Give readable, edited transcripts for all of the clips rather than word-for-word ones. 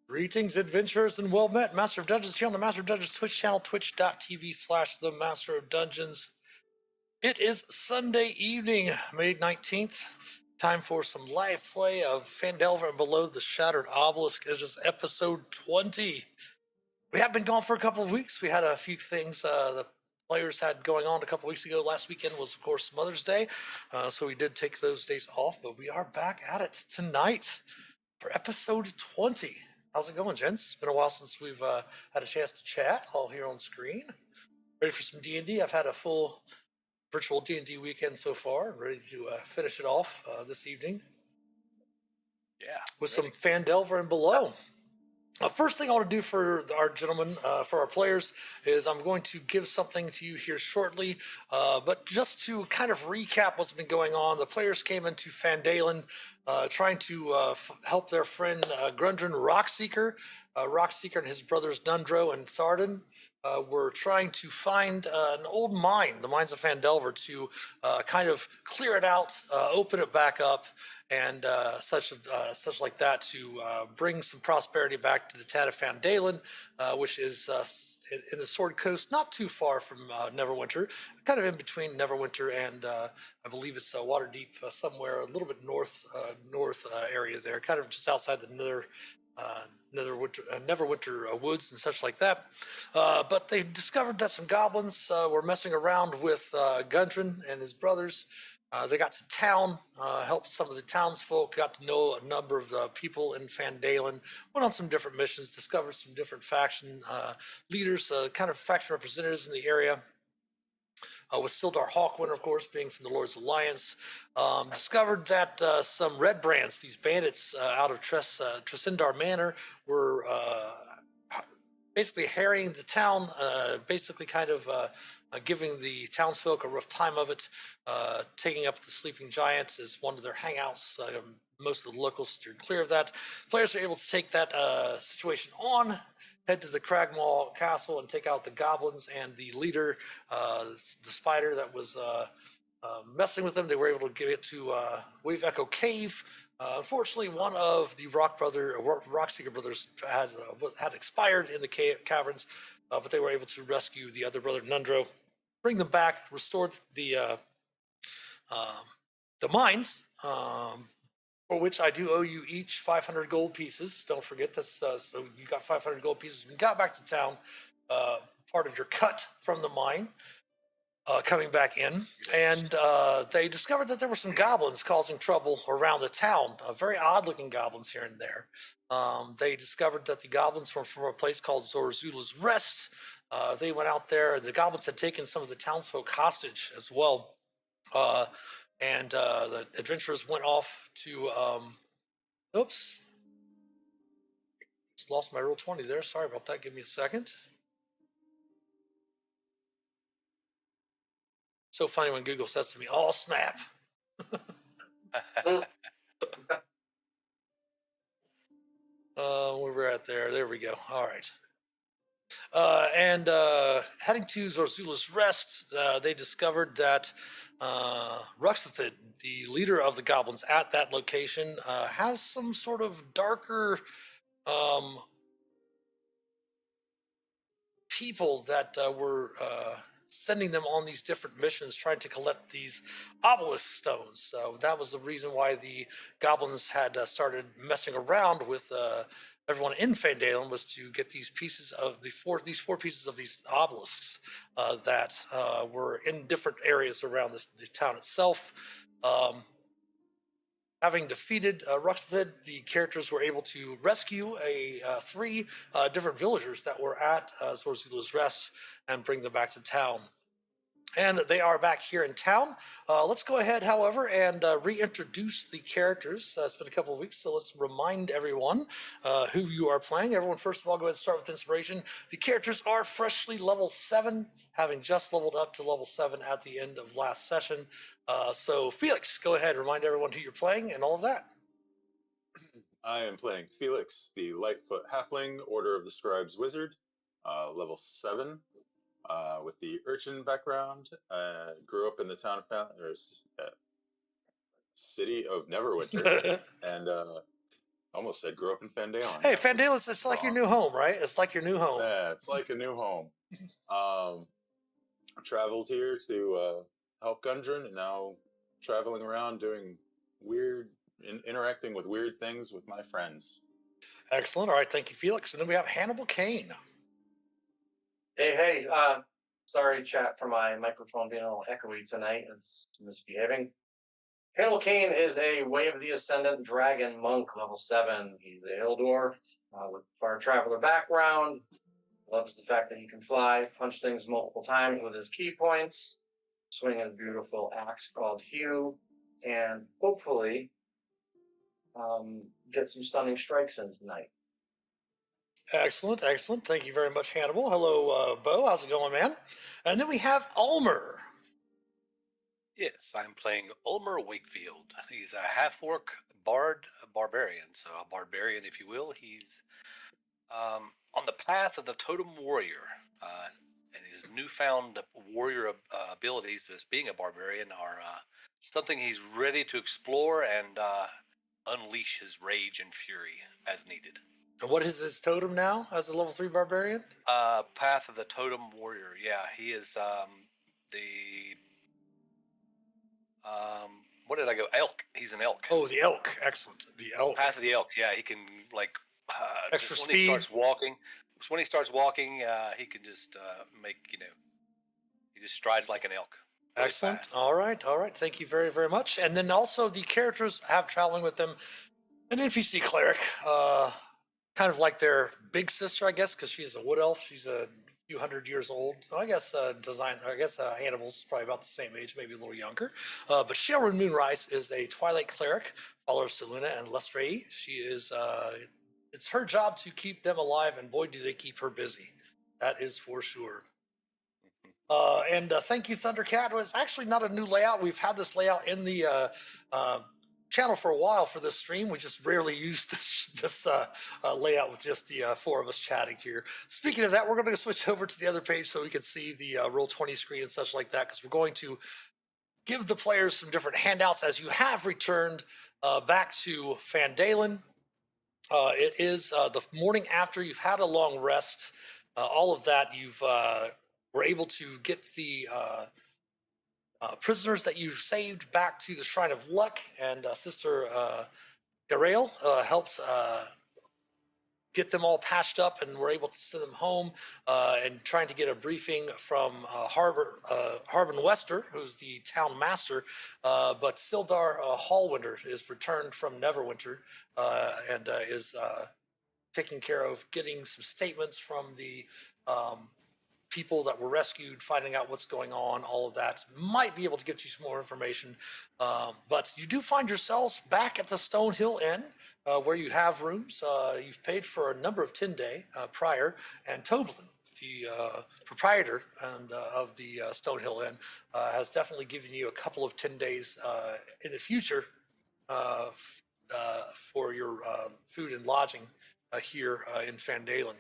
Greetings, adventurers, and well met. Master of Dungeons here on the Master of Dungeons Twitch channel, twitch.tv/themasterofdungeons. It is Sunday evening, May 19th. Time for some live play of Phandelver and Below, the Shattered Obelisk. It is episode 20. We have been gone for a couple of weeks. We had a few things the players had going on a couple weeks ago. Last weekend was, of course, Mother's Day, so we did take those days off, but we are back at it tonight for episode 20. How's it going, gents? It's been a while since we've had a chance to chat, all here on screen. Ready for some D&D? I've had a full virtual D&D weekend so far. Ready to finish it off this evening. Yeah. With some Phandelver and Below. First thing I want to do for our gentlemen, for our players, is I'm going to give something to you here shortly. But just to kind of recap what's been going on, the players came into Phandelver trying to help their friend Grundrin Rockseeker. Rockseeker and his brothers Nundro and Tharden were trying to find an old mine, the mines of Phandelver, to kind of clear it out, open it back up, and such like that to bring some prosperity back to the town of Phandelver, which is in the Sword Coast, not too far from Neverwinter, kind of in between Neverwinter and I believe it's Waterdeep, somewhere a little bit north area there, kind of just outside the Neverwinter woods and such like that. But they discovered that some goblins were messing around with Gundren and his brothers. They got to town, helped some of the townsfolk, got to know a number of people in Phandelver, went on some different missions, discovered some different faction leaders, kind of faction representatives in the area. With Sildar Hawkwind, of course, being from the Lord's Alliance, discovered that some red brands, these bandits out of Tresendar Manor, were basically harrying the town, basically kind of giving the townsfolk a rough time of it, taking up the Sleeping Giants as one of their hangouts. Most of the locals steered clear of that. Players are able to take that situation on, head to the Cragmaw Castle and take out the goblins and the leader, the spider that was messing with them. They were able to get to Wave Echo Cave. Unfortunately, one of the Rockseeker brothers had expired in the caverns, but they were able to rescue the other brother, Nundro, bring them back, restored the mines, for which I do owe you each 500 gold pieces. Don't forget this. So you got 500 gold pieces. We got back to town, part of your cut from the mine. Coming back in, and they discovered that there were some goblins causing trouble around the town, very odd-looking goblins here and there. They discovered that the goblins were from a place called Zorzula's Rest. They went out there. The goblins had taken some of the townsfolk hostage as well, and the adventurers went off to... oops. Just lost my roll 20 there. Sorry about that. Give me a second. So funny when Google says to me, "Oh, snap." Where we're at there we go. All right. And heading to Zorzula's Rest, they discovered that Ruxathid, the leader of the goblins at that location, has some sort of darker people that were sending them on these different missions, trying to collect these obelisk stones. So that was the reason why the goblins had started messing around with everyone in Phandelver, was to get these pieces of these four pieces of these obelisks that were in different areas around the town itself. Having defeated Ruxathid, the characters were able to rescue three different villagers that were at Zorzula's Rest and bring them back to town. And they are back here in town. Let's go ahead, however, and reintroduce the characters. It's been a couple of weeks, so let's remind everyone who you are playing. Everyone, first of all, go ahead and start with inspiration. The characters are freshly level 7, having just leveled up to level 7 at the end of last session. So, Phelix, go ahead, remind everyone who you're playing and all of that. I am playing Phelix, the Lightfoot Halfling, Order of the Scribes Wizard, level 7. With the urchin background, grew up in the town of city of Neverwinter, and Almost said grew up in Phandelver. Hey, Phandelver, it's like your new home, right? It's like your new home. Yeah, it's like a new home. Traveled here to help Gundren, and now traveling around doing weird, interacting with weird things with my friends. Excellent. All right, thank you, Felix. And then we have Hannibal Kane. Hey, sorry, chat, for my microphone being a little echoey tonight. It's misbehaving. Hannibal Kane is a Way of the Ascendant Dragon Monk, level 7. He's a hill dwarf with far traveler background. Loves the fact that he can fly, punch things multiple times with his key points, swing a beautiful axe called Hugh, and hopefully get some stunning strikes in tonight. Excellent, excellent. Thank you very much, Hannibal. Hello, Bo. How's it going, man? And then we have Ulmor. Yes, I'm playing Ulmor Wakefield. He's a half-orc bard-barian, so a barbarian, if you will. He's on the path of the totem warrior, and his newfound warrior abilities as being a barbarian are something he's ready to explore and unleash his rage and fury as needed. And what is his totem now as a level 3 barbarian? Path of the totem warrior. Yeah, he is the what did I go? Elk. He's an elk. Oh, the elk. Excellent. The elk. Path of the elk. Yeah, he can like Extra just speed. When he starts walking. When he starts walking, he can just make he just strides like an elk. Really Excellent. fast. All right. All right. Thank you very, very much. And then also the characters have traveling with them an NPC cleric, kind of like their big sister, I guess, because she's a wood elf. She's a few hundred years old. I guess Hannibal's probably about the same age, maybe a little younger. But Shae Moonrise is a Twilight cleric, follower of Seluna and Lestrade. She is. It's her job to keep them alive, and boy, do they keep her busy. That is for sure. And thank you, Thundercat. It's actually not a new layout. We've had this layout in the channel for a while for this stream. We just rarely use this layout with just the 4 of us chatting here. Speaking of that, we're going to switch over to the other page so we can see the Roll20 screen and such like that, because we're going to give the players some different handouts as you have returned back to Phandelver. It is the morning after you've had a long rest. All of that you've were able to get the prisoners that you saved back to the Shrine of Luck, and Sister Garael helped get them all patched up, and we're able to send them home, and trying to get a briefing from Harbin Wester, who's the town master, but Sildar Hallwinter is returned from Neverwinter and is taking care of getting some statements from the people that were rescued, finding out what's going on, all of that. Might be able to get you some more information. But you do find yourselves back at the Stonehill Inn, where you have rooms. You've paid for a number of Tinday prior, and Toblin, the proprietor of the Stonehill Inn, has definitely given you a couple of 10 days in the future for your food and lodging here in Phandelver.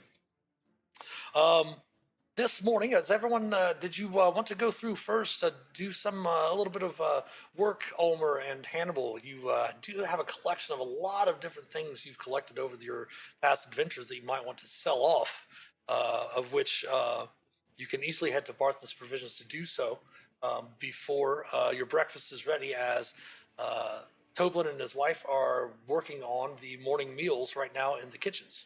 This morning, as everyone, did you want to go through first, do some a little bit of work, Ulmor and Hannibal? You do have a collection of a lot of different things you've collected over your past adventures that you might want to sell off, of which you can easily head to Barthen's Provisions to do so before your breakfast is ready, as Toblin and his wife are working on the morning meals right now in the kitchens.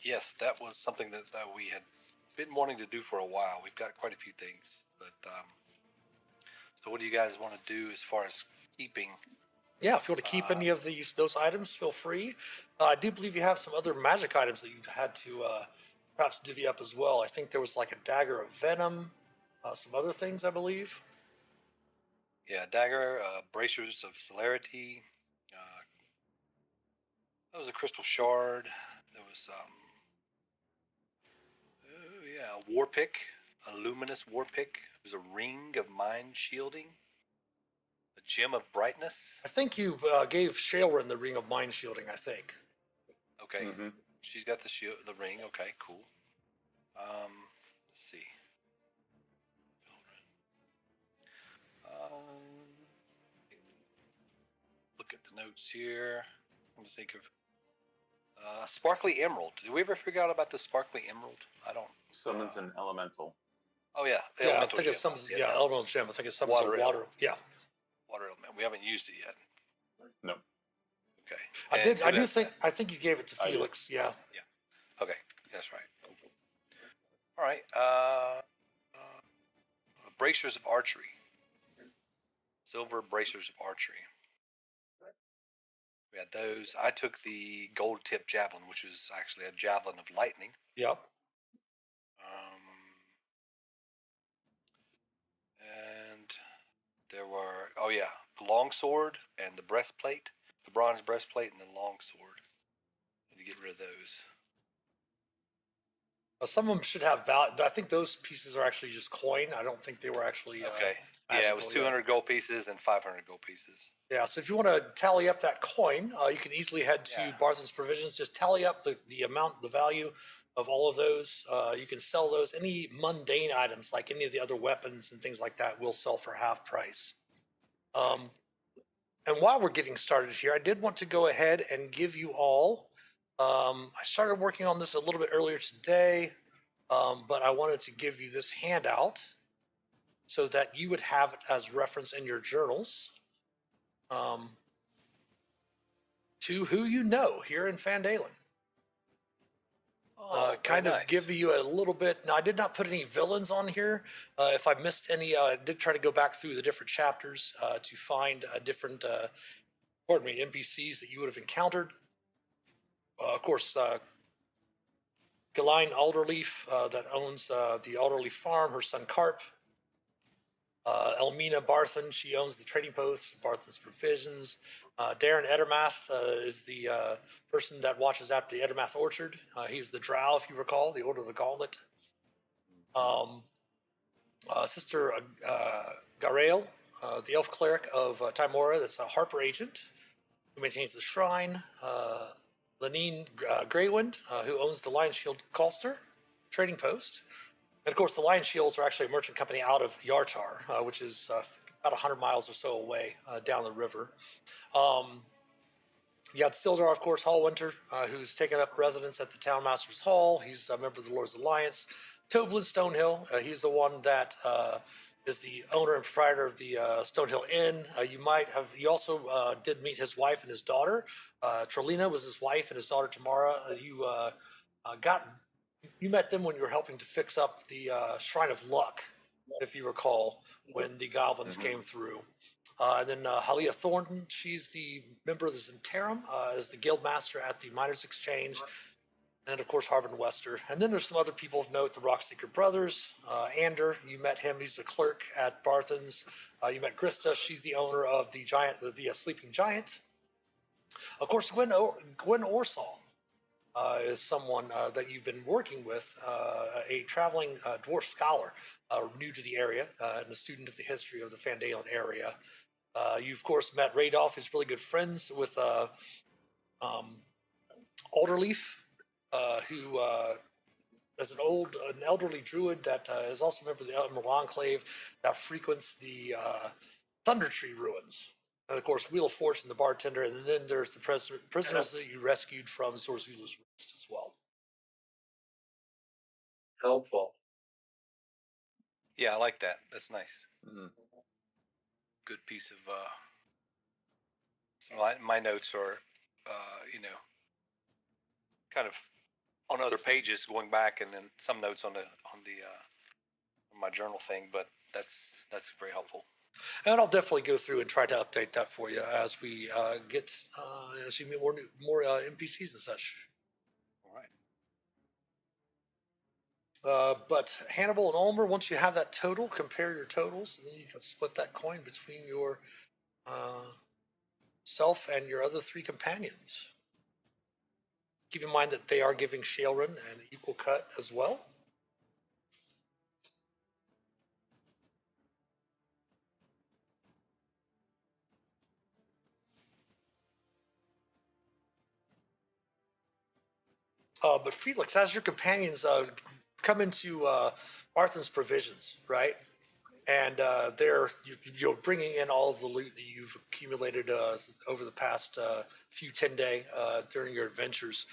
Yes, that was something that we had been wanting to do for a while. We've got quite a few things, but so what do you guys want to do as far as keeping? Yeah, if you want to keep any of those items, feel free. I do believe you have some other magic items that you've had to perhaps divvy up as well. I think there was like a dagger of venom, some other things, I believe. Yeah, dagger, bracers of celerity. That was a crystal shard. There was a war pick, a luminous war pick. There was a ring of mind shielding, a gem of brightness. I think you gave Shaelrin the ring of mind shielding, I think. Okay, she's got the ring. Okay, cool. Let's see. Look at the notes here. I'm to think of sparkly emerald. Did we ever figure out about the sparkly emerald? I don't. Summons an elemental. Oh yeah, the Yeah, I elemental think it's gem. some. Yeah, elemental gem. I think it's some sort Water of water. element. Yeah, Water element. We haven't used it yet. No, Okay. I And did. who I do has think. that? I think you gave it to I did. Felix. Yeah. Okay, that's right. All right. Bracers of archery. Silver bracers of archery. We had those. I took the gold tip javelin, which is actually a javelin of lightning. Yep. And there were, oh yeah, the long sword and the breastplate, the bronze breastplate and the long sword. I need to get rid of those. Some of them should have value. I think those pieces are actually just coin. I don't think they were actually. Okay. Yeah, it was magical, 200 gold pieces and 500 gold pieces. Yeah. So if you want to tally up that coin, you can easily head to Yeah. Barthen's Provisions. Just tally up the amount, the value of all of those. You can sell those. Any mundane items, like any of the other weapons and things like that, will sell for half price. And while we're getting started here, I did want to go ahead and give you all. I started working on this a little bit earlier today, but I wanted to give you this handout so that you would have it as reference in your journals to who you know here in Phandelver. Kind of give you a little bit. Now, I did not put any villains on here. If I missed any, I did try to go back through the different chapters to find different, NPCs that you would have encountered. Of course, Galine Alderleaf that owns the Alderleaf farm, her son Carp. Elmina Barthen, she owns the trading post, Barthen's Provisions. Darren Edermath is the person that watches after the Edermath Orchard. He's the drow, if you recall, the Order of the Gauntlet. Sister Garael, the elf cleric of Timora, that's a Harper agent who maintains the shrine. Lenine Greywind, who owns the Lion Shield Colster trading post. And of course, the Lion Shields are actually a merchant company out of Yartar, which is about 100 miles or so away down the river. You got Sildar, of course, Hallwinter, who's taken up residence at the Townmaster's Hall. He's a member of the Lord's Alliance. Toblin Stonehill, he's the one that is the owner and proprietor of the Stonehill Inn. You also did meet his wife and his daughter. Trelina was his wife, and his daughter Tamara. You met them when you were helping to fix up the Shrine of Luck, if you recall, when the goblins came through. And then Halia Thornton, she's the member of the Zentarum, is the guild master at the Miners Exchange. And of course, Harbin Wester. And then there's some other people of note, the Rockseeker brothers. Ander, you met him, he's a clerk at Barthen's. You met Grista, she's the owner of the Sleeping Giant. Of course, Gwen Orsall. Is someone that you've been working with, a traveling dwarf scholar, new to the area, and a student of the history of the Phandelver area. You, of course, met Radolf, who's really good friends with Alderleaf, who is an elderly druid that is also a member of the Ulmor Enclave that frequents the Thunder Tree ruins. And of course, Wheel of Fortune, the bartender, and then there's the prisoners that you rescued from Zorzula's Rest as well. Helpful. Yeah, I like that. That's nice. Mm-hmm. Good piece of. So my notes are, kind of on other pages, going back, and then some notes on my journal thing. But that's very helpful. And I'll definitely go through and try to update that for you as we as you meet more NPCs and such. All right. But Hannibal and Ulmor, once you have that total, compare your totals, and then you can split that coin between your self and your other three companions. Keep in mind that they are giving Shaelrin an equal cut as well. But Felix, as your companions come into Barthen's Provisions, right? and you're bringing in all of the loot that you've accumulated over the past few 10-day during your adventures.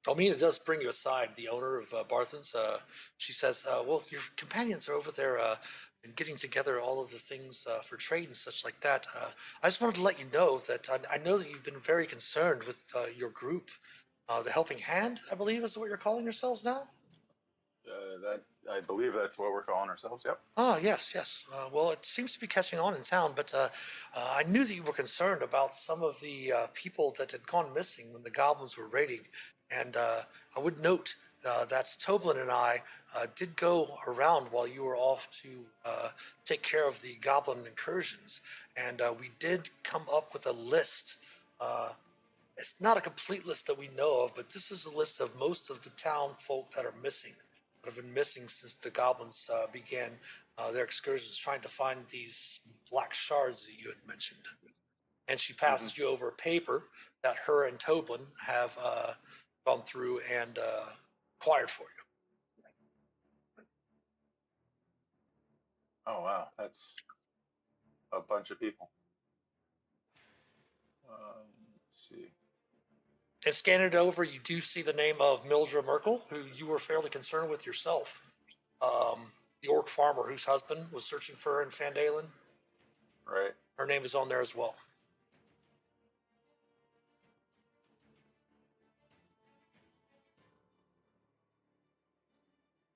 Almina does bring you aside, the owner of Barthen's. She says, well, your companions are over there and getting together all of the things for trade and such like that. I just wanted to let you know that I know that you've been very concerned with your group. The Helping Hand, I believe, is what you're calling yourselves now? That I believe that's what we're calling ourselves. Yep. Oh, yes, yes. Well, it seems to be catching on in town, but I knew that you were concerned about some of the people that had gone missing when the goblins were raiding. And I would note that Toblin and I did go around while you were off to take care of the goblin incursions. And we did come up with a list. It's not a complete list that we know of, but this is a list of most of the town folk that are missing, that have been missing since the goblins began their excursions trying to find these black shards that you had mentioned. And she passes you over a paper that her and Toblin have gone through and acquired for you. Oh wow, that's a bunch of people. Let's see. And scanning it over, you do see the name of Mildred Merkel, who you were fairly concerned with yourself. The orc farmer whose husband was searching for her in Phandelver. Right. Her name is on there as well.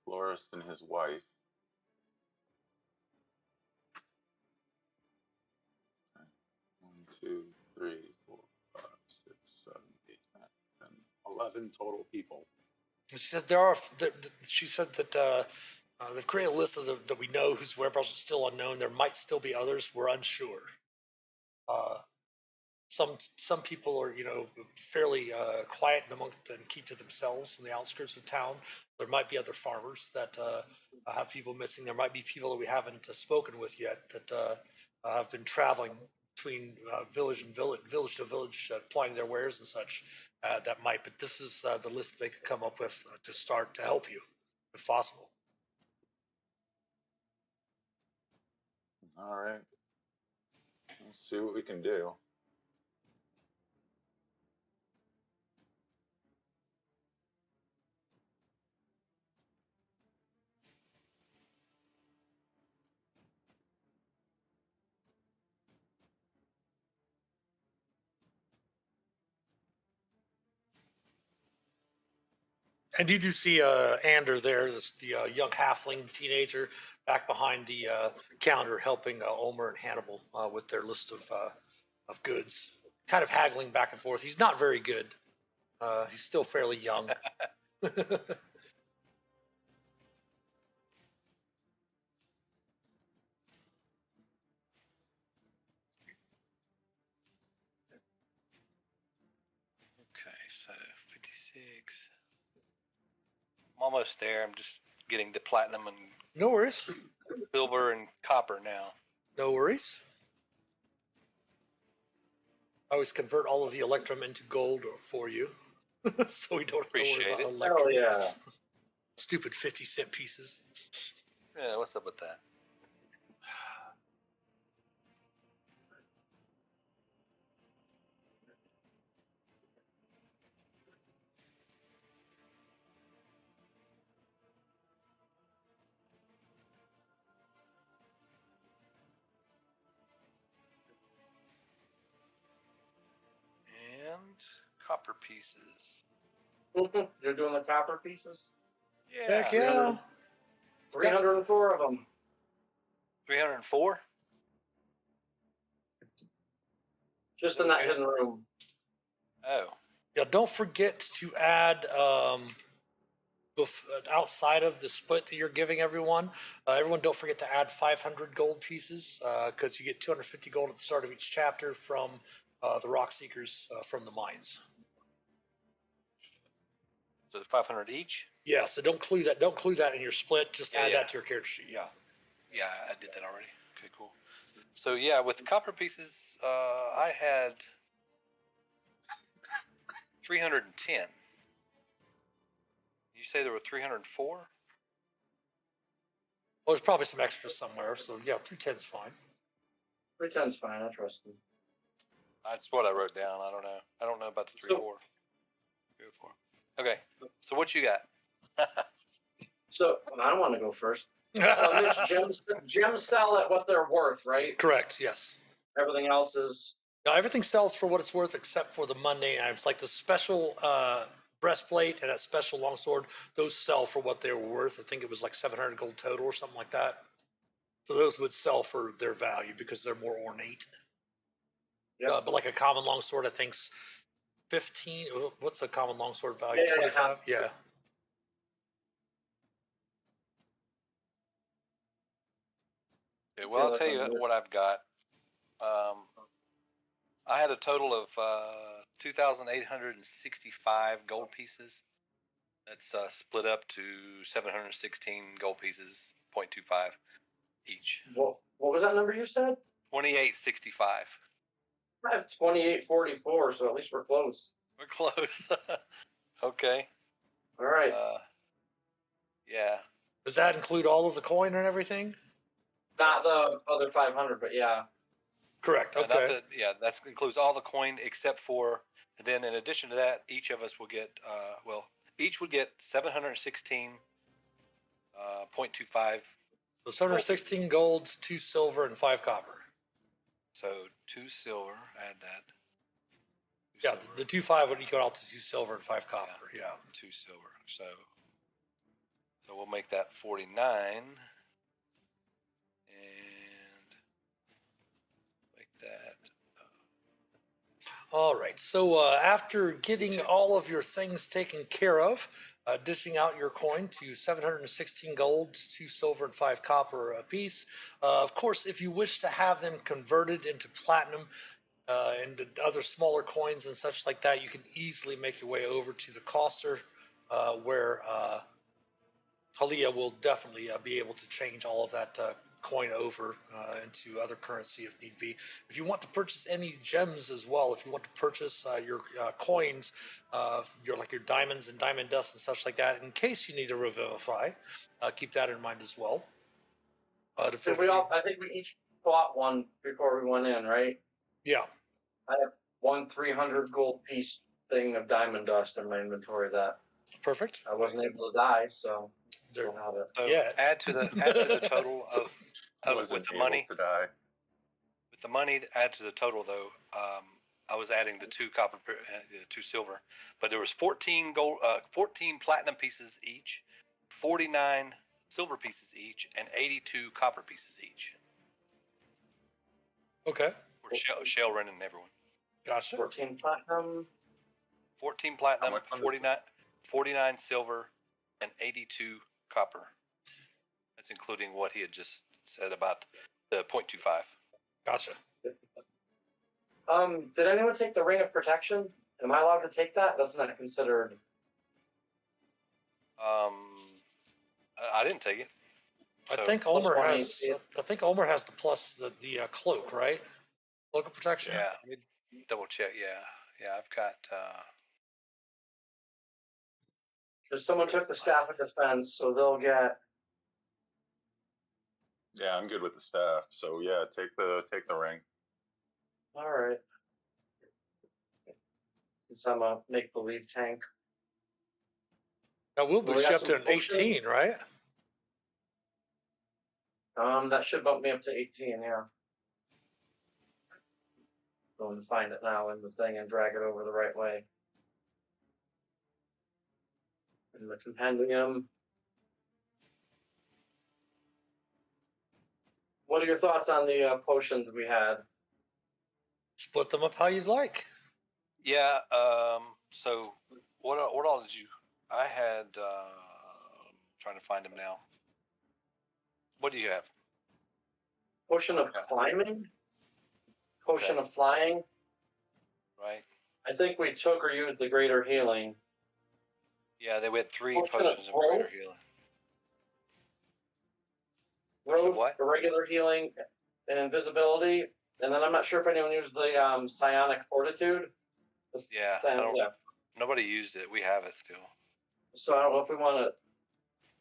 Florist and his wife. Okay. 1, 2, 3, 4, 5, 6, 7, 8, 9, 10, 11 total people. She said there are. She said that they've created a list of that we know whose whereabouts are still unknown. There might still be others. We're unsure. Some people are fairly quiet and keep to themselves in the outskirts of town. There might be other farmers that have people missing. There might be people that we haven't spoken with yet that have been traveling between village and village to village, applying their wares and such. That might, but this is the list they could come up with to start to help you, if possible. All right. Let's see what we can do. And you do see Ander there, the young halfling teenager, back behind the counter, helping Ulmor and Hannibal with their list of goods, kind of haggling back and forth. He's not very good. He's still fairly young. Okay, so 56. I'm almost there. I'm just getting the platinum and No worries. silver and copper now. No worries. I always convert all of the electrum into gold for you, so we don't have to worry Appreciate about it. electrum. Hell yeah. Stupid 50-cent pieces. Yeah, what's up with that? And copper pieces. You're doing the copper pieces? Yeah. Heck yeah. 304 of them. 304? Just in that hidden room. Oh. Yeah, don't forget to add outside of the split that you're giving everyone. Everyone, don't forget to add 500 gold pieces because you get 250 gold at the start of each chapter from the rock seekers from the mines. So 500 each? Yeah, so don't include that. Don't include that in your split. Just add Yeah. that to your character sheet. Yeah. Yeah, I did that already. Okay, cool. So yeah, with copper pieces, I had 310. You say there were 304? Well, there's probably some extras somewhere. So yeah, 310's fine. 310's fine. I trust him. That's what I wrote down. I don't know. I don't know about the 3-4. 3-4. Okay. So what you got? So I don't want to go first. Mitch, gems sell at what they're worth, right? Correct. Yes. Everything else is. Now, everything sells for what it's worth except for the mundane items, like the special breastplate and that special longsword. Those sell for what they were worth. I think it was like 700 gold total or something like that. So those would sell for their value because they're more ornate. Yep. But like a common longsword, I think's 15. What's a common longsword value? Yeah, 25. Yeah. Okay, well, I'll tell you what I've got. I had a total of 2,865 gold pieces. That's split up to 716 gold pieces, 0.25 each. What was that number you said? 2865. I have 2844, so at least we're close. We're close. Okay. All right. Yeah. Does that include all of the coin and everything? Not the other 500, but yeah. Correct. Not Okay. that includes all the coin except for, and then in addition to that, each of us will get, each would get 716.25. So 716 gold, 2 silver, and 5 copper. So 2 silver, add that. Yeah, the 2 5 would equal out to 2 silver and 5 copper. Yeah. 2 silver. So we'll make that 49. And make that. All right. So after getting all of your things taken care of, dishing out your coin to 716 gold, 2 silver, and 5 copper a piece. Of course, if you wish to have them converted into platinum and other smaller coins and such like that, you can easily make your way over to the coster where Halia will definitely be able to change all of that coin over into other currency if need be. If you want to purchase any gems as well, if you want to purchase your coins, your diamonds and diamond dust and such like that, in case you need to revivify, keep that in mind as well. I think we each bought one before we went in, right? Yeah. I have one 300 gold piece thing of diamond dust in my inventory that Perfect. I wasn't able to die, so There. have it. So Yeah. add to the total of with the money. To die. With the money, add to the total though. I was adding the 2 copper, 2 silver, but there was 14 gold, 14 platinum pieces each, 49 silver pieces each, and 82 copper pieces each. Okay. For Shellren and everyone. Gotcha. 14 platinum. 14 platinum, 49 silver, and 82 copper. That's including what he had just said about the 0.25. Gotcha. Did anyone take the ring of protection? Am I allowed to take that? That's not considered. I didn't take it. I So- think Plus Ulmor 1 has. I think Ulmor has the plus the cloak, right? Cloak of protection. Yeah, let me double check. Yeah, I've got. Because someone took the staff of defense, so they'll get. Yeah, I'm good with the staff. So yeah, take the ring. All right. Since I'm a make believe tank. That will Well, we boost got you up to some an potions. 18, right? That should bump me up to 18. Yeah. Going to find it now in the thing and drag it over the right way. In the compendium. What are your thoughts on the potions we had? Split them up how you'd like. Yeah. So what all did you? I had. Trying to find them now. What do you have? Potion of climbing? Potion of flying? Right. I think we took or used the greater healing. Yeah, they had 3 Potion of potions of greater growth? healing. Growth, what? irregular healing, and invisibility. And then I'm not sure if anyone used the psionic fortitude. Yeah, nobody used it. We have it still. So I don't know if we want to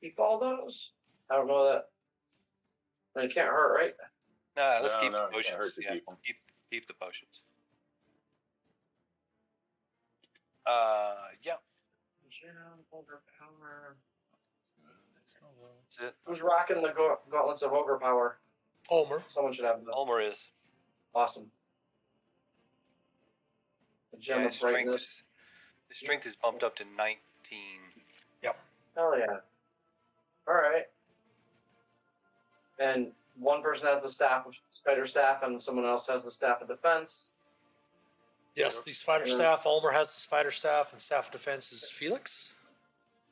keep all those. I don't know that. I mean, it can't hurt, right? No, let's No, keep no, the it can't potions. hurt to Yeah, keep 'em. keep the potions. Yeah. Overpower. That's it. Who's rocking the gauntlets of ogre power? Ulmor. Someone should have this. Ulmor is. Awesome. The gem of brightness. His strength is bumped up to 19. Yep. Hell yeah. All right. And one person has the staff of spider staff, and someone else has the staff of defense. Yes, the spider staff. Ulmor has the spider staff, and staff of defense is Phelix.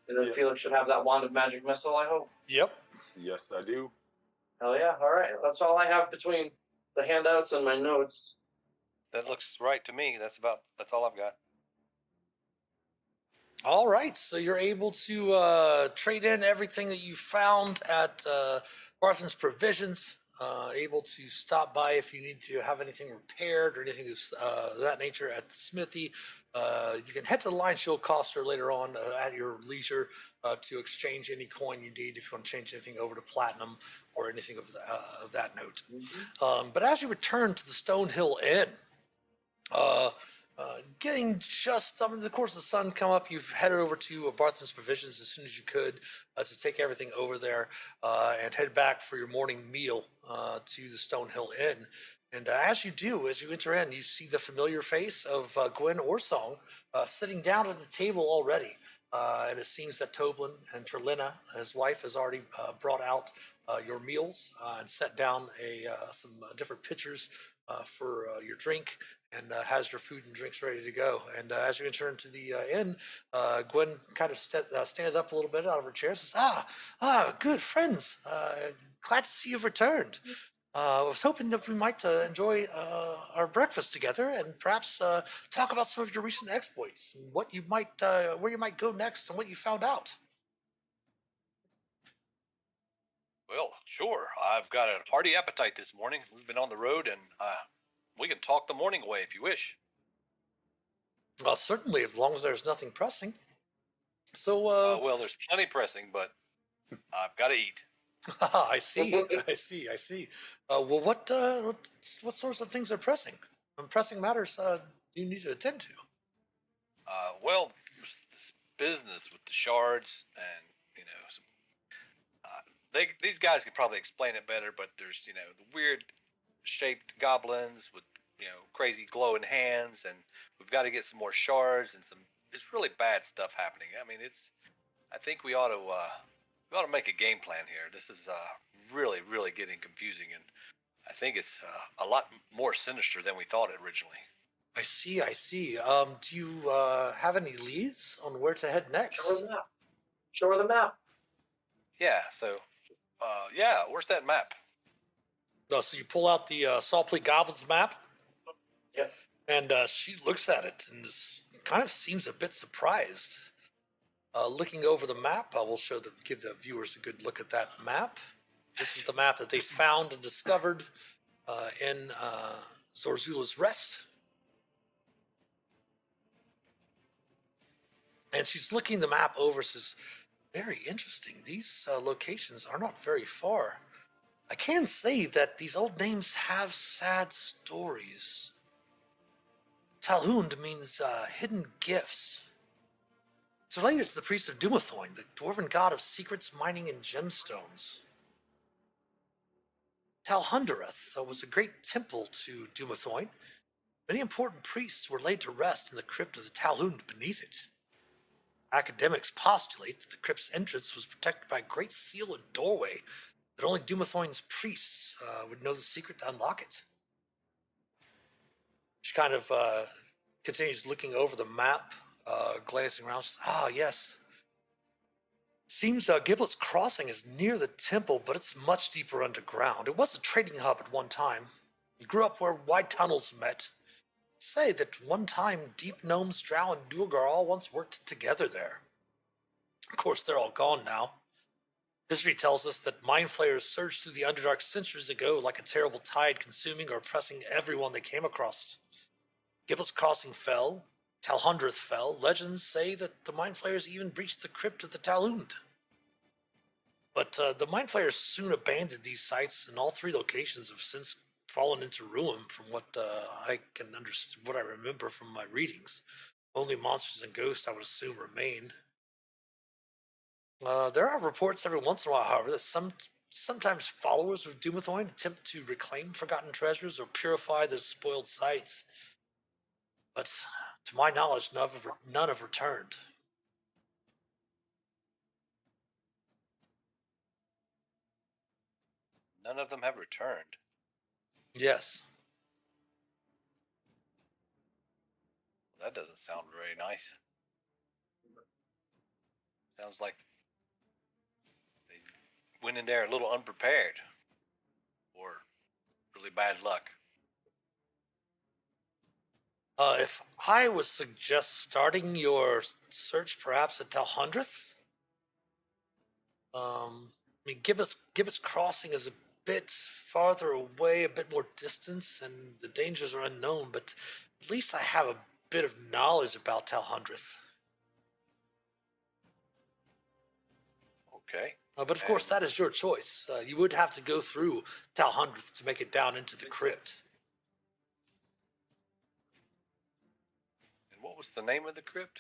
And then Phelix should have that wand of magic missile, I hope. Yep. Yes, I do. Hell yeah. All right. That's all I have between the handouts and my notes. That looks right to me. That's all I've got. All right, so you're able to trade in everything that you found at Barton's Provisions. Able to stop by if you need to have anything repaired or anything of that nature at the smithy. You can head to the Lion Shield Coster later on at your leisure to exchange any coin you need if you want to change anything over to platinum or anything of that note. But as you return to the Stonehill Inn, getting just of course the sun come up, you've headed over to Bartham's Provisions as soon as you could to take everything over there and head back for your morning meal to the Stonehill Inn. And as you do, as you enter in, you see the familiar face of Gwen Orsong sitting down at the table already. And it seems that Toblin and Trelina, his wife, has already brought out your meals and set down some different pitchers for your drink, and has your food and drinks ready to go. And as you enter into the inn, Gwen kind of stands up a little bit out of her chair and says, good friends. Glad to see you've returned. I was hoping that we might enjoy our breakfast together and perhaps talk about some of your recent exploits and what you might, where you might go next and what you found out. Well, sure. I've got a hearty appetite this morning. We've been on the road, and we can talk the morning away if you wish. Well, certainly, as long as there's nothing pressing. So, well, there's plenty pressing, but I've got to eat. I see. I see. Well, what sorts of things are pressing? Pressing matters do you need to attend to? Well, there's this business with the shards, and some, these guys could probably explain it better. But there's the weird shaped goblins with crazy glowing hands, and we've got to get some more shards and it's really bad stuff happening. I mean, I think we ought to make a game plan here. This is really getting confusing, and I think it's a lot more sinister than we thought originally. I see. Do you have any leads on where to head next? Show her the map. Yeah. So, where's that map? So you pull out the Saltfleet Goblins map. Yep. And she looks at it and kind of seems a bit surprised. Looking over the map, I will give the viewers a good look at that map. This is the map that they found and discovered in Zorzula's Rest. And she's looking the map over, says, very interesting. These locations are not very far. I can say that these old names have sad stories. Talhund means hidden gifts. It's related to the priest of Dumathoin, the dwarven god of secrets, mining, and gemstones. Talhundereth was a great temple to Dumathoin. Many important priests were laid to rest in the crypt of the Talhund beneath it. Academics postulate that the crypt's entrance was protected by a great seal and doorway that only Dumathoin's priests would know the secret to unlock it. She kind of continues looking over the map, glancing around. She says, yes. Seems Giblet's Crossing is near the temple, but it's much deeper underground. It was a trading hub at one time. It grew up where wide tunnels met. Say that one time Deep Gnomes, Drow, and Duergar all once worked together there. Of course, they're all gone now. History tells us that mind flayers surged through the Underdark centuries ago like a terrible tide, consuming or oppressing everyone they came across. Giblet's Crossing fell, Talhundreth fell. Legends say that the mind flayers even breached the crypt of the Talhund. But the mind flayers soon abandoned these sites, and all three locations have since fallen into ruin. From what I can understand, what I remember from my readings, only monsters and ghosts, I would assume, remained. There are reports every once in a while, however, that sometimes followers of Doomethorn attempt to reclaim forgotten treasures or purify the spoiled sites, but to my knowledge, none have returned. None of them have returned. Yes. Well, that doesn't sound very nice. Sounds like they went in there a little unprepared, or really bad luck. If I would suggest starting your search perhaps at Talhundreth, I mean, Gibbous Crossing is a bit farther away, a bit more distance, and the dangers are unknown, but at least I have a bit of knowledge about Talhundreth. Okay. But of course, that is your choice. You would have to go through Talhundreth to make it down into the crypt. And what was the name of the crypt?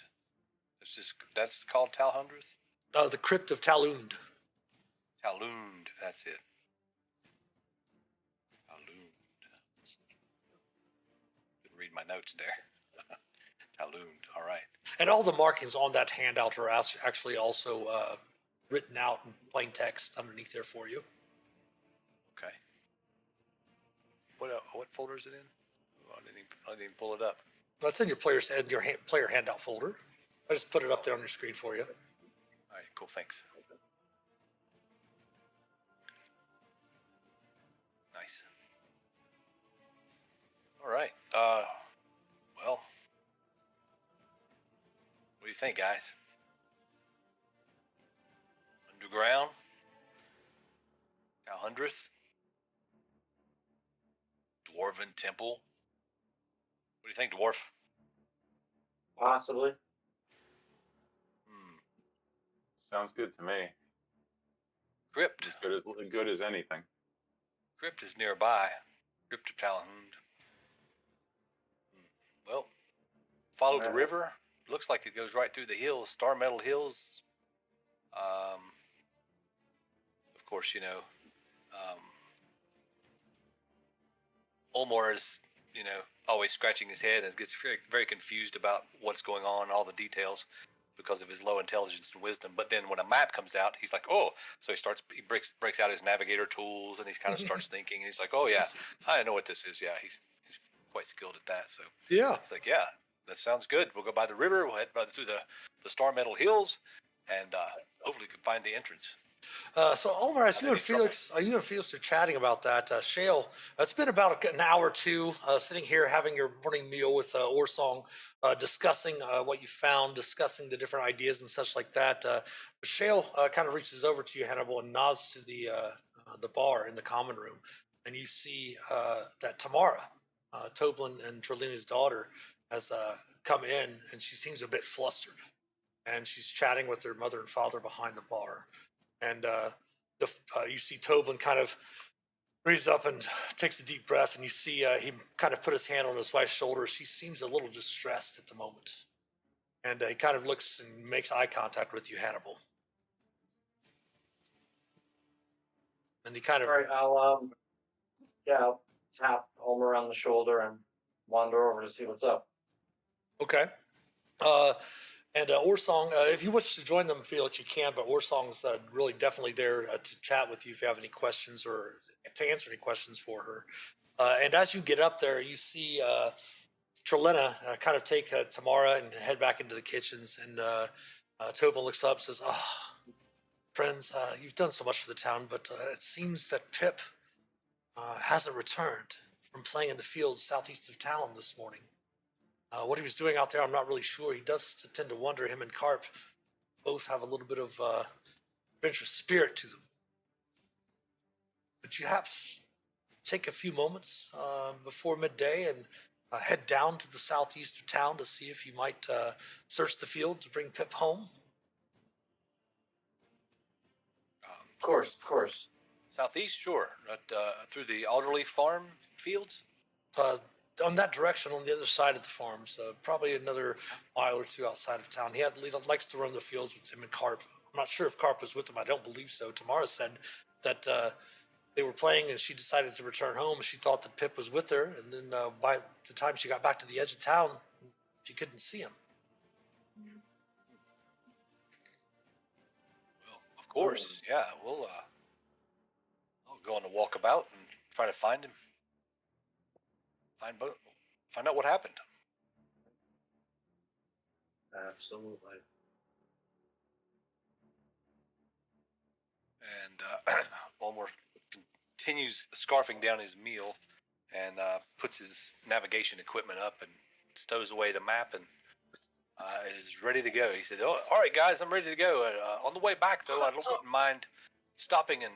That's called Talhundreth? The crypt of Talund. Talund, that's it. Talund. Couldn't read my notes there. Talund, all right. And all the markings on that handout are actually also written out in plain text underneath there for you. Okay. What folder is it in? Oh, I didn't even pull it up. That's in your player handout folder. I just put it up there on your screen for you. All right, cool, thanks. Nice. All right. Well, what do you think, guys? Underground? Talhundreth? Dwarven Temple? What do you think, Dwarf? Possibly. Sounds good to me. Crypt. As good as anything. Crypt is nearby. Crypt of Talhund. Well, follow the river. Looks like it goes right through the hills, Star Metal Hills. Of course, Ulmor is, always scratching his head and gets very, very confused about what's going on, all the details, because of his low intelligence and wisdom. But then when a map comes out, he's like, oh, so he breaks out his navigator tools and he kind of starts thinking. And he's like, oh yeah, I know what this is. Yeah, he's quite skilled at that. So Yeah. he's like, yeah, that sounds good. We'll go by the river. We'll head through the Star Metal Hills, and hopefully we can find the entrance. So Ulmor, as you and Phelix are chatting about that, Shae, it's been about an hour or two sitting here having your morning meal with Orsong, discussing what you found, discussing the different ideas and such like that. Shae kind of reaches over to you, Hannibal, and nods to the bar in the common room, and you see that Tamara, Toblin and Trelina's daughter, has come in, and she seems a bit flustered, and she's chatting with her mother and father behind the bar. And you see Toblin kind of breathes up and takes a deep breath, and you see he kind of put his hand on his wife's shoulder. She seems a little distressed at the moment, and he kind of looks and makes eye contact with you, Hannibal. And he kind of... All right, I'll tap Ulmor on the shoulder and wander over to see what's up. Okay. And Orsong, if you wish to join them, Phelix, you can, but Orsong's really definitely there to chat with you if you have any questions or to answer any questions for her. And as you get up there, you see Trelina kind of take Tamara and head back into the kitchens. And Tobin looks up and says, oh, friends, you've done so much for the town, but it seems that Pip hasn't returned from playing in the fields southeast of town this morning. What he was doing out there, I'm not really sure. He does tend to wonder. Him and Carp both have a little bit of adventurous spirit to them. But you have to take a few moments before midday and head down to the southeast of town to see if you might search the field to bring Pip home. Of course. Southeast, sure. Through the Alderley Farm fields. On that direction, on the other side of the farms, probably another mile or two outside of town. He likes to run the fields with him and Carp. I'm not sure if Carp was with him. I don't believe so. Tamara said that they were playing and she decided to return home. She thought that Pip was with her, and then by the time she got back to the edge of town, she couldn't see him. Well, of course, yeah. I'll go on a walkabout and try to find him. Find out what happened. Absolutely. And Ulmor continues scarfing down his meal and puts his navigation equipment up and stows away the map and is ready to go. He said, "Oh, all right, guys, I'm ready to go. On the way back, though, I wouldn't mind stopping and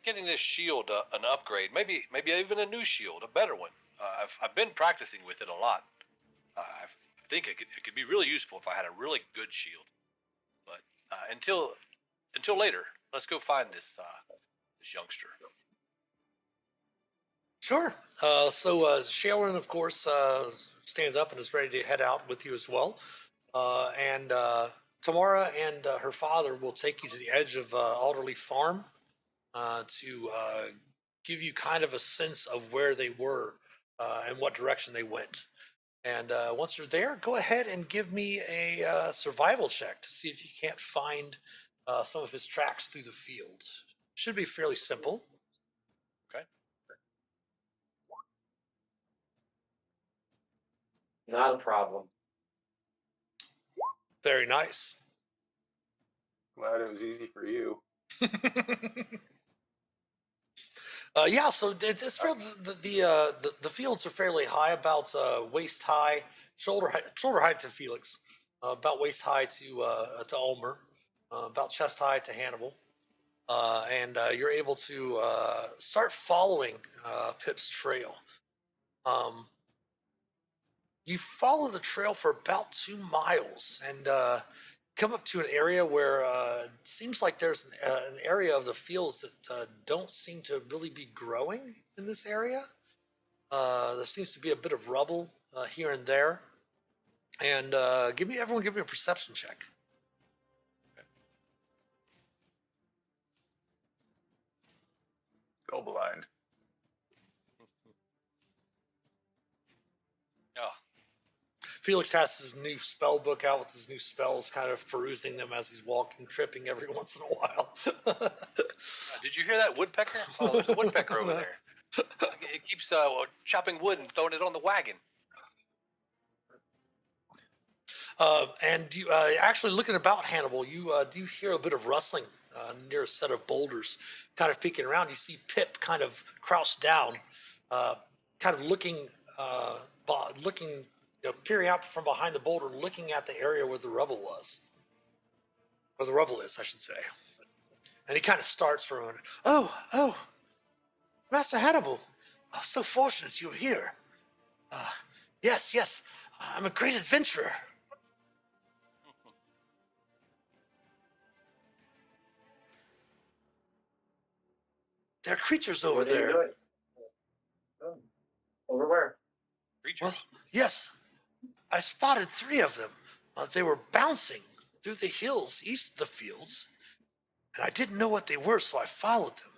getting this shield an upgrade, maybe even a new shield, a better one. I've been practicing with it a lot. I think it could be really useful if I had a really good shield. But until later, let's go find this youngster." Sure. So Shaelin, of course, stands up and is ready to head out with you as well. And Tamara and her father will take you to the edge of Alderley Farm to give you kind of a sense of where they were and what direction they went. And once you're there, go ahead and give me a survival check to see if you can't find some of his tracks through the field. Should be fairly simple. Okay. Not a problem. Very nice. Glad it was easy for you. Yeah, so this field, the fields are fairly high, about waist high, shoulder height to Phelix, about waist high to Ulmor, about chest high to Hannibal, and you're able to start following Pip's trail. You follow the trail for about 2 miles and come up to an area where it seems like there's an area of the fields that don't seem to really be growing in this area. There seems to be a bit of rubble here and there. And everyone give me a perception check. Go blind. Oh, Phelix has his new spell book out with his new spells, kind of perusing them as he's walking, tripping every once in a while. did you hear that woodpecker? Oh, there's a woodpecker over there. It keeps chopping wood and throwing it on the wagon. And you actually looking about Hannibal, you do hear a bit of rustling near a set of boulders, kind of peeking around. You see Pip kind of crouched down, kind of looking, peering out from behind the boulder, looking at the area where the rubble was, or the rubble is, I should say. And he kind of starts for a minute. Oh, Master Hannibal, so fortunate you're here. Yes, I'm a great adventurer. There are creatures over What are you there. doing? Oh. Over where? Creatures. Well, yes, I spotted 3 of them. They were bouncing through the hills east of the fields, and I didn't know what they were, so I followed them.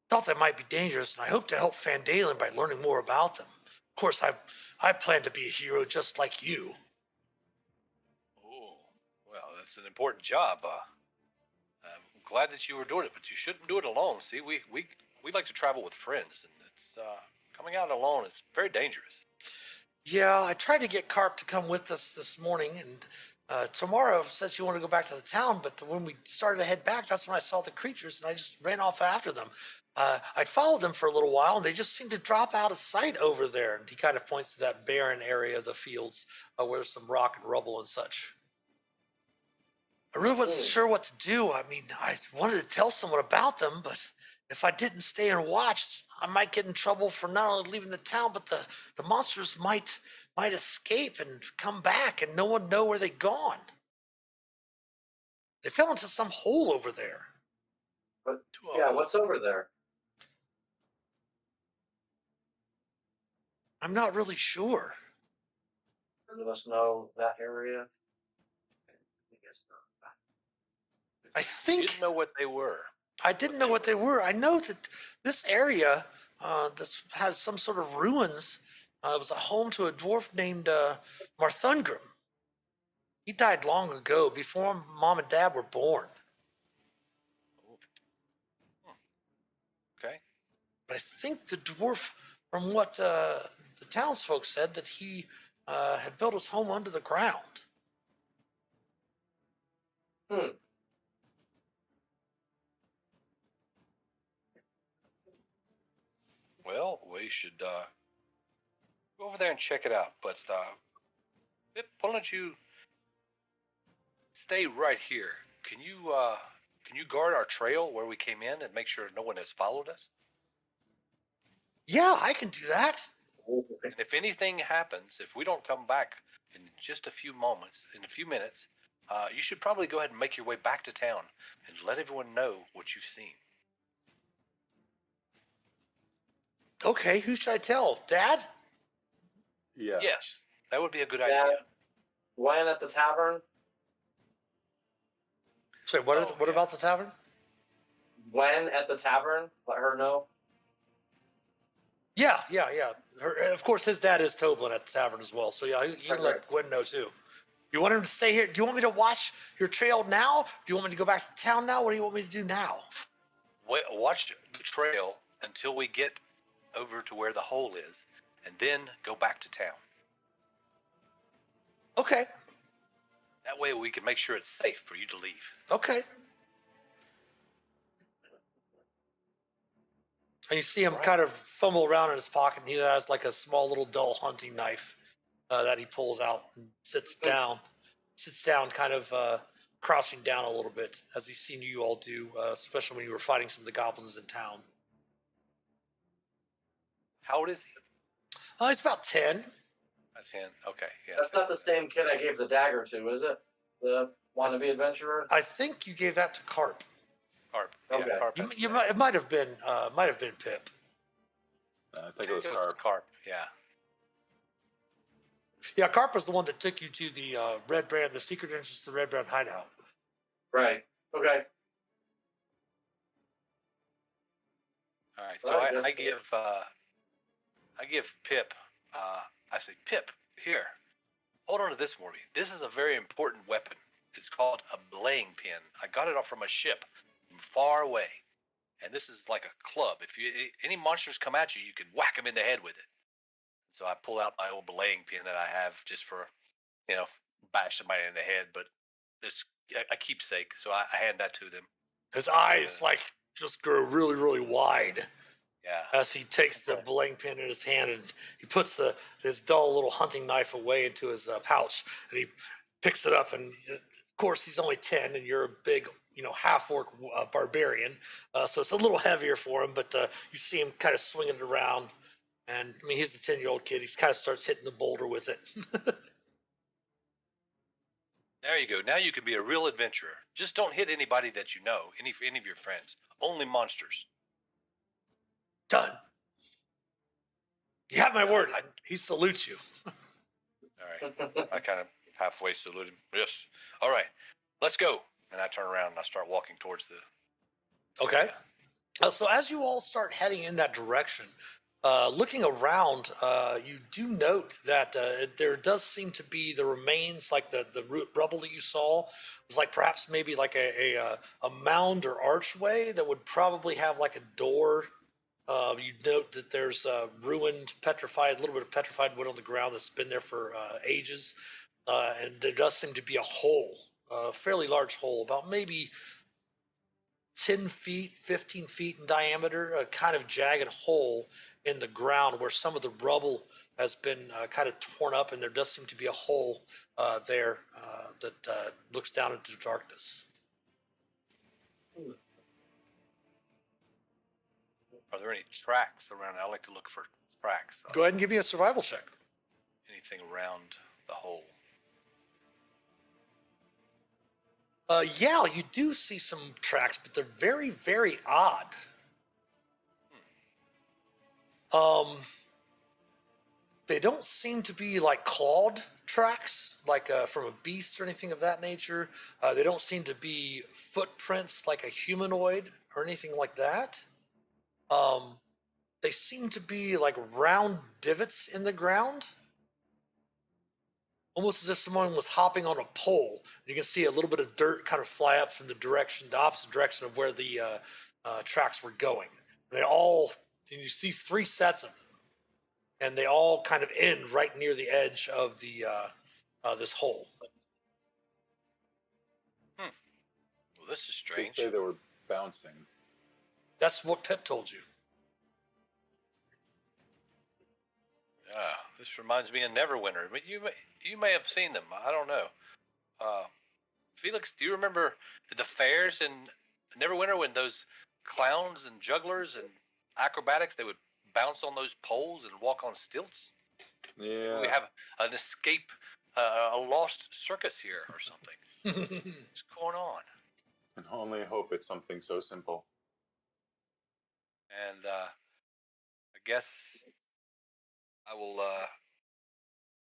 Thought they might be dangerous, and I hoped to help Phandelver by learning more about them. Of course, I plan to be a hero just like you. Oh, well, that's an important job. I'm glad that you were doing it, but you shouldn't do it alone. See, we like to travel with friends, and it's coming out alone is very dangerous. Yeah, I tried to get Carp to come with us this morning, and Tamara said she wanted to go back to the town, but when we started to head back, that's when I saw the creatures, and I just ran off after them. I'd followed them for a little while, and they just seemed to drop out of sight over there. And he kind of points to that barren area of the fields where there's some rock and rubble and such. I really wasn't sure what to do. I mean, I wanted to tell someone about them, but if I didn't stay and watch, I might get in trouble for not only leaving the town, but the monsters might escape and come back, and no one would know where they'd gone. They fell into some hole over there. But To a yeah, hole. what's over there? I'm not really sure. None of us know that area. I guess not. I think Didn't know what they were. I didn't know what they were. I know that this area this has some sort of ruins. It was a home to a dwarf named Marthungrim. He died long ago, before Mom and Dad were born. Okay. But I think the dwarf, from what the townsfolk said, that he had built his home under the ground. Hmm. Well, we should go over there and check it out. But Pip, why don't you stay right here? Can you guard our trail where we came in and make sure no one has followed us? Yeah, I can do that. And if anything happens, if we don't come back in just a few minutes, you should probably go ahead and make your way back to town and let everyone know what you've seen. Okay, who should I tell? Dad? Yeah. Yes, that would be a good Yeah. idea. Gwen at the tavern. Say, what Oh, yeah. about the tavern? Gwen at the tavern. Let her know. Yeah. Of course, his dad is Toblin at the tavern as well. So yeah, you can let Right. Gwen know too. You want him to stay here? Do you want me to watch your trail now? Do you want me to go back to town now? What do you want me to do now? Watch the trail until we get over to where the hole is, and then go back to town. Okay. That way we can make sure it's safe for you to leave. Okay. And you see him kind of fumble around in his pocket, and he has like a small little dull hunting knife that he pulls out and sits down, kind of crouching down a little bit, as he's seen you all do, especially when you were fighting some of the goblins in town. How old is he? He's about 10. That's him. Okay, yeah. That's not the same kid I gave the dagger to, is it? The wannabe adventurer. I think you gave that to Carp. Carp. Okay. Yeah, Carp. It might have been Pip. I think it was Carp. Carp. Yeah. Yeah, Carp was the one that took you to the Red Brand, the secret entrance to the Red Brand hideout. Right. Okay. All right. Well, So I I guess- give Pip. I say, Pip, here. Hold on to this for me. This is a very important weapon. It's called a belaying pin. I got it off from a ship from far away, and this is like a club. If any monsters come at you, you can whack them in the head with it. So I pull out my old belaying pin that I have just for, bash somebody in the head, but it's a keepsake. So I hand that to them. His eyes just grow really, really wide Yeah. as he takes the belaying pin in his hand, and he puts his dull little hunting knife away into his pouch, and he picks it up. And of course, he's only 10, and you're a big, half-orc barbarian, so it's a little heavier for him. But you see him kind of swinging it around, and I mean, he's the 10-year-old kid. He kind of starts hitting the boulder with it. There you go. Now you can be a real adventurer. Just don't hit anybody that you know, any of your friends. Only monsters. Done. You have my word. He salutes you. All right. I kind of halfway salute him. Yes. All right. Let's go. And I turn around and I start walking towards the. Okay. So as you all start heading in that direction, looking around, you do note that there does seem to be the remains, like the rubble that you saw was like perhaps maybe like a mound or archway that would probably have like a door. You note that there's ruined, a little bit of petrified wood on the ground that's been there for ages. And there does seem to be a hole, a fairly large hole, about maybe 10 feet, 15 feet in diameter, a kind of jagged hole in the ground where some of the rubble has been kind of torn up, and there does seem to be a hole there that looks down into darkness. Are there any tracks around? I like to look for tracks. Go ahead and give me a survival check. Anything around the hole. Yeah, you do see some tracks, but they're very, very odd. They don't seem to be like clawed tracks, like from a beast or anything of that nature. They don't seem to be footprints like a humanoid or anything like that. Um, they seem to be like round divots in the ground, almost as if someone was hopping on a pole. You can see a little bit of dirt kind of fly up from the opposite direction of where the tracks were going. You see three sets of them, and they all kind of end right near the edge of the this hole. Well, this is Did strange. say they were bouncing. That's what Pip told you. Yeah, this reminds me of Neverwinter, but you may have seen them. I don't know. Felix, do you remember the fairs in Neverwinter when those clowns and jugglers and acrobatics, they would bounce on those poles and walk on stilts? Yeah. We have an escape, a lost circus here or something. What's going on? Can only hope it's something so simple. And I guess I will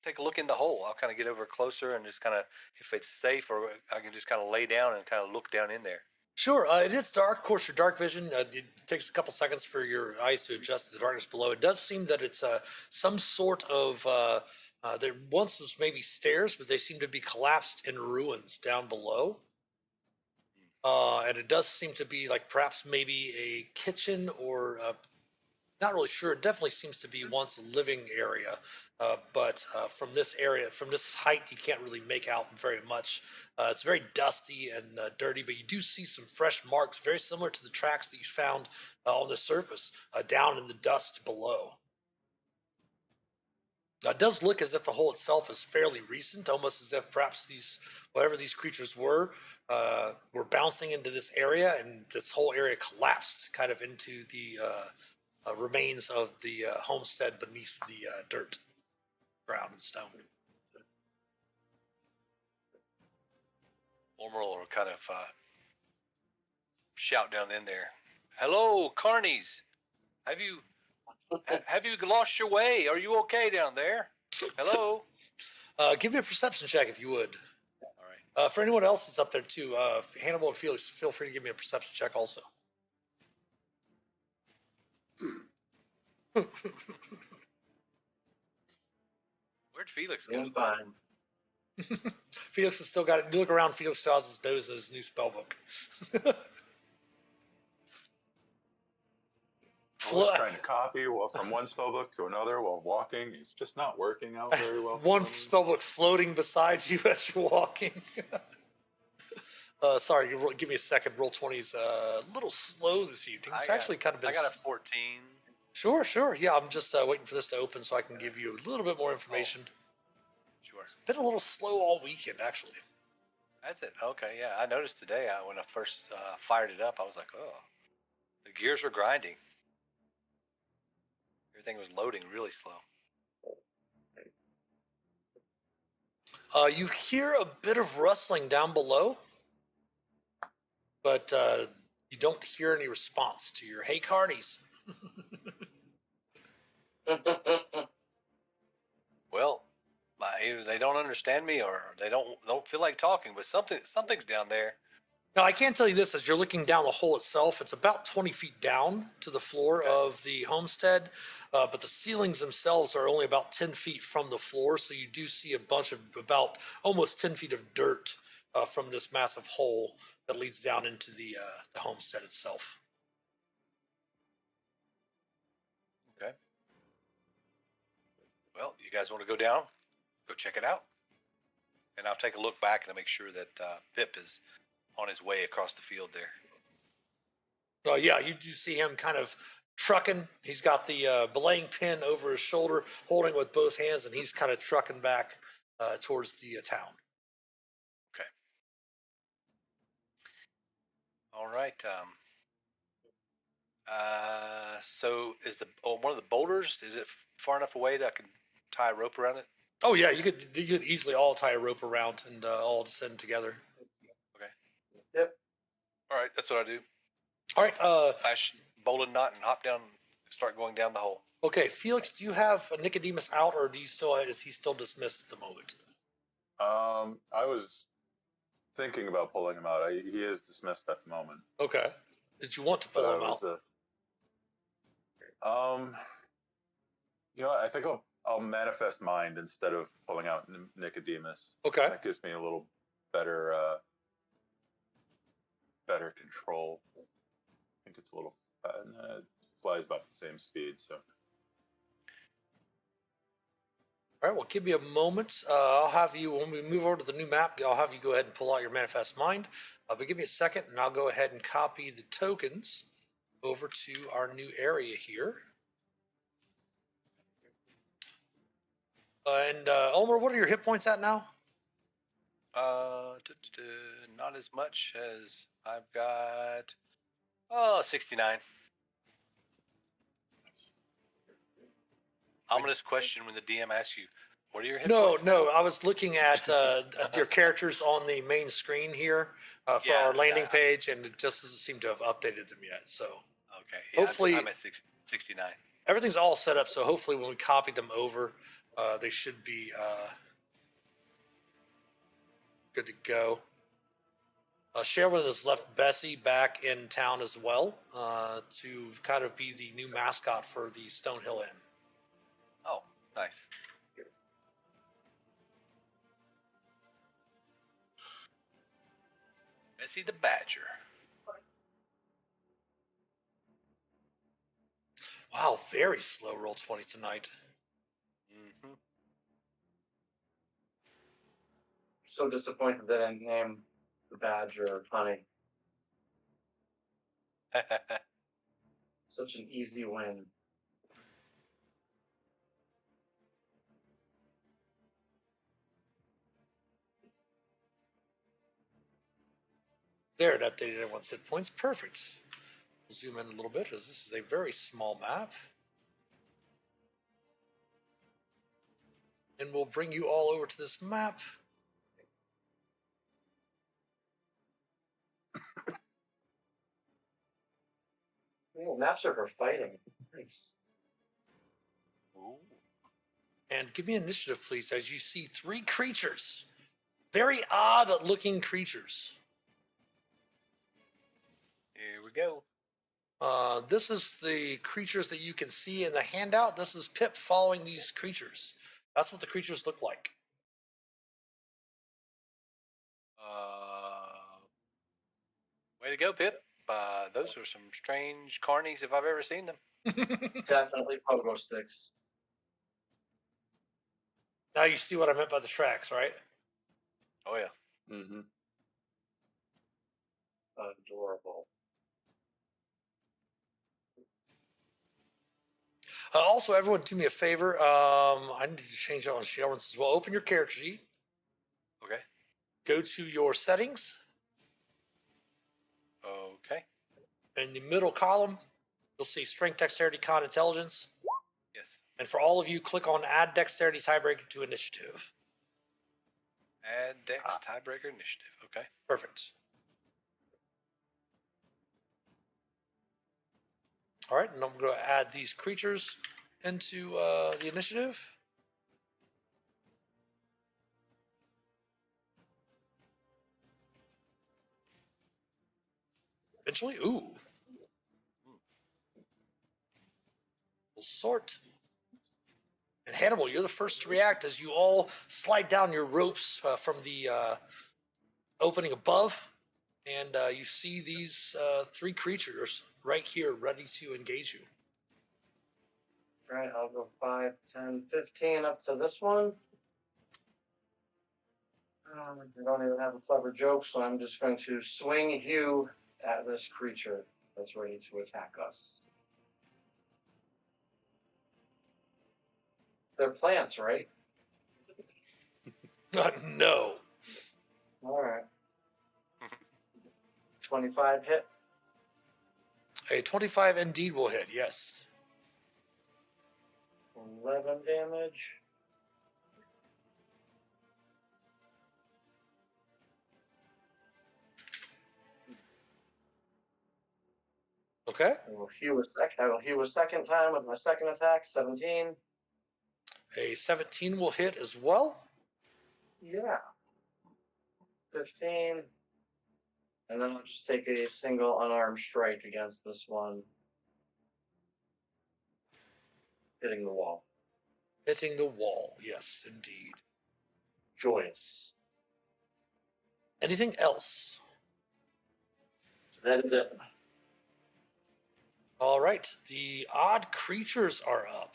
take a look in the hole. I'll kind of get over closer and just kind of, if it's safe, or I can just kind of lay down and kind of look down in there. Sure, it is dark. Of course, your dark vision, it takes a couple seconds for your eyes to adjust to the darkness below. It does seem that it's some sort of, there once was maybe stairs, but they seem to be collapsed in ruins down below. And it does seem to be like perhaps maybe a kitchen or not really sure. It definitely seems to be once a living area, but from this area, from this height, you can't really make out very much. It's very dusty and dirty, but you do see some fresh marks, very similar to the tracks that you found on the surface, down in the dust below. It does look as if the hole itself is fairly recent, almost as if perhaps whatever these creatures were bouncing into this area, and this whole area collapsed kind of into the remains of the homestead beneath the dirt, ground, and stone. Ulmor will kind of shout down in there, "Hello, carnies! Have you lost your way? Are you okay down there? Hello?" Give me a perception check if you would. All right. For anyone else that's up there too, Hannibal and Felix, feel free to give me a perception check also. Where'd Felix go? Doing fine. Felix has still got it. You look around, Felix still has his nose in his new spell book. I was trying to copy from one spellbook to another while walking. It's just not working out very well. One spellbook floating beside you as you're walking. Sorry, give me a second. Roll 20's a little slow this evening. It's actually kind of been. I got a 14. Sure. Yeah, I'm just waiting for this to open so I can give you a little bit more information. Sure. It's been a little slow all weekend, actually. That's it. Okay, yeah. I noticed today when I first fired it up, I was like, oh, the gears are grinding. Everything was loading really slow. You hear a bit of rustling down below, but you don't hear any response to your "Hey, carnies." Well, either they don't understand me or they don't feel like talking. But something's down there. Now, I can tell you this: as you're looking down the hole itself, it's about 20 feet down to the floor of the homestead, but the ceilings themselves are only about 10 feet from the floor, so you do see a bunch of about almost 10 feet of dirt from this massive hole that leads down into the homestead itself. Okay. Well, you guys want to go down? Go check it out, and I'll take a look back and make sure that Pip is on his way across the field there. Yeah, you do see him kind of trucking. He's got the belaying pin over his shoulder, holding with both hands, and he's kind of trucking back towards the town. Okay. All right. So is one of the boulders? Is it far enough away that I can tie a rope around it? Oh yeah, you could easily all tie a rope around and all descend together. Okay. All right, that's what I do. All right. Flash bowling knot and hop down, start going down the hole. Okay, Felix, do you have Nicodemus out, or is he still dismissed at the moment? I was thinking about pulling him out. He is dismissed at the moment. Okay. Did you want to But pull I him was out? you know what, I think I'll manifest mind instead of pulling out Nicodemus. Okay. That gives me a little better better control. I think it's a little it flies about the same speed, so All right, well, give me a moment. I'll have you, when we move over to the new map, I'll have you go ahead and pull out your Manifest Mind. But give me a second, and I'll go ahead and copy the tokens over to our new area here. Ulmor, what are your hit points at now? Not as much as I've got. 69. Ominous question when the DM asks you, what are your hit points? No, I was looking at your characters on the main screen here for our landing page, and it just doesn't seem to have updated them yet. So okay, yeah, hopefully I'm at 69. Everything's all set up. So hopefully when we copy them over, they should be good to go. Sherwin has left Bessie back in town as well to kind of be the new mascot for the Stonehill Inn. Oh, nice. Bessie the Badger. Wow, very slow roll 20 tonight. Mm-hmm. So disappointed that I named the Badger Honey. Such an easy win. There, it updated everyone's hit points. Perfect. We'll zoom in a little bit as this is a very small map. And we'll bring you all over to this map. Oh, maps are for fighting. Nice. Ooh. And give me initiative, please, as you see 3 creatures. Very odd looking creatures. Here we go. This is the creatures that you can see in the handout. This is Pip following these creatures. That's what the creatures look like. Way to go, Pip. Those are some strange carnies if I've ever seen them. Definitely pogo sticks. Now you see what I meant by the tracks, right? Oh, yeah. mm-hmm. Adorable. Also, everyone, do me a favor. I need to change that on Shelron's as well. Open your character sheet. Okay. Go to your settings. Okay. In the middle column, you'll see Strength, Dexterity, Con, Intelligence. Yes. And for all of you, click on Add Dexterity Tiebreaker to Initiative. Add Dex Tiebreaker Initiative. Okay. Perfect. All right, and I'm going to add these creatures into the initiative. Eventually, ooh. We'll sort. And Hannibal, you're the first to react as you all slide down your ropes from the opening above. And you see these 3 creatures right here ready to engage you. All right, I'll go 5, 10, 15 up to this one. I don't even have a clever joke, so I'm just going to swing Hugh at this creature that's ready to attack us. They're plants, right? No. All right. 25 hit. A 25 indeed will hit, yes. 11 damage. Okay. I will hew a second time with my second attack, 17. A 17 will hit as well. Yeah. 15. And then I'll just take a single unarmed strike against this one, hitting the wall. Hitting the wall. Yes, indeed. Joyous. Anything else? That is it. All right. The odd creatures are up.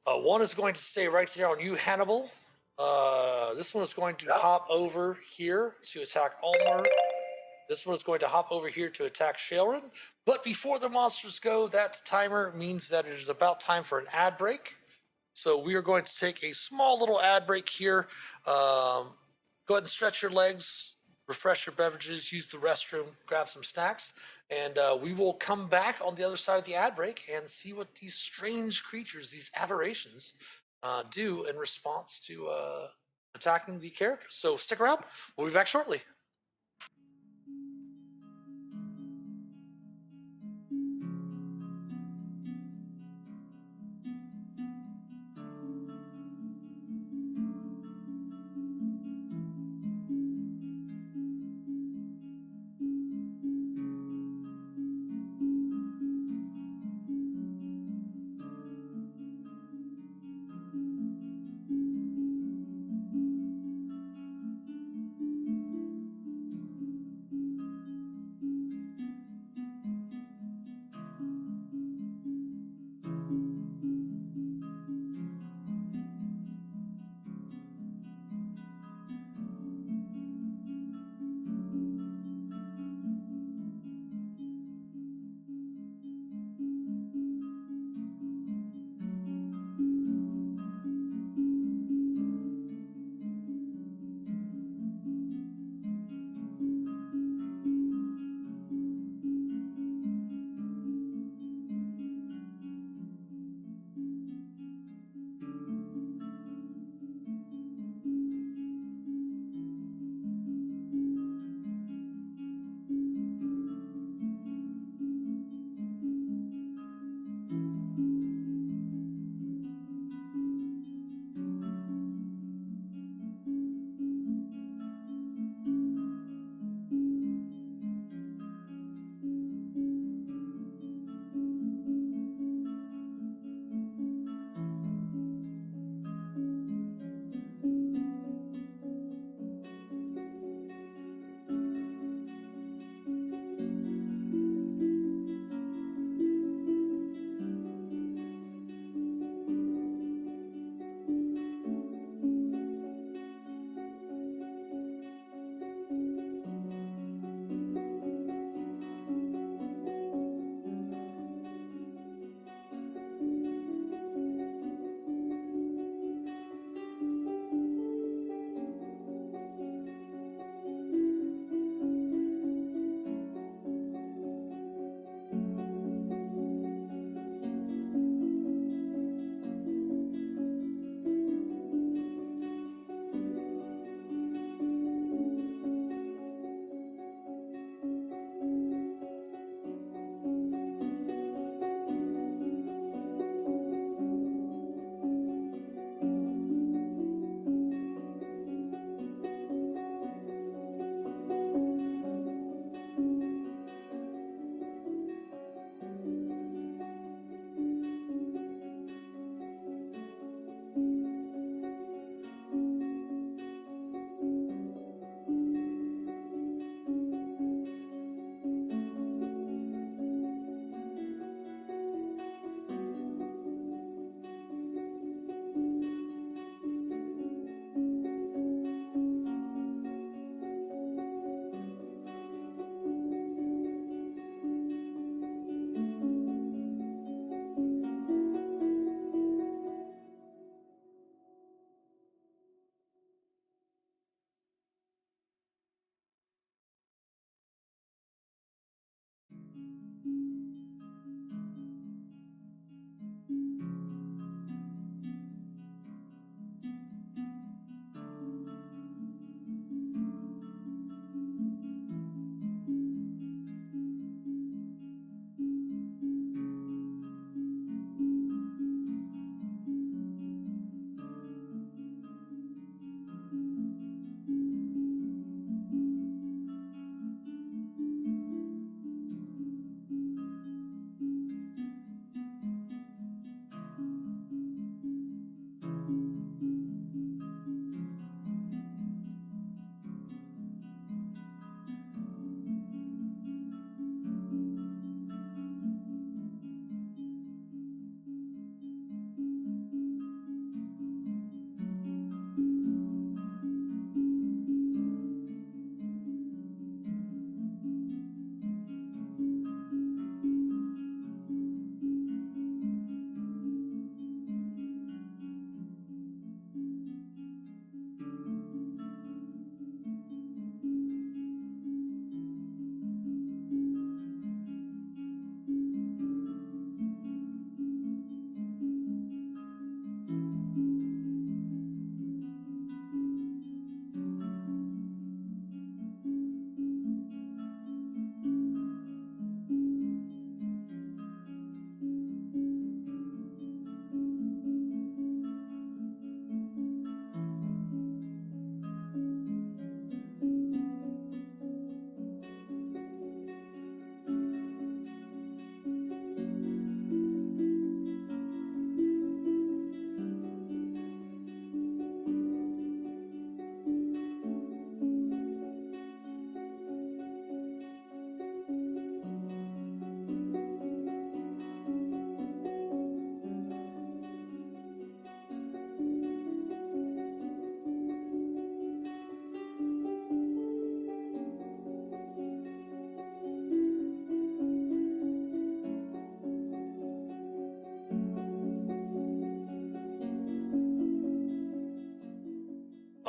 One is going to stay right there on you, Hannibal. This one is going to hop over here to attack Ulmor. This one is going to hop over here to attack Shaelrin. But before the monsters go, that timer means that it is about time for an ad break. So we are going to take a small little ad break here. Go ahead and stretch your legs, refresh your beverages, use the restroom, grab some snacks, and we will come back on the other side of the ad break and see what these strange creatures, these aberrations, do in response to attacking the characters. So stick around. We'll be back shortly.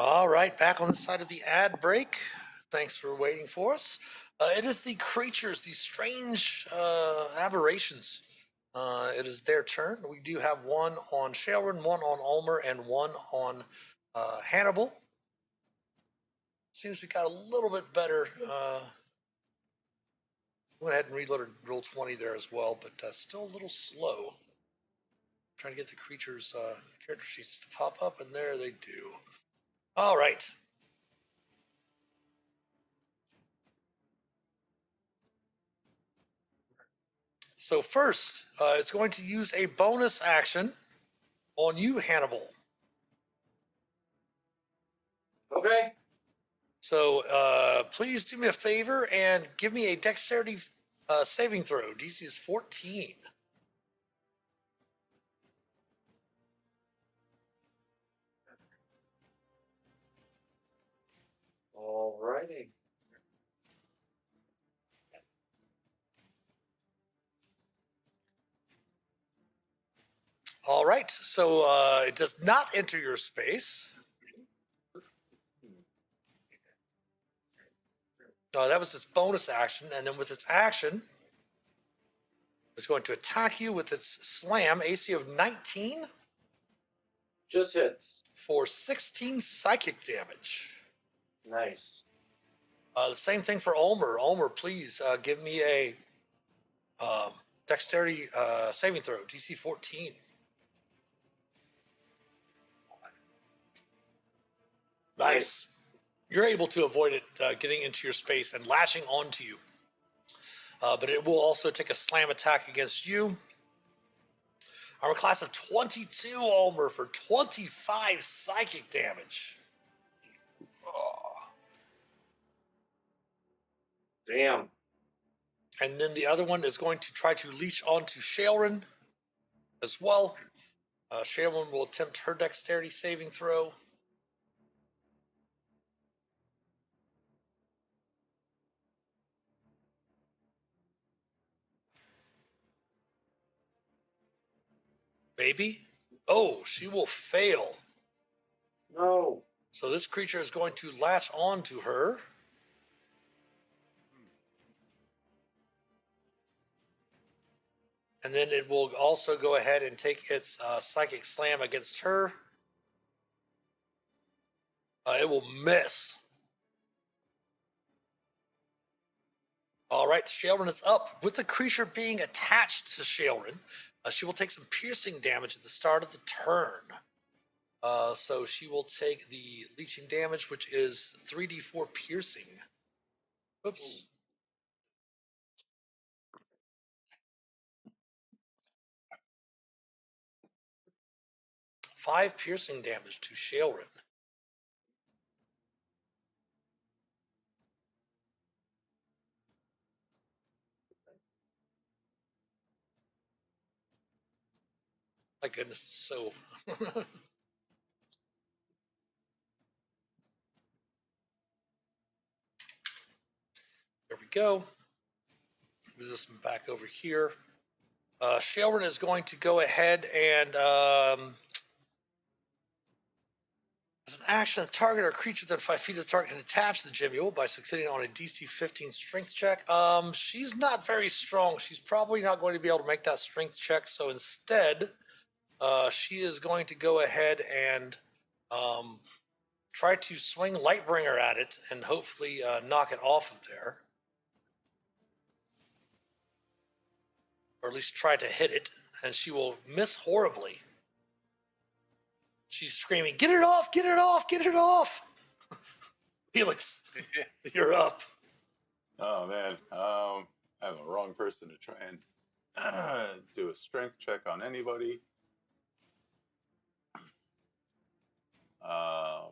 All right, back on the side of the ad break. Thanks for waiting for us. It is the creatures, these strange aberrations. It is their turn. We do have one on Shaelrin, one on Ulmor, and one on Hannibal. Seems we got a little bit better. Went ahead and reloaded roll 20 there as well, but still a little slow. Trying to get the creatures' character sheets to pop up, and there they do. All right. So first, it's going to use a bonus action on you, Hannibal. Okay. So please do me a favor and give me a dexterity saving throw. DC is 14. Alrighty. All right. So it does not enter your space. That was its bonus action. And then with its action, it's going to attack you with its slam, AC of 19 Just hits. for 16 psychic damage. Nice. The same thing for Ulmor. Ulmor, please give me a dexterity saving throw, DC 14. Nice. You're able to avoid it getting into your space and latching onto you. But it will also take a slam attack against you. Armor class of 22, Ulmor, for 25 psychic damage. Oh. Damn. And then the other one is going to try to leech onto Shaelrin as well. Shaelrin will attempt her dexterity saving throw. Maybe. Oh, she will fail. No. So this creature is going to latch onto her. And then it will also go ahead and take its psychic slam against her. It will miss. All right, Shaelrin is up. With the creature being attached to Shaelrin, she will take some piercing damage at the start of the turn. So she will take the leeching damage, which is 3d4 piercing. Oops. Five piercing damage to Shaelrin. My goodness, it's so. There we go. Move this one back over here. Shaelrin is going to go ahead and, as an action, the target or creature within 5 feet of the target can attach the gemule by succeeding on a DC 15 strength check. She's not very strong. She's probably not going to be able to make that strength check. So instead, she is going to go ahead and try to swing Lightbringer at it and hopefully knock it off of there. Or at least try to hit it. And she will miss horribly. She's screaming, "Get it off, get it off, get it off!" Felix, you're up. Oh man, I'm the wrong person to try and do a strength check on anybody. I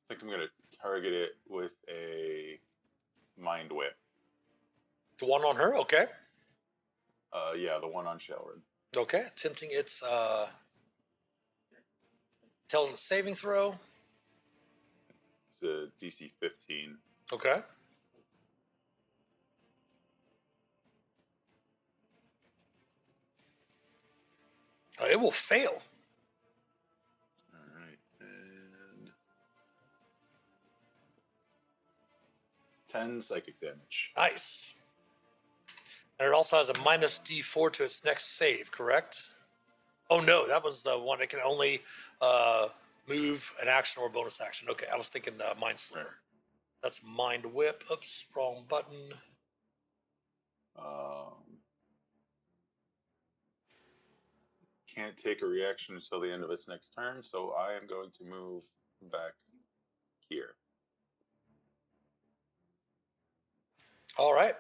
think I'm gonna target it with a mind whip. The one on her, okay. Yeah, the one on Shaelrin. Okay, attempting its intelligence saving throw. It's a DC 15. Okay. It will fail. 10 psychic damage. Nice. And it also has a minus D4 to its next save, correct? Oh no, that was the one that can only move an action or a bonus action. Okay, I was thinking Mind Sliver. That's Mind Whip. Oops, wrong button. Can't take a reaction until the end of its next turn, so I am going to move back here. All right.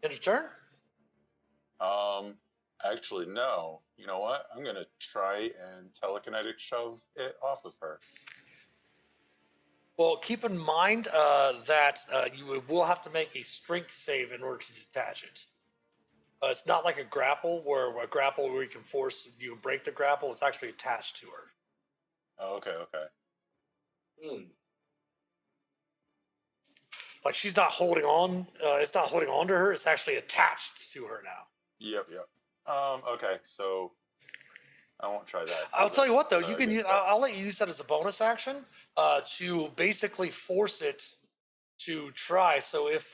End of turn? Actually, no. You know what? I'm going to try and telekinetic shove it off of her. Well, keep in mind that you will have to make a strength save in order to detach it. It's not like a grapple where you can force you can break the grapple. It's actually attached to her. Oh, okay, okay. Like she's not holding on. It's not holding on to her. It's actually attached to her now. Yep. Okay, so I won't try that. I'll tell you what, though, you can get use. I'll let you use that as a bonus action to basically force it to try. So if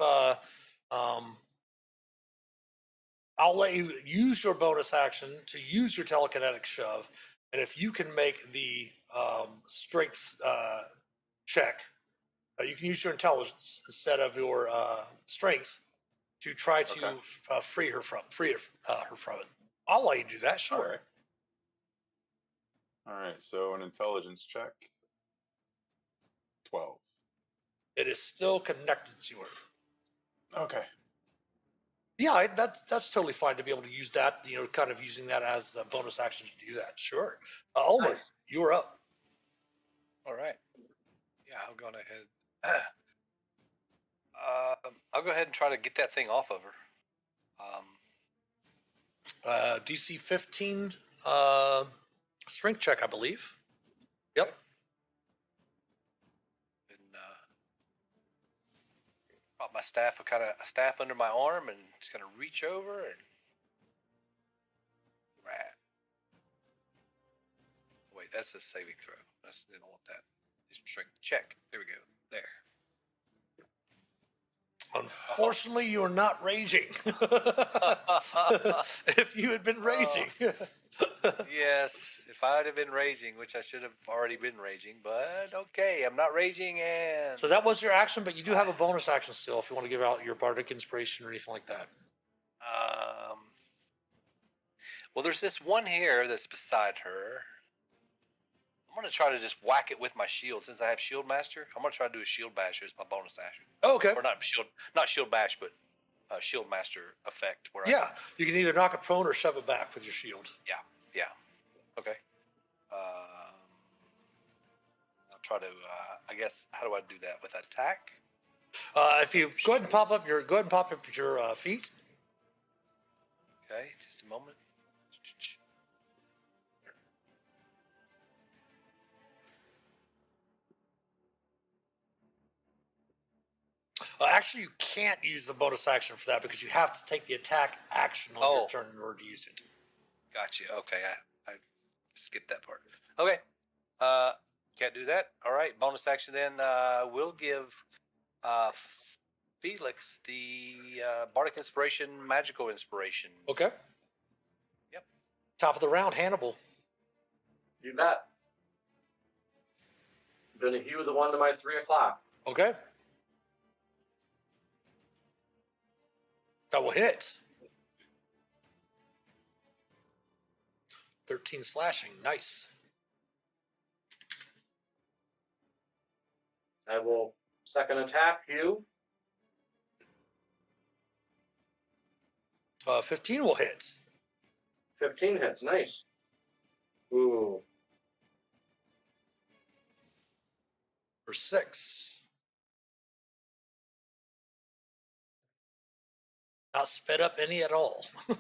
I'll let you use your bonus action to use your telekinetic shove, and if you can make the strength check, you can use your intelligence instead of your strength to try to free her from it. I'll let you do that. Sure. All right. So an intelligence check. 12. It is still connected to her. Okay. Yeah, that's totally fine to be able to use that. Kind of using that as the bonus action to do that. Sure. Ulmor, Nice. you are up. All right. Yeah, I'll go ahead. I'll go ahead and try to get that thing off of her. DC 15 strength check, I believe. Yep. And pop my staff under my arm, and just gonna reach over and rat. Wait, that's a saving throw. Didn't want that. Strength check. There we go. There. Unfortunately, you are not raging. If you had been raging. Yes, if I'd have been raging, which I should have already been raging, but okay, I'm not raging, and So that was your action, but you do have a bonus action still if you want to give out your bardic inspiration or anything like that. well, there's this one here that's beside her. I'm gonna try to just whack it with my shield since I have Shield Master. I'm gonna try to do a Shield Bash as my bonus action. Oh, okay. Or not Shield Bash, but Shield Master effect. Where you can either knock it prone or shove it back with your shield. Yeah. Okay. I'll try to. I guess how do I do that with attack? If you go ahead and pop up your feet. Okay, just a moment. Actually, you can't use the bonus action for that because you have to take the attack action on your turn in order to use it. Gotcha. Okay, I skipped that part. Okay. Can't do that. All right. Bonus action then. We'll give Phelix the bardic inspiration, magical inspiration. Okay. Yep. Top of the round, Hannibal. You bet. I'm gonna hew the one to my 3 o'clock. Okay. That will hit. 13 slashing. Nice. I will second attack you. 15 will hit. 15 hits. Nice. Ooh. For 6. Not sped up any at all. A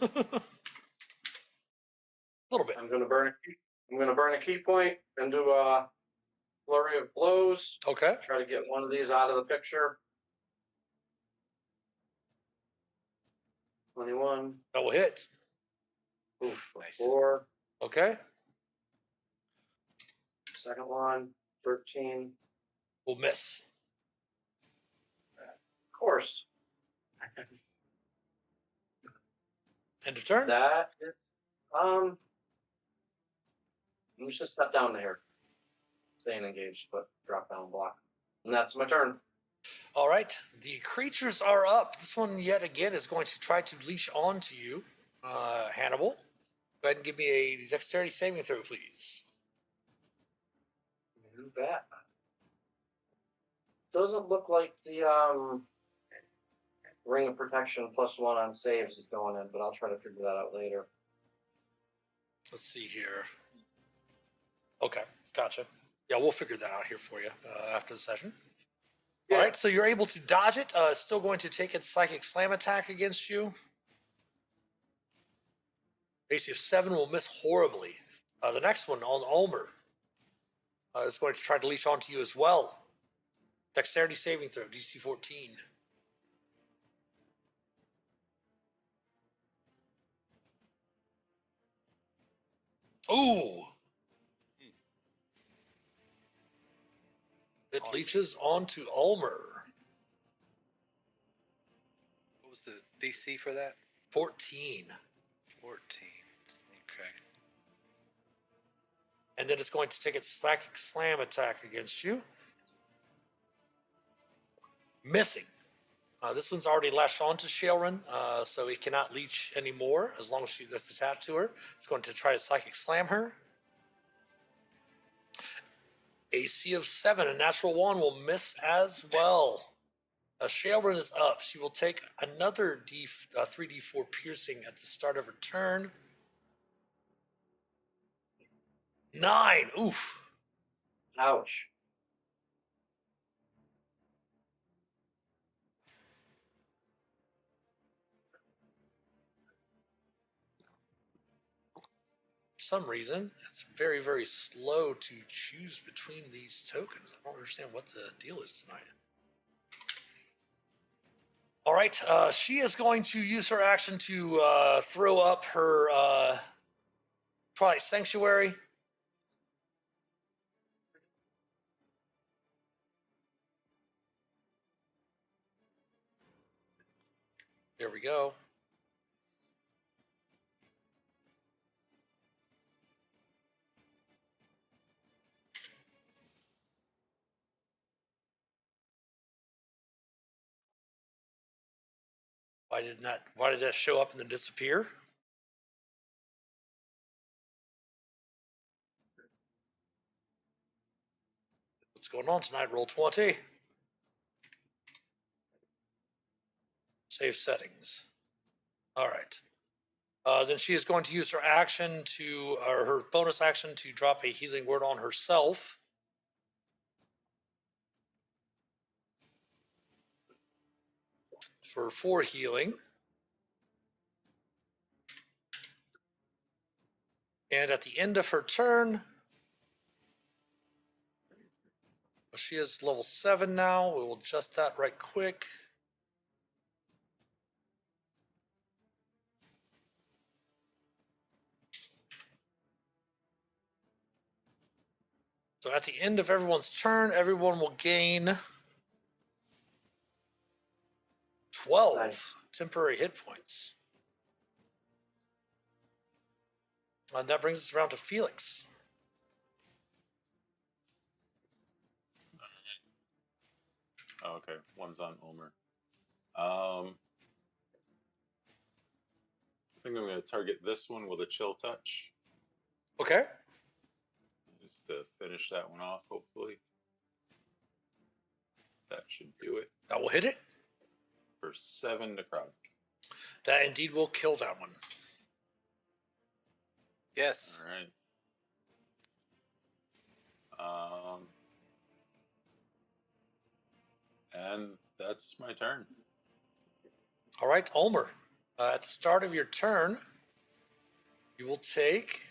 little bit. I'm gonna burn a key point and do a flurry of blows. Okay. Try to get one of these out of the picture. 21. That will hit. Oof. Nice. 4. Okay. Second one. 13. Will miss. course. End of turn. That is, let's just step down there. Staying engaged, but drop down block. And that's my turn. All right, the creatures are up. This one, yet again, is going to try to leash onto you, Hannibal. Go ahead and give me a dexterity saving throw, please. You bet. Doesn't look like the ring of protection +1 on saves is going in, but I'll try to figure that out later. Let's see here. Okay, gotcha. Yeah, we'll figure that out here for you after the session. Yeah. All right, so you're able to dodge it. It's still going to take its psychic slam attack against you. AC of 7 will miss horribly. The next one on Ulmor is going to try to leash onto you as well. Dexterity saving throw, DC 14. Ooh! It leeches onto Ulmor. What was the DC for that? 14. 14. Okay. And then it's going to take its psychic slam attack against you. Missing. This one's already lashed onto Shaelrin, so he cannot leech anymore as long as that's attached to her. It's going to try to psychic slam her. AC of 7, a natural 1 will miss as well. Shaelrin is up. She will take another 3d4 piercing at the start of her turn. 9. Oof. Ouch. For some reason, it's very, very slow to choose between these tokens. I don't understand what the deal is tonight. All right, she is going to use her action to throw up her Twilight Sanctuary. There we go. Why did that show up and then disappear? What's going on tonight? Roll 20. Save settings. All right. Then she is going to use her action or her bonus action to drop a healing word on herself. For 4 healing. And at the end of her turn, she is level 7 now. We will adjust that right quick. So at the end of everyone's turn, everyone will gain 12 temporary hit points. And that brings us around to Phelix. Oh, okay, one's on Ulmor. I think I'm going to target this one with a chill touch. Okay. Just to finish that one off, hopefully. That should do it. That will hit it. For 7 necrotic. That indeed will kill that one. Yes. All right. And that's my turn. All right, Ulmor. At the start of your turn, you will take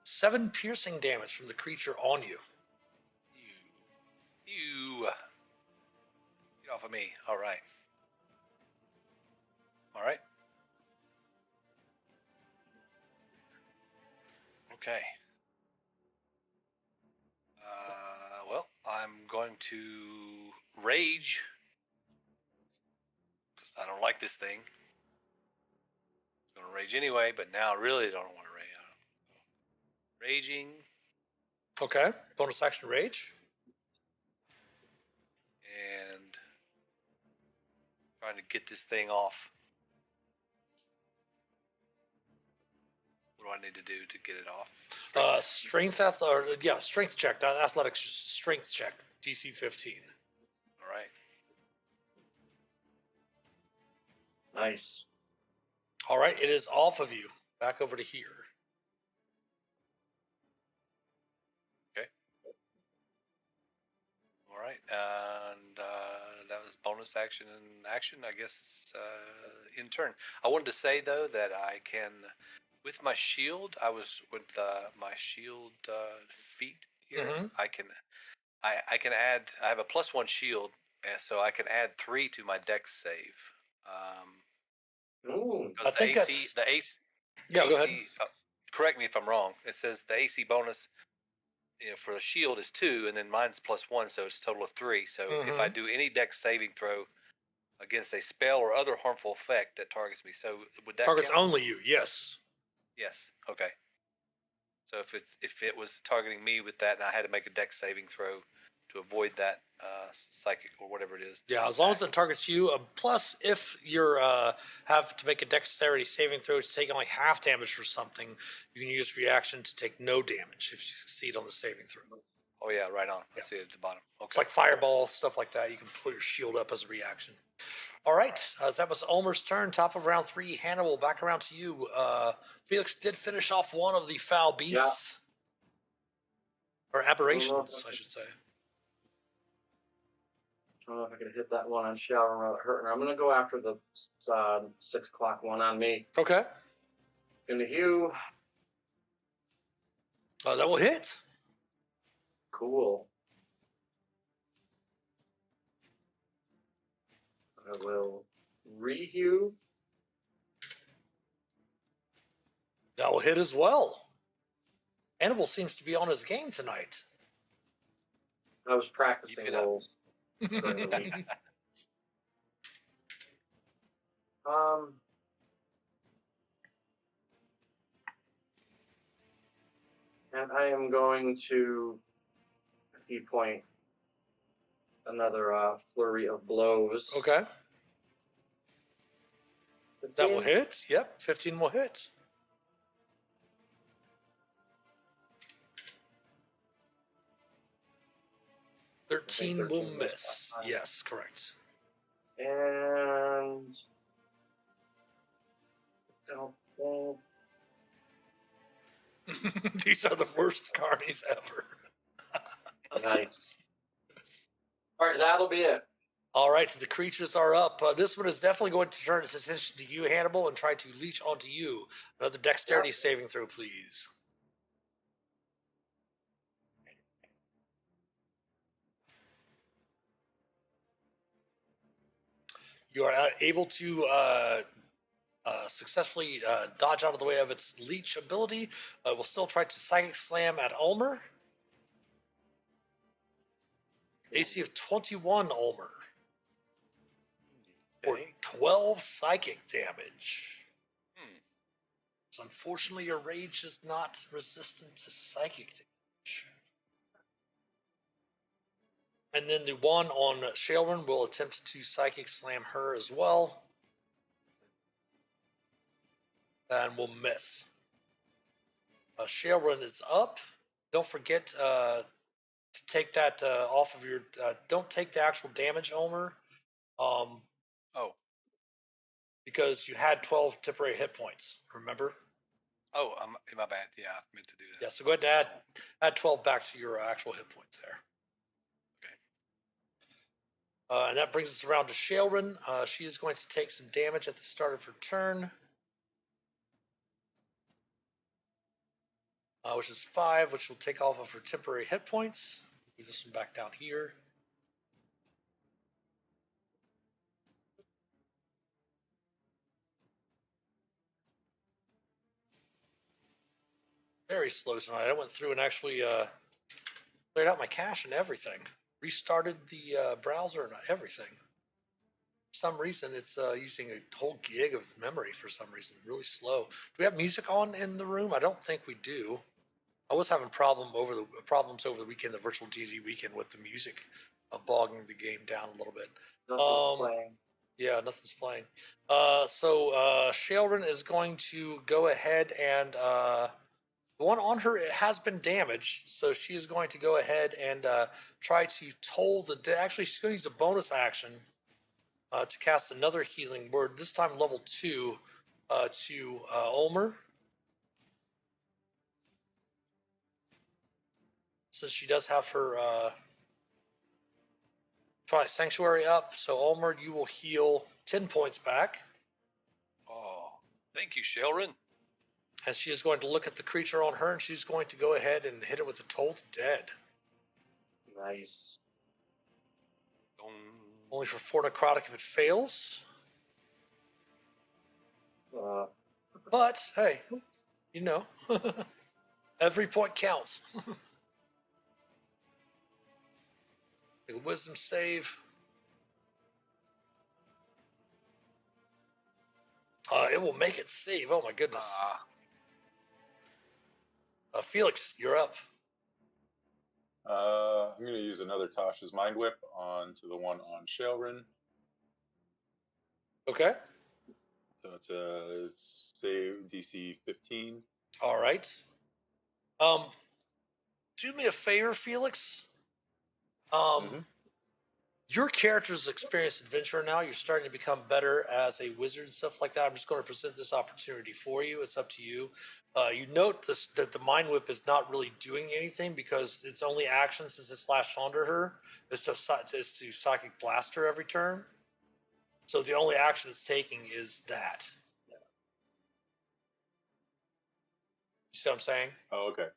7 piercing damage from the creature on you. You. Get off of me. All right. All right. Okay. Well, I'm I'm going to rage because I don't like this thing. I'm going to rage anyway, but now I really don't want to rage. Raging Okay. Bonus action rage. and trying to get this thing off. What do I need to do to get it off? Strength check, not athletics, just strength check. DC 15. All right. Nice. All right, it is off of you. Back over to here. All right, and that was bonus action and action, I guess, in turn. I wanted to say, though, that I can, with my shield, I was with my shield feat here, Mhm. I can add, I have a +1 shield, so I can add 3 to my dex save. Ooh. I think that's... the AC, Yeah, go ahead. correct me if I'm wrong, it says the AC bonus for the shield is 2, and then mine's +1, so it's a total of 3. So if I do any dex saving throw against a spell or other harmful effect that targets me, so would that Targets count? only you, yes. Yes. Okay. So if it was targeting me with that, and I had to make a dex saving throw to avoid that psychic or whatever it is. Yeah, as long as it targets you. Plus, if you're have to make a dexterity saving throw to take only half damage for something, you can use reaction to take no damage if you succeed on the saving throw. Oh yeah, right on. I see it at the bottom. Okay. It's like fireball, stuff like that. You can put your shield up as a reaction. All right, that was Ulmer's turn. Top of round 3, Hannibal. Back around to you. Felix did finish off one of the foul beasts, or aberrations, I should say. I don't know if I could hit that one on Shower without hurting her. I'm going to go after the 6 o'clock one on me. Okay. Into Hugh. That will hit. Cool. I will re-Hugh. That will hit as well. Hannibal seems to be on his game tonight. I was practicing rolls during the week. And I am going to key point another flurry of blows. Okay. 15? That will hit. Yep, 15 will hit. I 13 think will 13 miss. Yes, correct. And I don't think. These are the worst carnies ever. Nice. All right, that'll be it. All right, the creatures are up. This one is definitely going to turn its attention to you, Hannibal, and try to leech onto you. Another dexterity saving throw, please. You are able to successfully dodge out of the way of its leech ability. Will still try to psychic slam at Ulmor. AC of 21, Ulmor. For 12 psychic damage. So unfortunately, your rage is not resistant to psychic damage. And then the one on Shaelrun will attempt to psychic slam her as well. And will miss. Shaelrun is up. Don't forget to take that off of your... don't take the actual damage, Ulmor. Because you had 12 temporary hit points, remember? Oh, my bad. Yeah, I meant to do that. Yeah, so go ahead and add 12 back to your actual hit points there. Okay. And that brings us around to Shaelrun. She is going to take some damage at the start of her turn. Which is 5, which will take off of her temporary hit points. Move this one back down here. Very slow tonight. I went through and actually cleared out my cache and everything. restarted the browser and everything. For some reason, it's using a whole gig of memory for some reason, really slow. Do we have music on in the room? I don't think we do. I was having problems over the weekend, the virtual D&D weekend, with the music bogging the game down a little bit. Nothing's playing. Yeah, nothing's playing. So Sheldon is going to go ahead and the one on her has been damaged, so she is going to go ahead and try to toll the. Actually, she's going to use a bonus action to cast another healing word. This time, level 2, to Ulmor. Since she does have her Twilight Sanctuary up, so Ulmor, you will heal 10 points back. Oh, thank you, Sheldon. And she is going to look at the creature on her, and she's going to go ahead and hit it with a Toll to Dead. Nice. Only for 4 necrotic if it fails. But, hey, you know, every point counts. A wisdom save. It will make it save. Oh, my goodness. Felix, you're up. I'm going to use another Tasha's Mind Whip onto the one on Shaelrin. Okay. So it's a save DC 15. All right. Do me a favor, Felix. Your character's an experienced adventurer now. You're starting to become better as a wizard and stuff like that. I'm just going to present this opportunity for you. It's up to you. You note that the Mind Whip is not really doing anything because its only action since it's lashed onto her is to Psychic Blast her every turn. So the only action it's taking is that. You see what I'm saying? Oh, okay.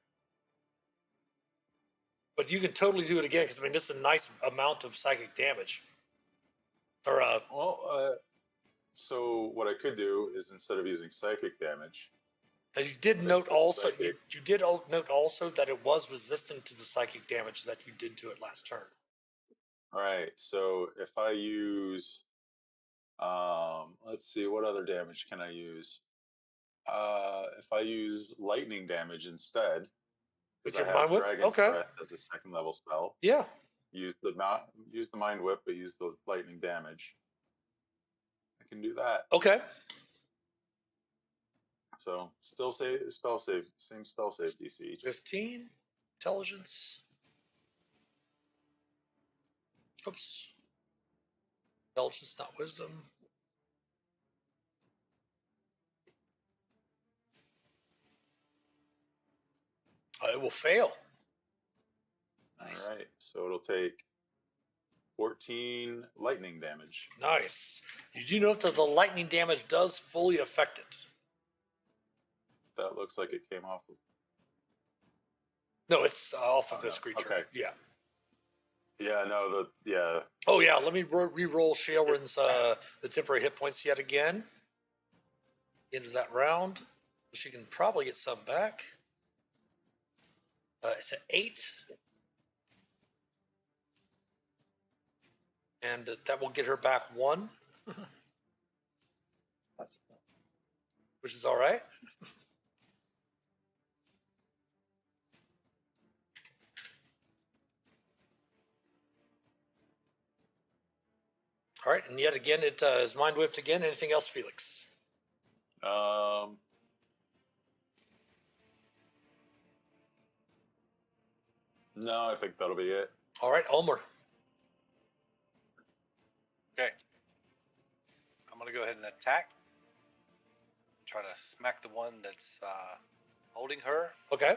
But you can totally do it again because, I mean, this is a nice amount of psychic damage. Or, so what I could do is instead of using psychic damage, you did note also psychic. you did note also that it was resistant to the psychic damage that you did to it last turn. All right. So if I use, let's see, what other damage can I use? If I use lightning damage instead, With because your I Mind have Whip? Dragon's Okay. Breath as a second level spell. Yeah. Use the Mind Whip, but use the lightning damage. I can do that. Okay. So still same spell save DC. 15. Intelligence. Oops. Intelligence, not wisdom. It will fail. Nice. All right. So it'll take 14 lightning damage. Nice. You do note that the lightning damage does fully affect it. That looks like it came off of. No, it's off of this no. creature. Okay. Yeah. Yeah, no, yeah. Oh, yeah. Let me re-roll Sheldon's the temporary hit points yet again. Into that round. She can probably get some back. It's an 8. And that will get her back 1. Which is all right. All right, and yet again, it is mind whipped again. Anything else, Felix? No, I think that'll be it. All right, Ulmor. Okay. I'm going to go ahead and attack. Try to smack the one that's holding her. Okay.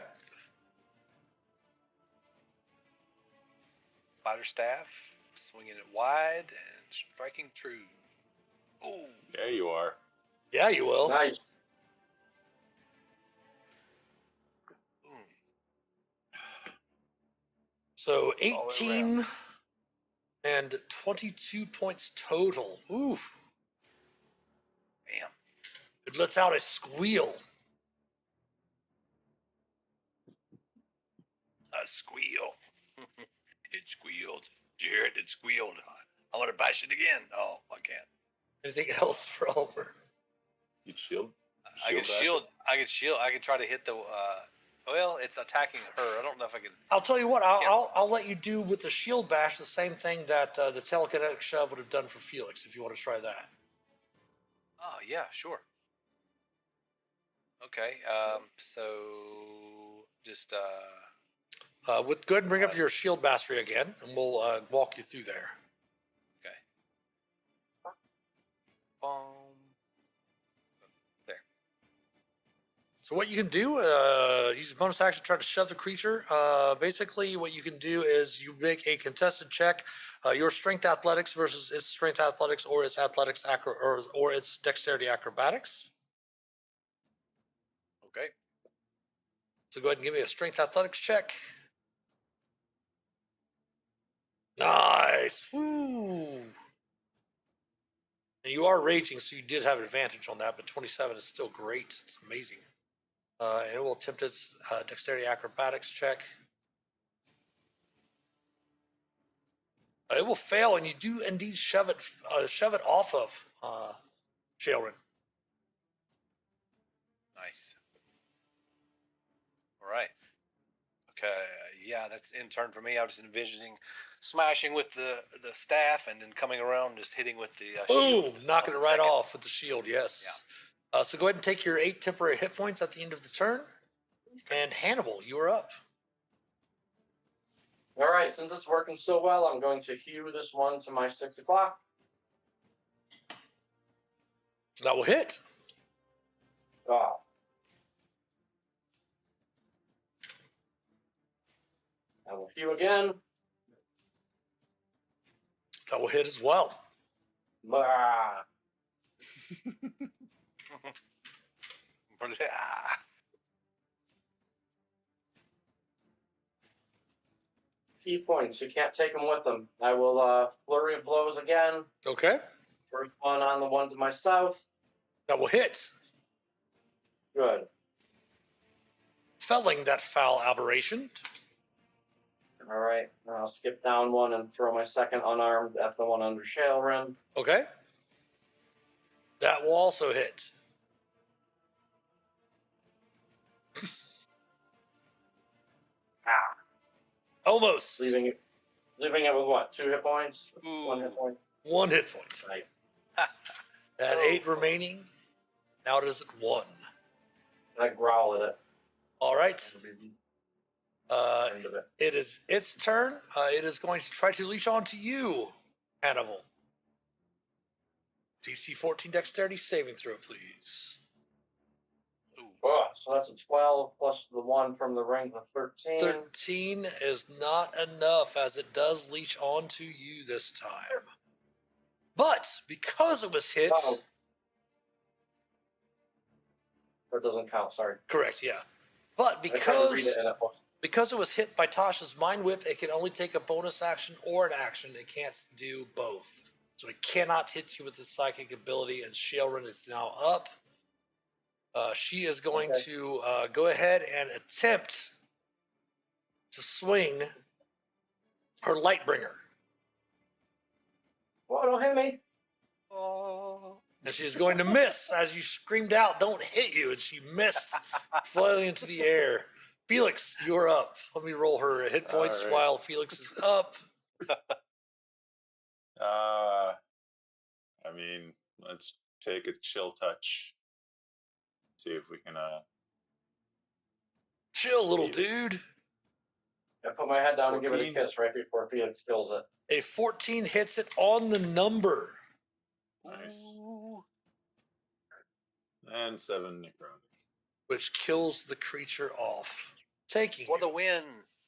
Spider staff, swinging it wide and striking true. Oh, Yeah, you are. Yeah, you will. Nice. boom. So All 18 and 22 points total. Oof. Bam. It lets out a squeal. A squeal. It squealed. Did you hear it? It squealed. I want to bash it again. Oh, I can't. Anything else for Ulmor? You'd shield. I can bash it? shield. I can shield. I can try to hit the. Well, it's attacking her. I don't know if I can. I'll tell you what. I'll let you do with the shield bash the same thing that the telekinetic shove would have done for Phelix if you want to try that. Oh yeah, sure. Okay. So just Go ahead and bring up your shield mastery again, and we'll walk you through there. okay. Boom. There. So what you can do, use a bonus action to try to shove the creature. Basically, what you can do is you make a contested check. Your strength athletics versus its strength athletics, or its athletics or its dexterity acrobatics. Okay. So go ahead and give me a strength athletics check. Nice. Woo. And you are raging, so you did have an advantage on that, but 27 is still great. It's amazing. And it will attempt its dexterity acrobatics check. It will fail, and you do indeed shove it off of Shaelrin. Nice. All right. Okay. Yeah, that's in turn for me. I was envisioning smashing with the staff and then coming around just hitting with the Boom! shield Knocking on it the right second. off with the shield, yes. Yeah. So go ahead and take your 8 temporary hit points at the end of the turn. And Hannibal, you are up. All right, since it's working so well, I'm going to hew this one to my 6 o'clock. That will hit. Oh. I will hew again. That will hit as well. Bah. Key points. You can't take them with them. I will flurry of blows again. Okay. First one on the one to my south. That will hit. Good. Felling that foul aberration. All right. I'll skip down one and throw my second unarmed at the one under Shaelrin. Okay. That will also hit. Ah. Almost. Leaving it with what? 2 hit points? Ooh. 1 hit point? 1 hit point. Nice. At 8 remaining. Now it is at 1. I growl at it. All right. End of it. It is its turn. It is going to try to leech onto you, Hannibal. DC 14 dexterity saving throw, please. Oh, so that's a 12 plus the 1 from the ring of 13. 13 is not enough, as it does leech onto you this time. But because it was hit... Oh. That doesn't count, sorry. Correct, yeah. But because it was hit by Tasha's Mind Whip, it can only take a bonus action or an action. It can't do both. So it cannot hit you with its psychic ability, and Shaelrin is now up. She is going to go ahead and attempt to swing her Lightbringer. Oh, don't hit me. Oh. And she's going to miss as you screamed out, "Don't hit you!" And she missed, flying into the air. Phelix, you're up. Let me roll her hit points while Phelix is up. I mean, let's take a chill touch. See if we can Chill, little dude. I put my head down 14. and give it a kiss right before Phelix kills it. A 14 hits it on the number. Nice. And 7 necrotic. Which kills the creature off, taking For the it win.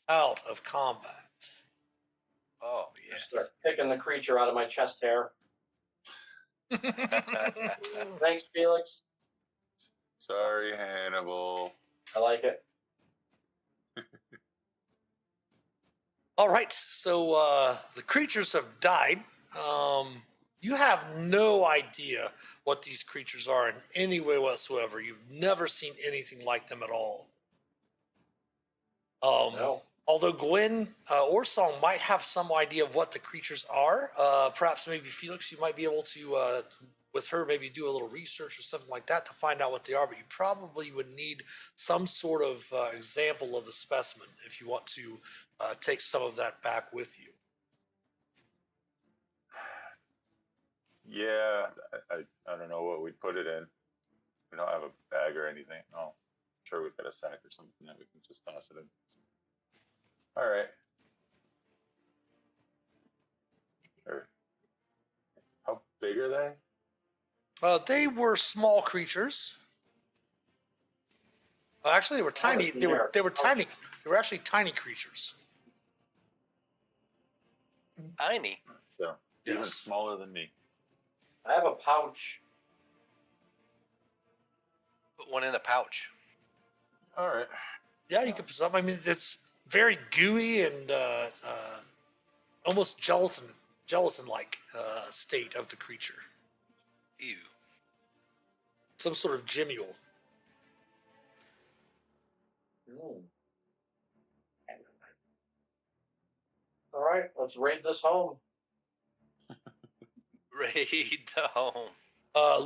out of combat. Oh, yes. Start picking the creature out of my chest hair. Thanks, Phelix. Sorry, Hannibal. I like it. All right, so the creatures have died. You have no idea what these creatures are in any way whatsoever. You've never seen anything like them at all. No. Although Gwen or Song might have some idea of what the creatures are, perhaps maybe Felix, you might be able to, with her, maybe do a little research or something like that to find out what they are. But you probably would need some sort of example of the specimen if you want to take some of that back with you. Yeah, I don't know what we'd put it in. We don't have a bag or anything. Oh, I'm sure we've got a sack or something that we can just toss it in. All right. How big are they? They were small creatures. Actually, they were tiny. They were tiny. They were actually tiny creatures. Tiny. So even Yes. smaller than me. I have a pouch. Put one in a pouch. All right. Yeah, you could put some. I mean, it's very gooey and almost gelatin-like state of the creature. Ew. Some sort of gemule. Mm. All right, let's raid this home. Raid the home.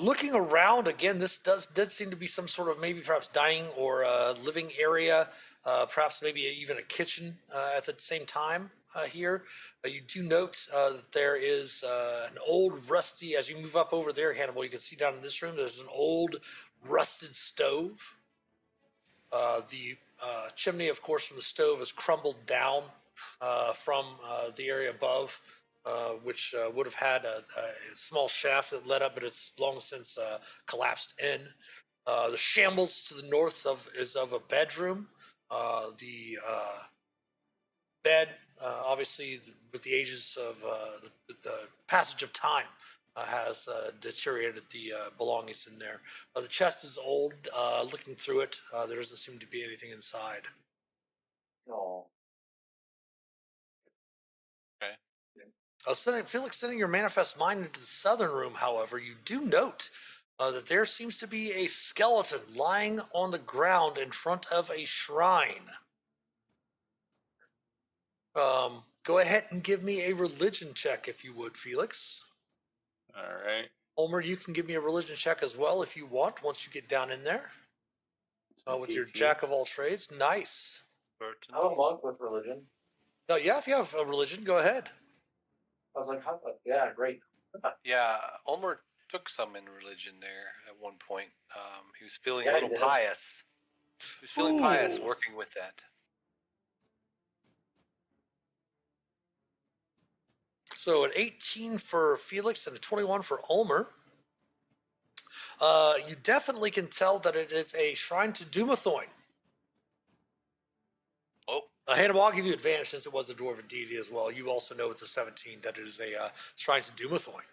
Looking around again, this did seem to be some sort of maybe perhaps dining or living area, perhaps maybe even a kitchen at the same time here. You do note that there is an old rusty, as you move up over there, Hannibal, you can see down in this room, there's an old rusted stove. The chimney, of course, from the stove has crumbled down from the area above. Which would have had a small shaft that led up, but it's long since collapsed in. The shambles to the north is of a bedroom. The bed, obviously, with the ages of the passage of time, has deteriorated the belongings in there. The chest is old. Looking through it, there doesn't seem to be anything inside. Oh, Felix, sending your manifest mind into the southern room, however, you do note that there seems to be a skeleton lying on the ground in front of a shrine. Go ahead and give me a religion check, if you would, Felix. All right. Ulmor, you can give me a religion check as well if you want, once you get down in there. With your 18. jack of all trades. Nice. I'm a monk with religion. No, yeah, if you have a religion, go ahead. I was like, yeah, great. Yeah, Ulmor took some in religion there at one point. He was feeling Yeah, a he little did. pious. He was feeling pious Ooh. working with that. So an 18 for Felix and a 21 for Ulmor. You definitely can tell that it is a shrine to Dumathoin. Oh, Hannibal, I'll give you advantage since it was a dwarven deity as well. You also know with the 17 that it is a shrine to Dumathoin.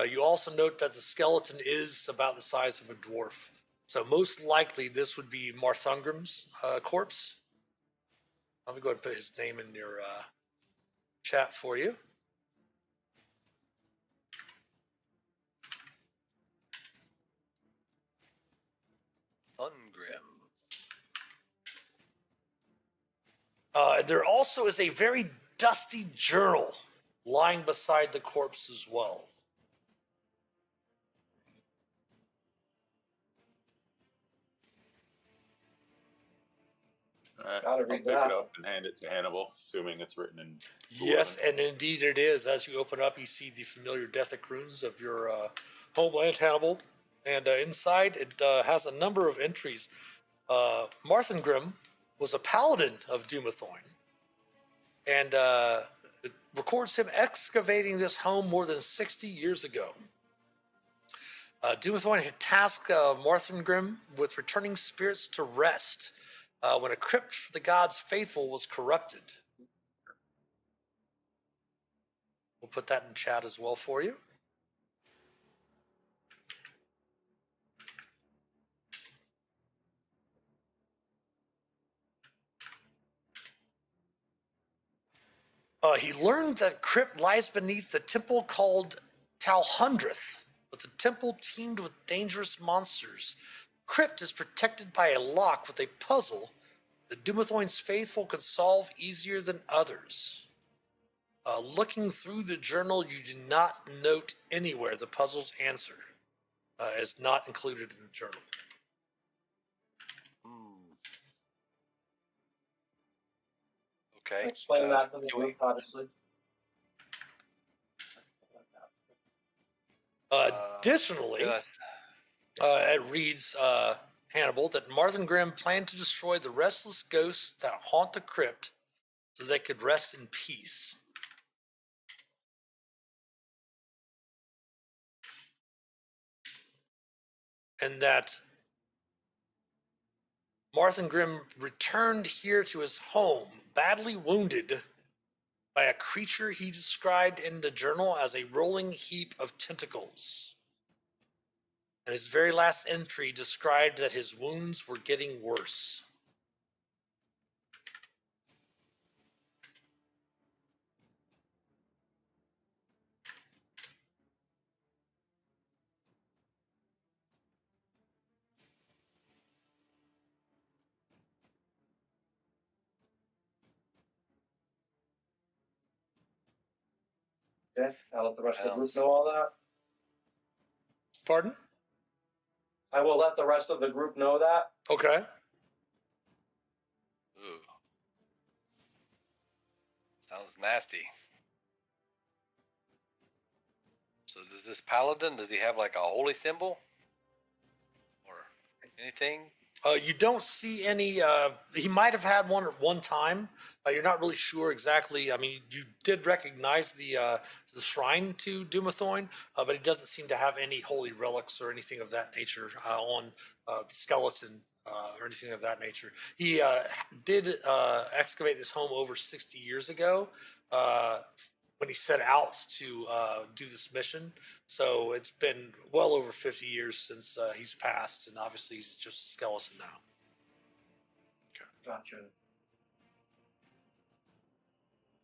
You also note that the skeleton is about the size of a dwarf. So most likely this would be Marthungrim's corpse. Let me go ahead and put his name in your chat for you. Thungrim. There also is a very dusty journal lying beside the corpse as well. All right. Gotta I'll read pick that. it up and hand it to Hannibal, assuming it's written in. Yes, Dwarven. and indeed it is. As you open up, you see the familiar Deathic runes of your homeland, Hannibal. And inside, it has a number of entries. Marthengrim was a paladin of Dumathoin. And it records him excavating this home more than 60 years ago. Dumathoin had tasked Marthengrim with returning spirits to rest when a crypt for the gods faithful was corrupted. We'll put that in chat as well for you. He learned that crypt lies beneath the temple called Talhundreth, but the temple teemed with dangerous monsters. Crypt is protected by a lock with a puzzle The Dumathoin's faithful could solve easier than others. Looking through the journal, you do not note anywhere the puzzle's answer is not included in the journal. Okay. Explain that to the group, obviously. Additionally, it reads, Hannibal, that Martha Grimm planned to destroy the restless ghosts that haunt the crypt so they could rest in peace. And that Martha Grimm returned here to his home, badly wounded by a creature he described in the journal as a rolling heap of tentacles. And his very last entry described that his wounds were getting worse. Okay, I'll let the rest of the group know all that. Pardon? I will let the rest of the group know that. Okay. Ooh. Sounds nasty. So does this paladin, does he have like a holy symbol? Or anything? You don't see any. He might have had one at one time. You're not really sure exactly. I mean, you did recognize the shrine to Dumathoin, but he doesn't seem to have any holy relics or anything of that nature on the skeleton or anything of that nature. He did excavate this home over 60 years ago when he set out to do this mission. So it's been well over 50 years since he's passed, and obviously he's just a skeleton now. Gotcha.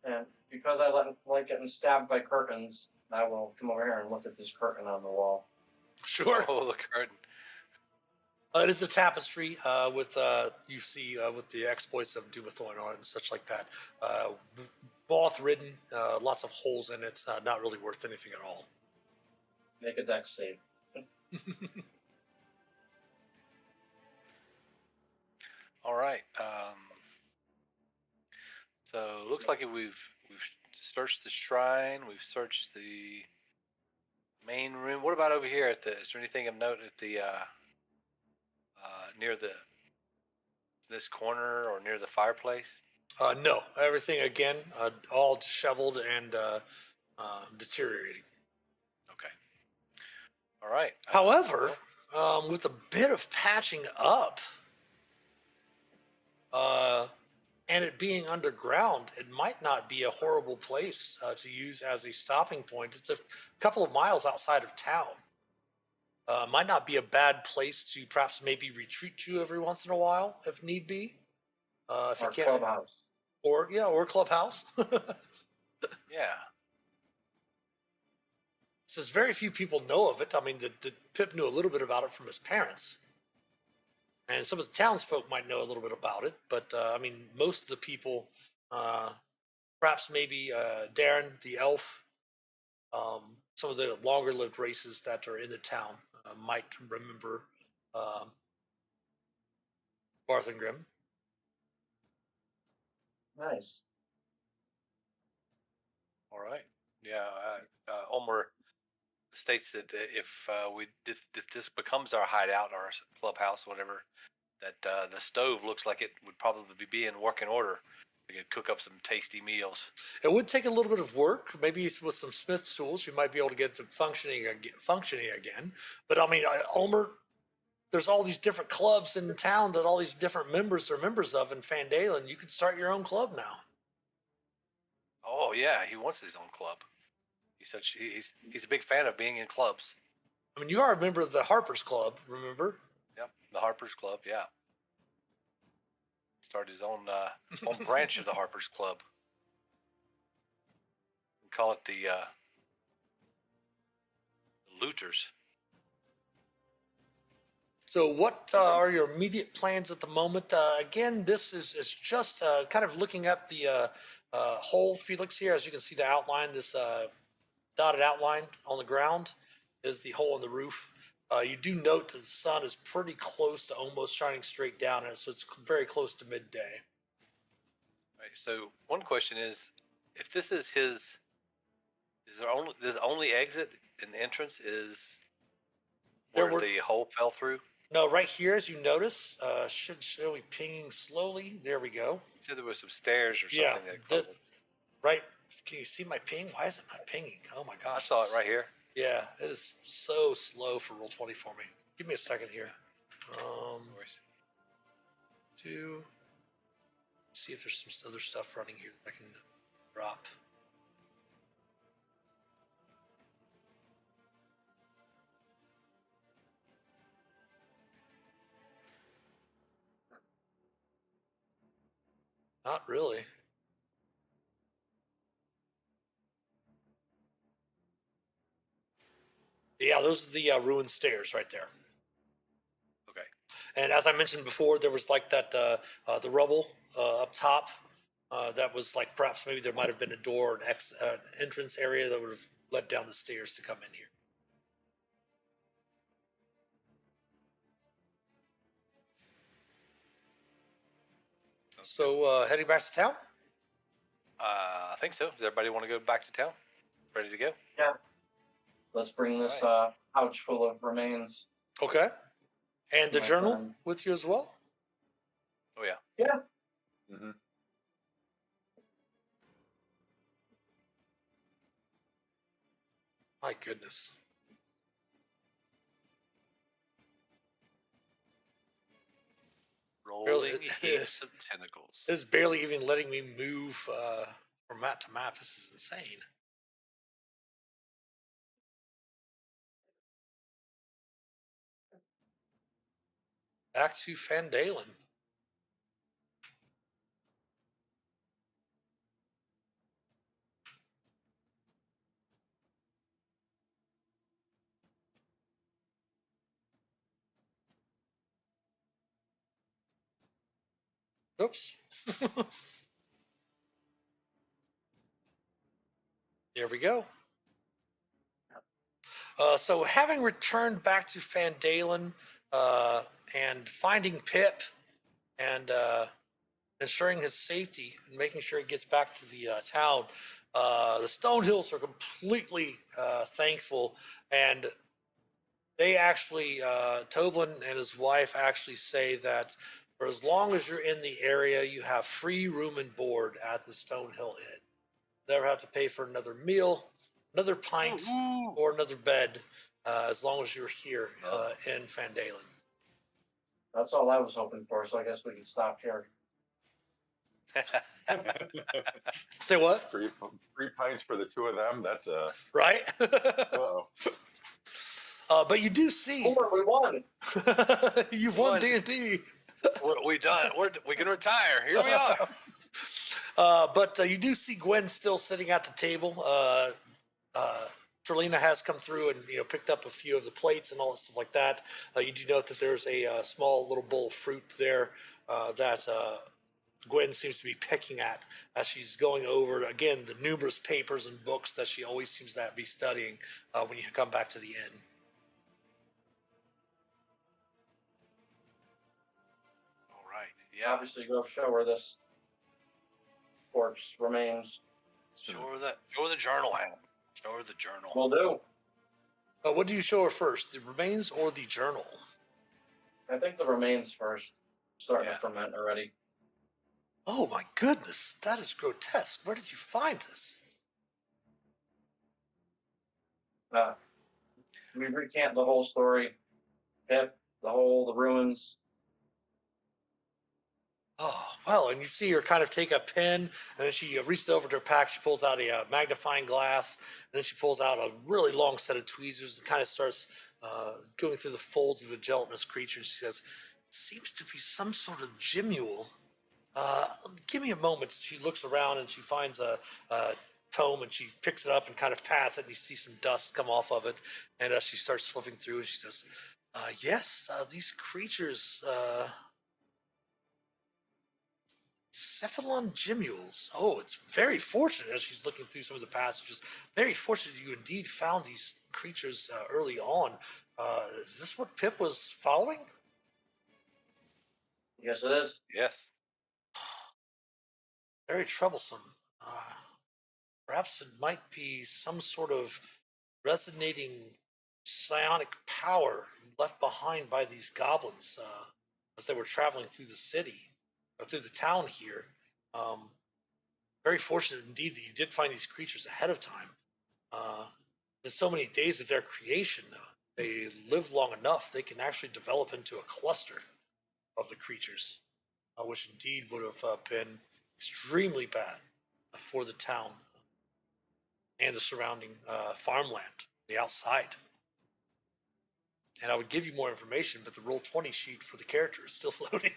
And because I like getting stabbed by curtains, I will come over here and look at this curtain on the wall. Sure. Oh, the curtain. It is a tapestry with you see with the exploits of Dumathoin on it and such like that. Moth-ridden, lots of holes in it. Not really worth anything at all. Make a dex save. All right. So it looks like we've searched the shrine. We've searched the main room. What about over here at the? Is there anything of note at the near this corner or near the fireplace? No, everything again, all disheveled and deteriorating. Okay. All right. However, with a bit of patching up, and it being underground, it might not be a horrible place to use as a stopping point. It's a couple of miles outside of town. Might not be a bad place to perhaps maybe retreat to every once in a while, if need be. If Or you can't, clubhouse. or clubhouse. Yeah. Says very few people know of it. I mean, the Pip knew a little bit about it from his parents, and some of the townsfolk might know a little bit about it. But I mean, most of the people, perhaps maybe Darren the elf, some of the longer-lived races that are in the town might remember Martha Grimm. Nice. All right. Yeah. Ulmor states that if this becomes our hideout, our clubhouse, whatever, that the stove looks like it would probably be in working order. We could cook up some tasty meals. It would take a little bit of work. Maybe with some Smith's tools, you might be able to get it to functioning again. But I mean, Ulmer, there's all these different clubs in town that all these different members are members of in Phandelver. You could start your own club now. Oh yeah, he wants his own club. He's a big fan of being in clubs. I mean, you are a member of the Harper's Club, remember? Yep, the Harper's Club. Yeah, start his own own branch of the Harper's Club. We call it the Looters. So, what are your immediate plans at the moment? Again, this is just kind of looking at the whole Felix here. As you can see, the outline, this dotted outline on the ground is the hole in the roof. You do note that the sun is pretty close to almost shining straight down on it, so it's very close to midday. Right. So one question is, if this is his, the only exit and entrance is where the hole fell through? No, right here, as you notice, should show me pinging slowly. There we go. You said there was some stairs or something. Yeah, that right. Can you see my ping? Why is it not pinging? Oh my gosh. I saw it right here. Yeah, it is so slow for Roll20 for me. Give me a second here. To see if there's some other stuff running here that I can drop. Not really. Yeah, those are the ruined stairs right there. Okay. And as I mentioned before, there was like that the rubble up top. That was like perhaps maybe there might have been a door, an entrance area that would have led down the stairs to come in here. So heading back to town? I think so. Does everybody want to go back to town? Ready to go? Yeah. Let's bring this pouch full of remains. Okay. And the My journal friend. with you as well? Oh yeah. Yeah. Mm-hmm. My goodness. Rolling heaps of tentacles. It's barely even letting me move from map to map. This is insane. Back to Phandelver. Oops. There we go. So having returned back to Phandelver and finding Pip and ensuring his safety and making sure he gets back to the town, the Stonehills are completely thankful, and they actually, Toblin and his wife actually say that for as long as you're in the area, you have free room and board at the Stonehill Inn. Never have to pay for another meal, another pint, or another bed, as long as you're here in Phandelver. That's all I was hoping for, so I guess we can stop here. Say what? Free pints for the two of them. That's a right. oh. But you do see. We won. You've won D&D. We done. We can retire. Here we are. But you do see Gwen still sitting at the table. Trelina has come through and picked up a few of the plates and all that stuff like that. You do note that there's a small little bowl of fruit there that Gwen seems to be picking at as she's going over again the numerous papers and books that she always seems to be studying when you come back to the inn. All right. Yeah. Obviously, go show her this corpse remains. Show her the journal, Hannibal. Show her the journal. Will do. What do you show her first, the remains or the journal? I think the remains first. Starting to ferment already. Oh my goodness, that is grotesque. Where did you find this? We recant the whole story. Pip, the ruins. Oh, well, and you see her kind of take a pen, and then she reaches over to her pack. She pulls out a magnifying glass, and then she pulls out a really long set of tweezers and kind of starts going through the folds of the gelatinous creature. She says, seems to be some sort of gemule. Give me a moment. She looks around and she finds a tome, and she picks it up and kind of pats it, and you see some dust come off of it. And she starts flipping through, and she says, Yes, these creatures, Cephalon Gimules. Oh, it's very fortunate as she's looking through some of the passages. Very fortunate you indeed found these creatures early on. Is this what Pip was following? Yes, it is. Yes. Very troublesome. Perhaps it might be some sort of resonating psionic power left behind by these goblins as they were traveling through the city or through the town here. Um, Very fortunate indeed that you did find these creatures ahead of time. In so many days of their creation, they live long enough, they can actually develop into a cluster of the creatures, which indeed would have been extremely bad for the town and the surrounding farmland, the outside. And I would give you more information, but the roll 20 sheet for the character is still loading.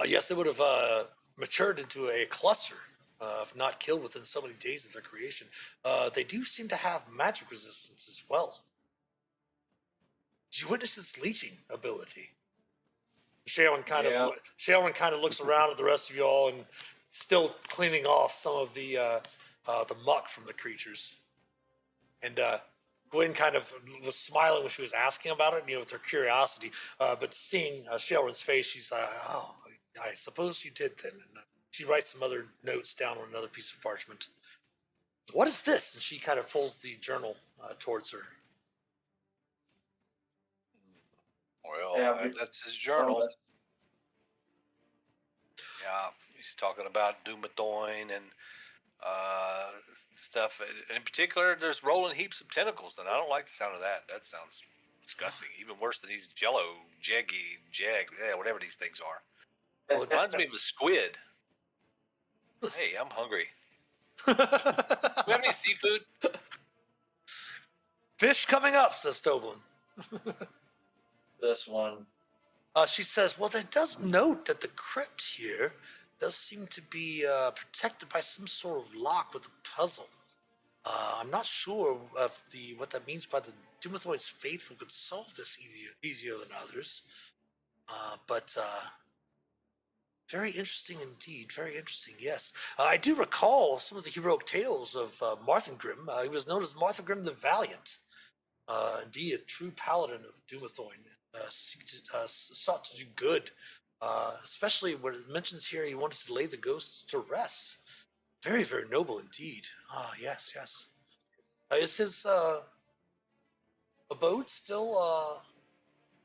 Yes, they would have matured into a cluster, if not killed within so many days of their creation. They do seem to have magic resistance as well. Did you witness its leeching ability? Sharon kind of looks around at the rest of y'all and still cleaning off some of the muck from the creatures. And Gwen kind of was smiling when she was asking about it, with her curiosity. But seeing Sharon's face, she's like, "Oh, I suppose you did then." And she writes some other notes down on another piece of parchment. What is this? And she kind of pulls the journal towards her. Well, Yeah, that's his journal. Yeah, he's talking about Doomatoin and stuff. And in particular, there's rolling heaps of tentacles, and I don't like the sound of that. That sounds disgusting. Even worse than these jello, whatever these things are. Well, it reminds me of a squid. Hey, I'm hungry. Do we have any seafood? Fish coming up, says Toblin. This one. She says, well, that does note that the crypt here does seem to be protected by some sort of lock with a puzzle. I'm not sure of what that means by the Dumathoid's faithful could solve this easier than others. But very interesting indeed. Very interesting, yes. I do recall some of the heroic tales of Marthengrim. He was known as Marthengrim the Valiant. Indeed, a true paladin of Dumathoin. Sought to do good, especially when it mentions here he wanted to lay the ghosts to rest. Very, very noble indeed. Yes, yes. Is his abode still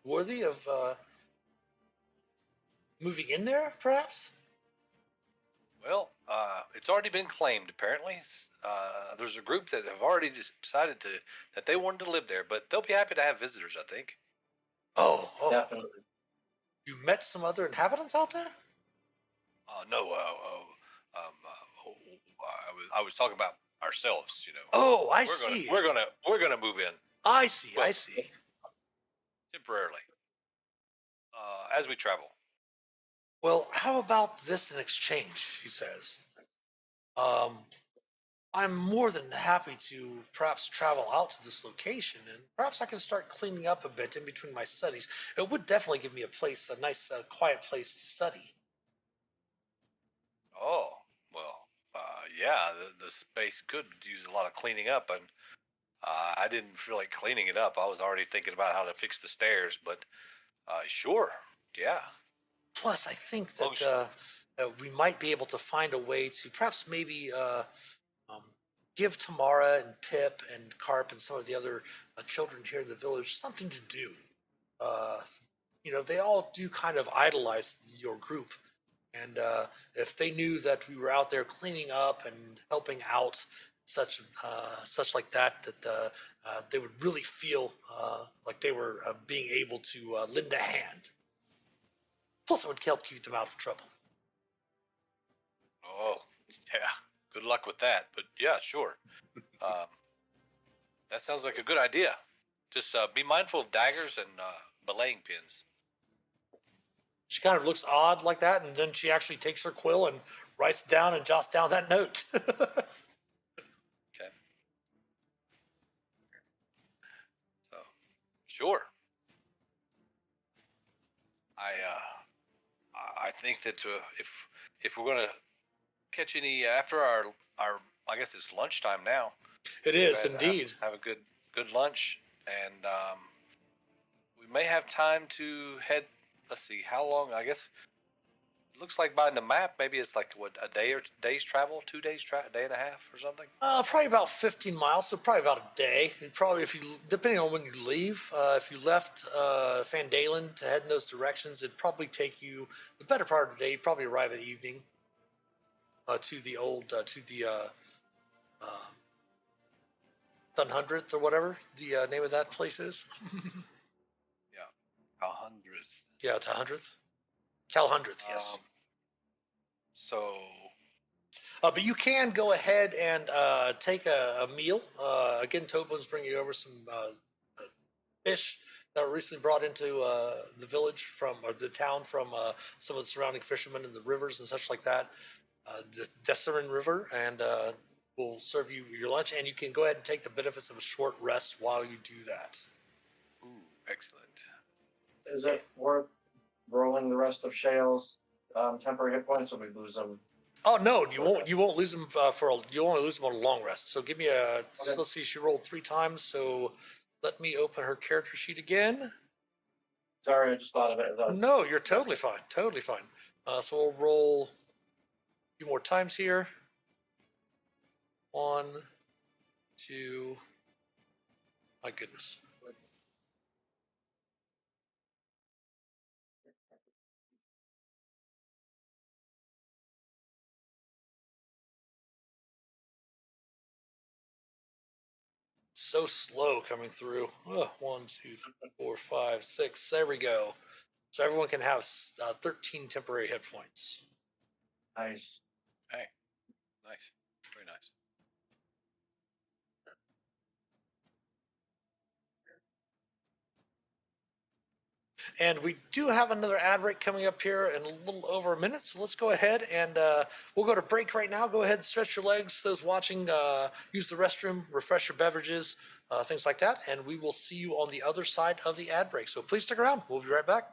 worthy of moving in there, perhaps? Well, it's already been claimed, apparently. There's a group that have already decided that they wanted to live there, but they'll be happy to have visitors, I think. Oh, Definitely. You met some other inhabitants out there? No, I was talking about ourselves, Oh, I we're see. We're gonna move in I see. Well, I see. temporarily, as we travel. Well, how about this in exchange? She says. I'm more than happy to perhaps travel out to this location, and perhaps I can start cleaning up a bit in between my studies. It would definitely give me a nice, quiet place to study. Oh, well, yeah, the space could use a lot of cleaning up, and I didn't feel like cleaning it up. I was already thinking about how to fix the stairs, but sure, yeah. Plus, I think Oh, that we might be able to find a way to perhaps maybe um, give Tamara and Pip and Carp and some of the other children here in the village something to do. Uh, they all do kind of idolize your group. And if they knew that we were out there cleaning up and helping out, such like that, they would really feel like they were being able to lend a hand. Plus, it would help keep them out of trouble. oh, yeah. Good luck with that, but yeah, sure. That sounds like a good idea. Just be mindful of daggers and belaying pins. She kind of looks odd like that, and then she actually takes her quill and writes down and jots down that note. Okay. Sure. I think that if we're gonna catch any after our I guess it's lunchtime now. It Go is ahead and indeed. have a good lunch, and we may have time to head. Let's see, how long? I guess it looks like by the map, maybe it's like what, a day or day's travel, 2 days a day and a half or something. Probably about 15 miles, so probably about a day. You'd probably, if you, depending on when you leave, if you left Phandelver to head in those directions, it'd probably take you the better part of the day. You'd probably arrive at evening to the old, to the uh, Thun-hundredth or whatever the name of that place is. Yeah, 100th. Yeah, it's 100th. Cal-hundredth, yes. So But you can go ahead and take a meal. Again, Tobin's bringing over some fish that were recently brought into the village from or the town from some of the surrounding fishermen in the rivers and such like that. The Desserin River, and we'll serve you your lunch, and you can go ahead and take the benefits of a short rest while you do that. ooh, excellent. Is it worth rolling the rest of Shae's temporary hit points, or we lose them? Oh no, you won't. You won't lose them you only lose them on a long rest. So give me a. Okay. Let's see. She rolled 3 times. So let me open her character sheet again. Sorry, I just thought of it. No, you're totally fine. Totally fine. So we'll roll a few more times here. 1, 2. My goodness. So slow coming through. Oh, 1, 2, 3, 4, 5, 6. There we go. So everyone can have 13 temporary hit points. Nice. Hey, nice, very nice. And we do have another ad break coming up here in a little over a minute. So let's go ahead and we'll go to break right now. Go ahead and stretch your legs. Those watching, use the restroom, refresh your beverages, things like that. And we will see you on the other side of the ad break. So please stick around. We'll be right back.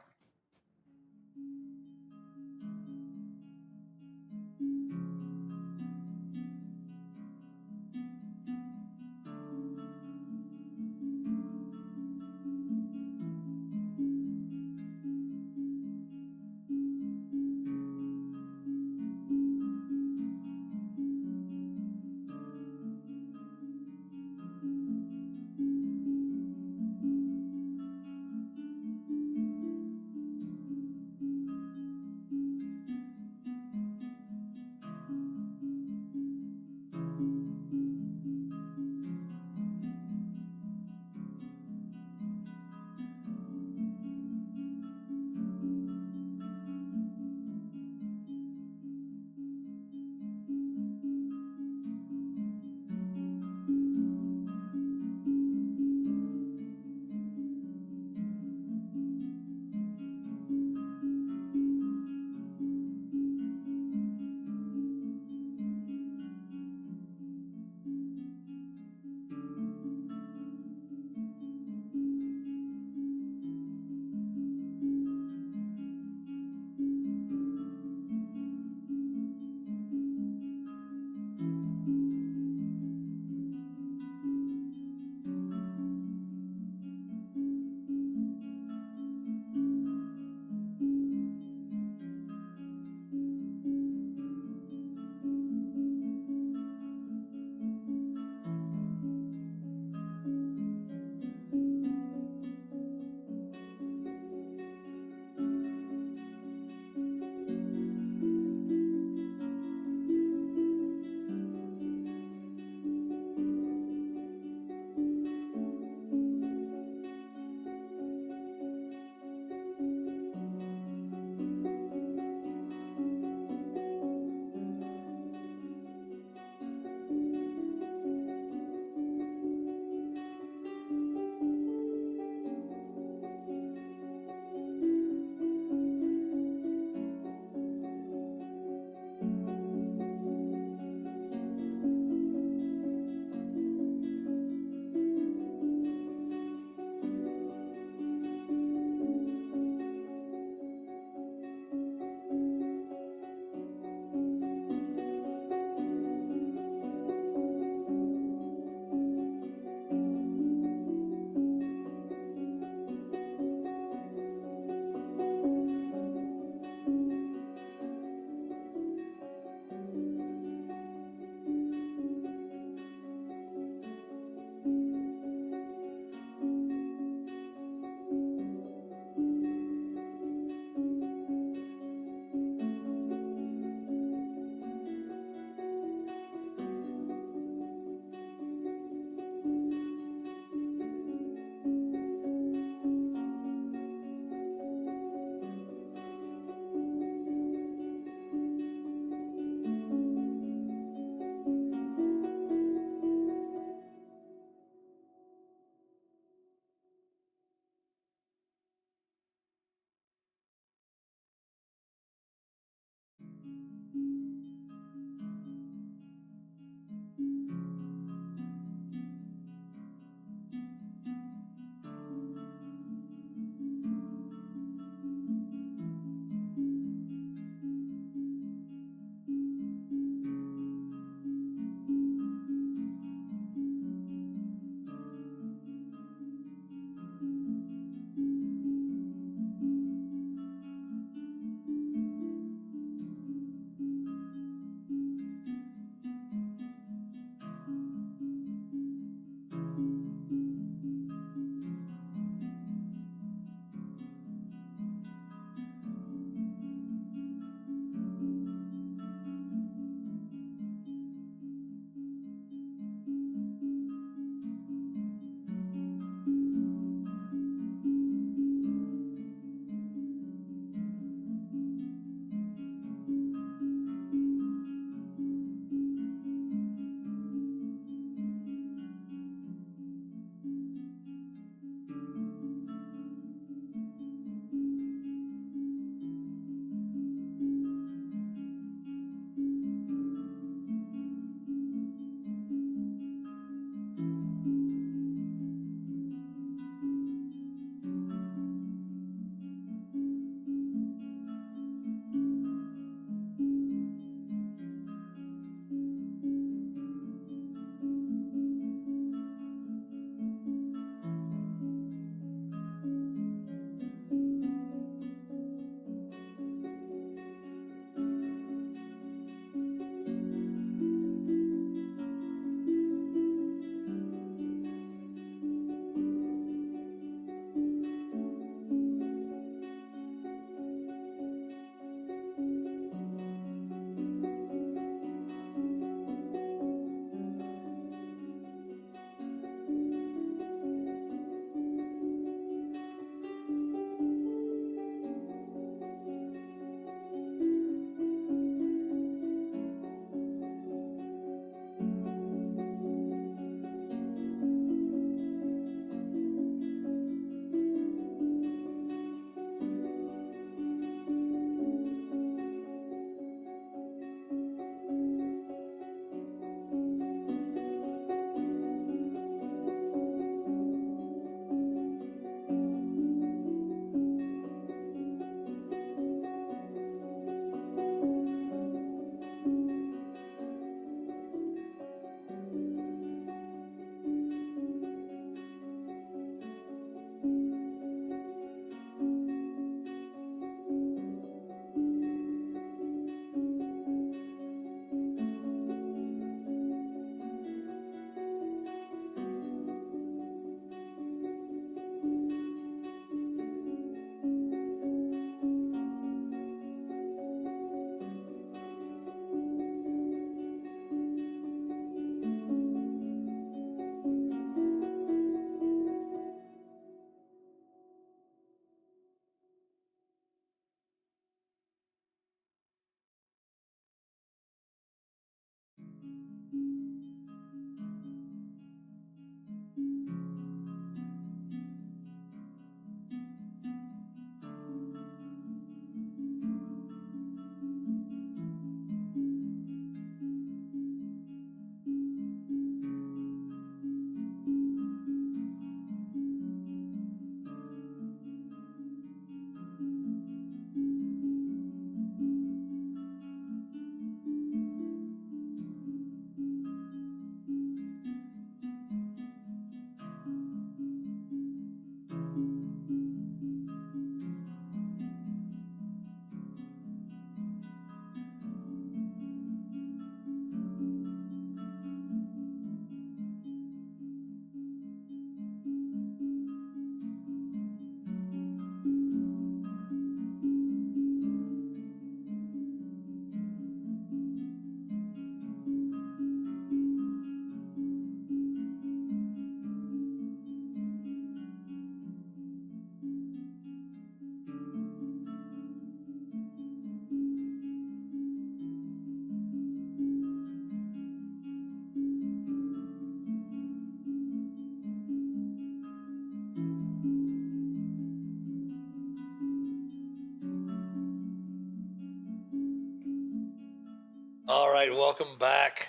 right, welcome back.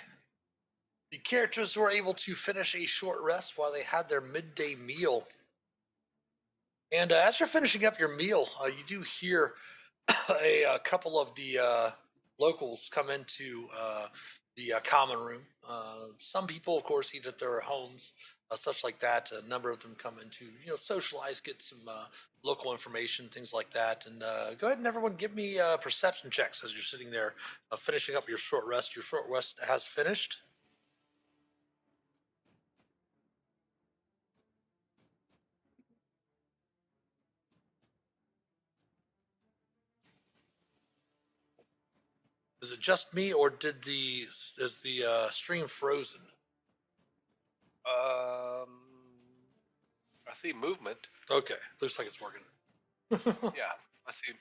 The characters were able to finish a short rest while they had their midday meal. And as you're finishing up your meal, you do hear a couple of the locals come into the common room. Some people, of course, eat at their homes, such like that. A number of them come in to, socialize, get some local information, things like that. And go ahead and everyone give me perception checks as you're sitting there finishing up your short rest. Your short rest has finished. Is it just me, or is the stream frozen? I see movement. Okay, looks like it's working. Yeah, I see.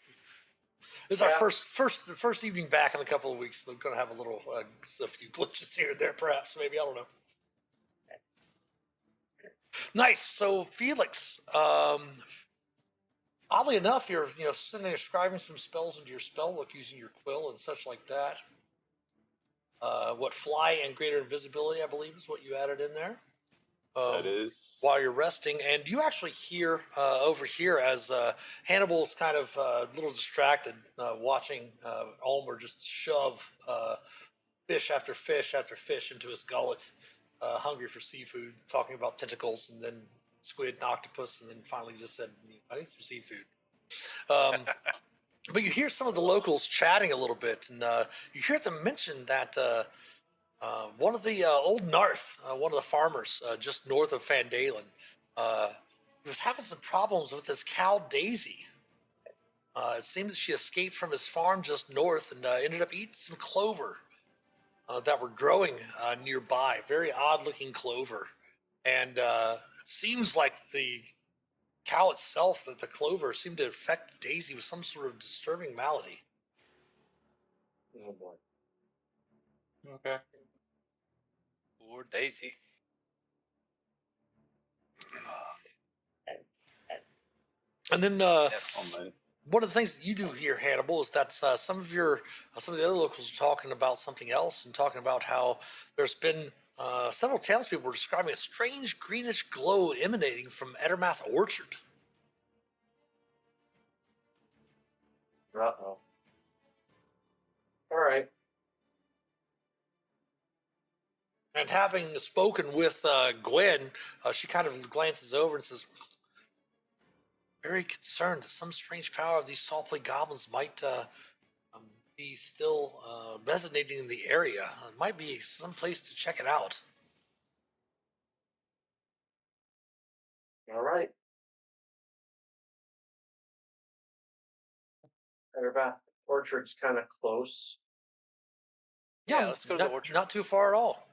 This is our first evening back in a couple of weeks. So we're going to have a few glitches here and there, perhaps. Maybe, I don't know. Nice. So Felix, oddly enough, you're sitting there scribing some spells into your spell book using your quill and such like that. What fly and greater invisibility, I believe, is what you added in there. That is. While you're resting, and you actually hear over here as Hannibal's kind of a little distracted, watching Ulmor just shove fish after fish after fish into his gullet, hungry for seafood, talking about tentacles, and then squid and octopus, and then finally just said, I need some seafood. But you hear some of the locals chatting a little bit, and you hear them mention that one of the old Narth, one of the farmers just north of Phandelver, he was having some problems with his cow Daisy. It seems that she escaped from his farm just north and ended up eating some clover that were growing nearby. Very odd-looking clover, and it seems like the cow itself, that the clover seemed to affect Daisy with some sort of disturbing malady. Oh boy. Okay. Poor Daisy. And then Oh, man. one of the things that you do here, Hannibal, is that some of the other locals are talking about something else and talking about how there's been several townspeople were describing a strange greenish glow emanating from Ettermath Orchard. Uh-oh. All right. And having spoken with Gwen, she kind of glances over and says, very concerned that some strange power of these saltplay goblins might be still resonating in the area. It might be some place to check it out. All right. Everybody, Orchard's kind of close. Yeah, let's go to the not, orchard. Not too far at all.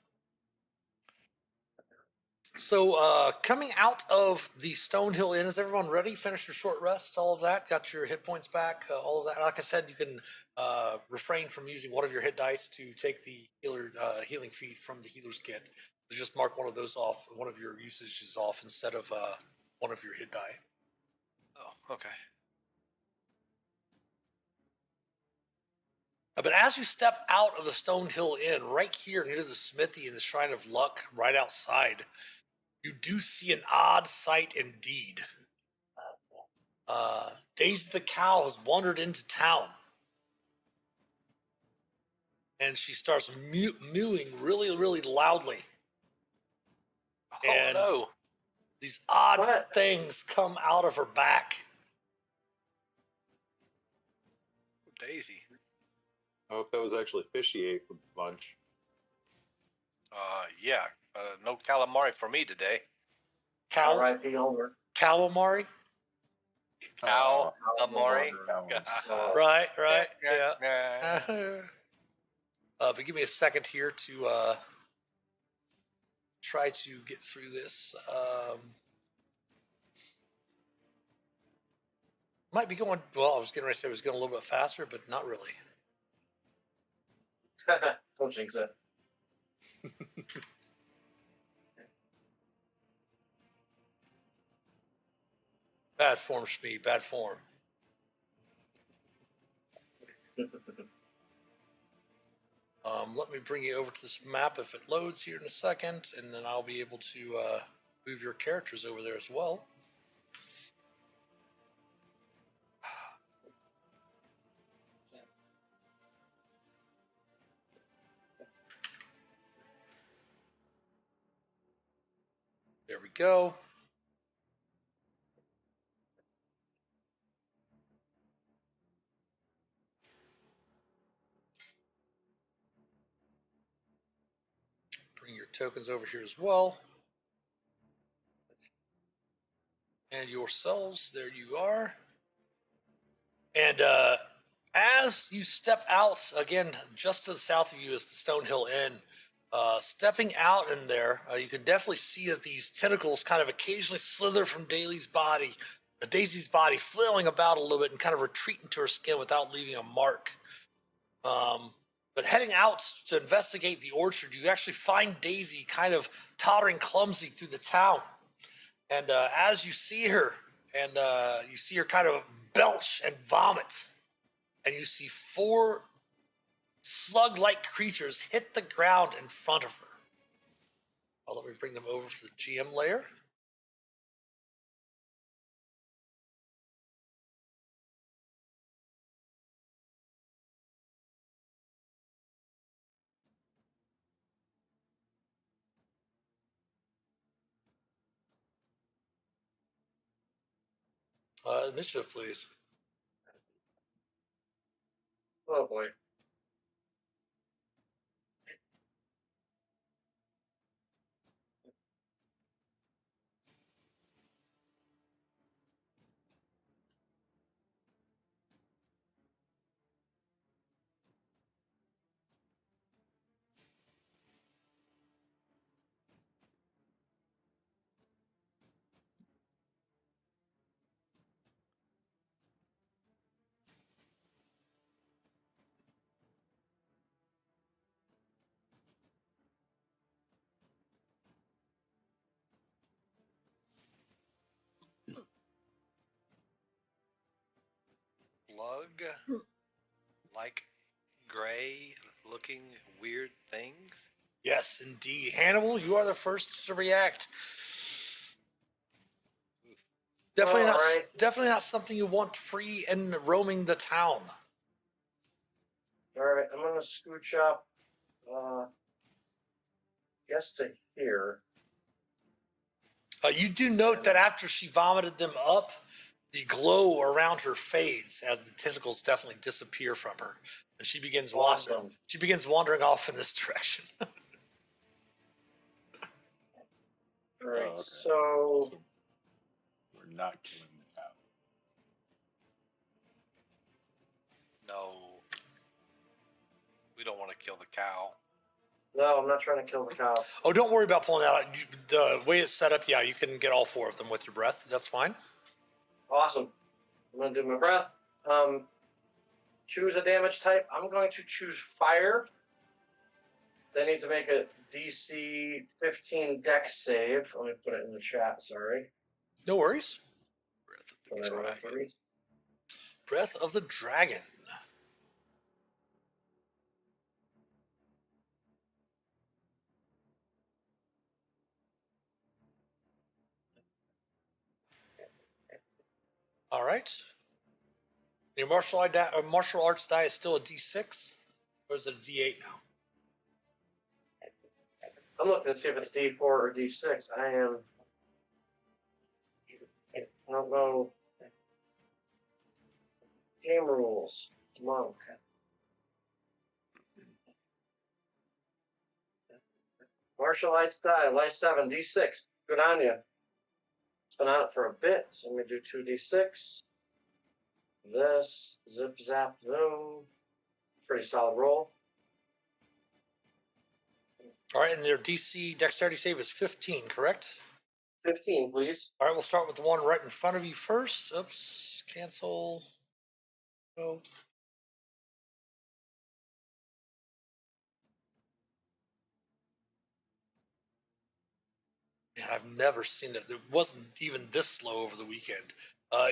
So coming out of the Stonehill Inn, is everyone ready? Finished your short rest, all of that? Got your hit points back, all of that? Like I said, you can refrain from using one of your hit dice to take the healing feat from the healer's kit. So just mark one of those off, one of your usages off instead of one of your hit die. Oh, okay. But as you step out of the Stonehill Inn, right here near the smithy and the Shrine of Luck, right outside, you do see an odd sight indeed. Daisy the cow has wandered into town. And she starts mewing really, really loudly. Oh, and no. These odd things come out of her back. Daisy. I hope that was actually fish he ate for lunch. Yeah. No calamari for me today. R.I.P. Ulmor. Calamari? Calamari. Right, yeah. But give me a second here to try to get through this. Might be going, well, I was getting ready to say it was going a little bit faster, but not really. Don't jinx it. Bad form, Shmee, bad form. Let me bring you over to this map if it loads here in a second, and then I'll be able to move your characters over there as well. There we go. Bring your tokens over here as well. And yourselves, there you are. And as you step out, again, just to the south of you is the Stonehill Inn. Stepping out in there, you can definitely see that these tentacles kind of occasionally slither from Daisy's body, flailing about a little bit and kind of retreat into her skin without leaving a mark. But heading out to investigate the orchard, you actually find Daisy kind of tottering clumsy through the town. And as you see her, and you see her kind of belch and vomit, and you see 4 slug-like creatures hit the ground in front of her. Well, let me bring them over for the GM layer. Initiative, please. Oh boy. Slug, like gray looking weird things. Yes, indeed. Hannibal, you are the first to react. Definitely not. Alright. Definitely not something you want free and roaming the town. Alright, I'm gonna scooch up guess to here. You do note that after she vomited them up, the glow around her fades as the tentacles definitely disappear from her, and she begins wandering. Awesome. She begins wandering off in this direction. Alright, Oh, okay. so So we're not killing the cow. No, we don't want to kill the cow. no, I'm not trying to kill the cow. Oh, don't worry about pulling that out. The way it's set up, yeah, you can get all 4 of them with your breath. That's fine. Awesome. I'm gonna do my breath. Choose a damage type. I'm going to choose fire. They need to make a DC 15 Dex save. Let me put it in the chat. Sorry. No worries. Breath of So the I don't have to dragon. read. Breath of the Dragon. All right. Your martial arts die is still a D6, or is it a D8 now? I'm looking to see if it's D4 or D6. I don't know. Game rules. Monk. Martial arts die. Life 7. D6. Good on you. It's been on it for a bit. So I'm going to do 2D6. This. Zip zap zoom. Pretty solid roll. All right, and their DC dexterity save is 15, correct? 15, please. All right, we'll start with the one right in front of you first. Oops, cancel. Go. Man, I've never seen it. It wasn't even this slow over the weekend.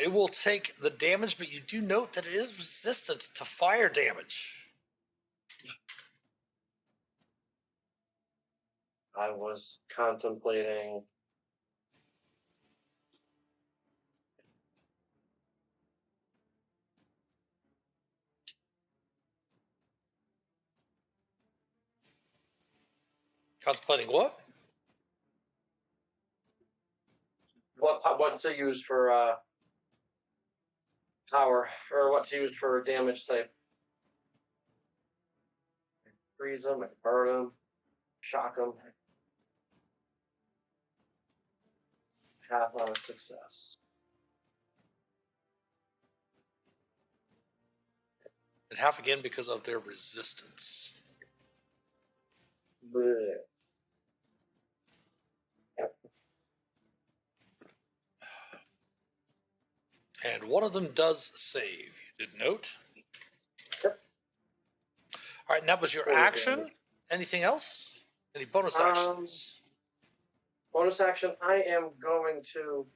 It will take the damage, but you do note that it is resistant to fire damage. I was contemplating. Contemplating what? What to use for power, or what to use for damage type. Freeze them, burn them, shock them. Half on a success. And half again because of their resistance. Bleh. And one of them does save. You did note. Yep. All right, and that was your action. Anything else? Any bonus actions? Bonus action, I am going to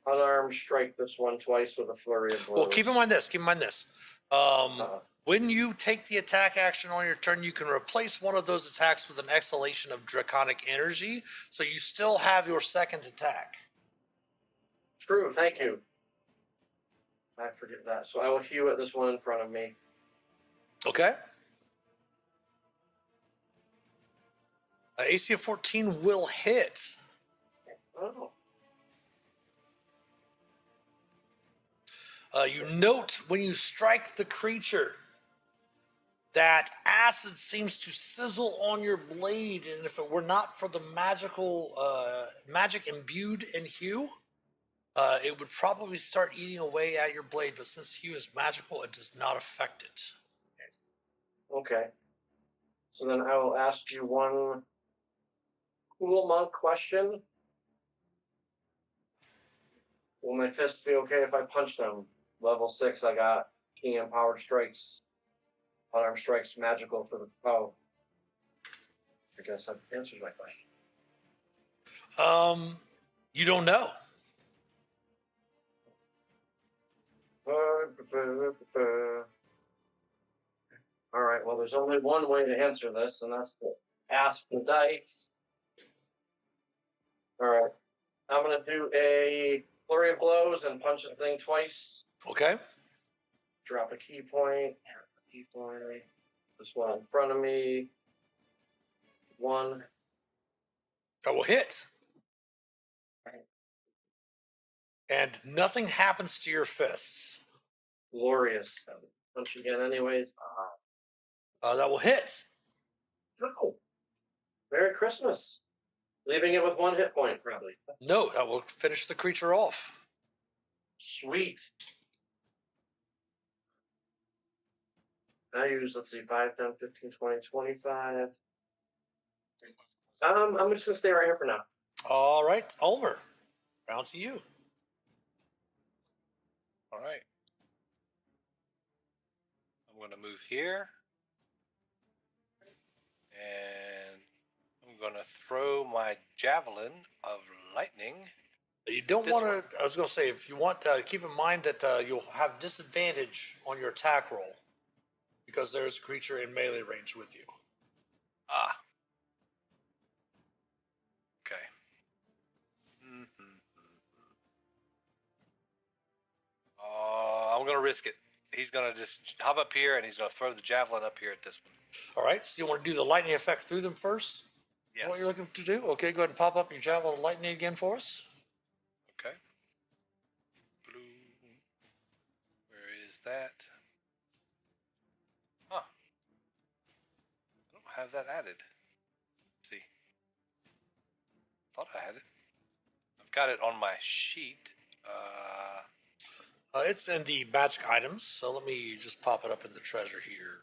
unarmed strike this one twice with a flurry of blows. Well, keep in mind this. When you take the attack action on your turn, you can replace one of those attacks with an exhalation of draconic energy, so you still have your second attack. True, thank you. I forget that. So I will hew at this one in front of me. Okay. AC of 14 will hit. Oh. You note when you strike the creature that acid seems to sizzle on your blade, and if it were not for the magic imbued in hue, it would probably start eating away at your blade. But since hue is magical, it does not affect it. Okay. So then I will ask you one cool monk question. Will my fists be okay if I punch them? Level 6, I got King Empowered Strikes. Unarmed Strikes magical for the bow. I guess I've answered my question. You don't know. All right, well, there's only one way to answer this, and that's to ask the dice. All right. I'm going to do a flurry of blows and punch the thing twice. Okay. Drop a key point. This one in front of me. One. That will hit. Right. And nothing happens to your fists. Glorious. Punch again, anyways. That will hit. No. Merry Christmas. Leaving it with one hit point, probably. No, that will finish the creature off. Sweet. I use, let's see, 5, 10, 15, 20, 25. I'm just going to stay right here for now. All right, Ulmor, round to you. All right. I'm going to move here. And I'm going to throw my javelin of lightning. You don't want to, I was going to say, if you want to keep in mind that you'll have disadvantage on your attack roll because there's a creature in melee range with you. Ah. Okay. I'm going to risk it. He's going to just hop up here, and he's going to throw the javelin up here at this one. All right, so you want to do the lightning effect through them first? Yes. Is what you're looking to do? Okay, go ahead and pop up your javelin of lightning again for us. Okay. Blue. Where is that? Huh. I don't have that added. Let's see. Thought I had it. I've got it on my sheet. It's in the magic items, so let me just pop it up in the treasure here.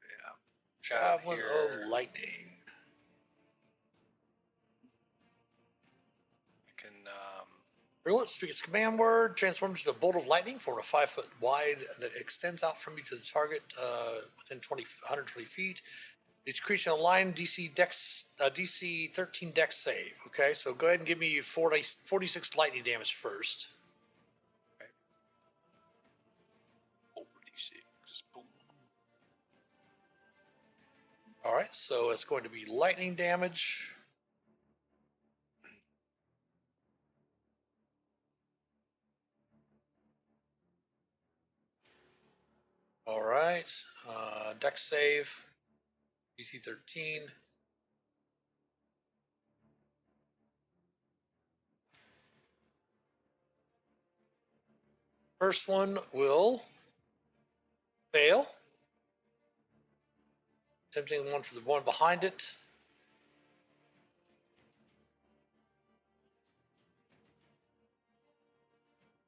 Yeah. Javelin of lightning. I can. Roll it, speak its command word, transforms into a bolt of lightning, form a 5 foot wide that extends out from you to the target within 120 feet. Each creature in a line, DC 13 dex save. Okay, so go ahead and give me 46 lightning damage first. Okay. 46. Boom. All right, so it's going to be lightning damage. All right, dex save, DC 13. First one will fail. Attempting one for the one behind it.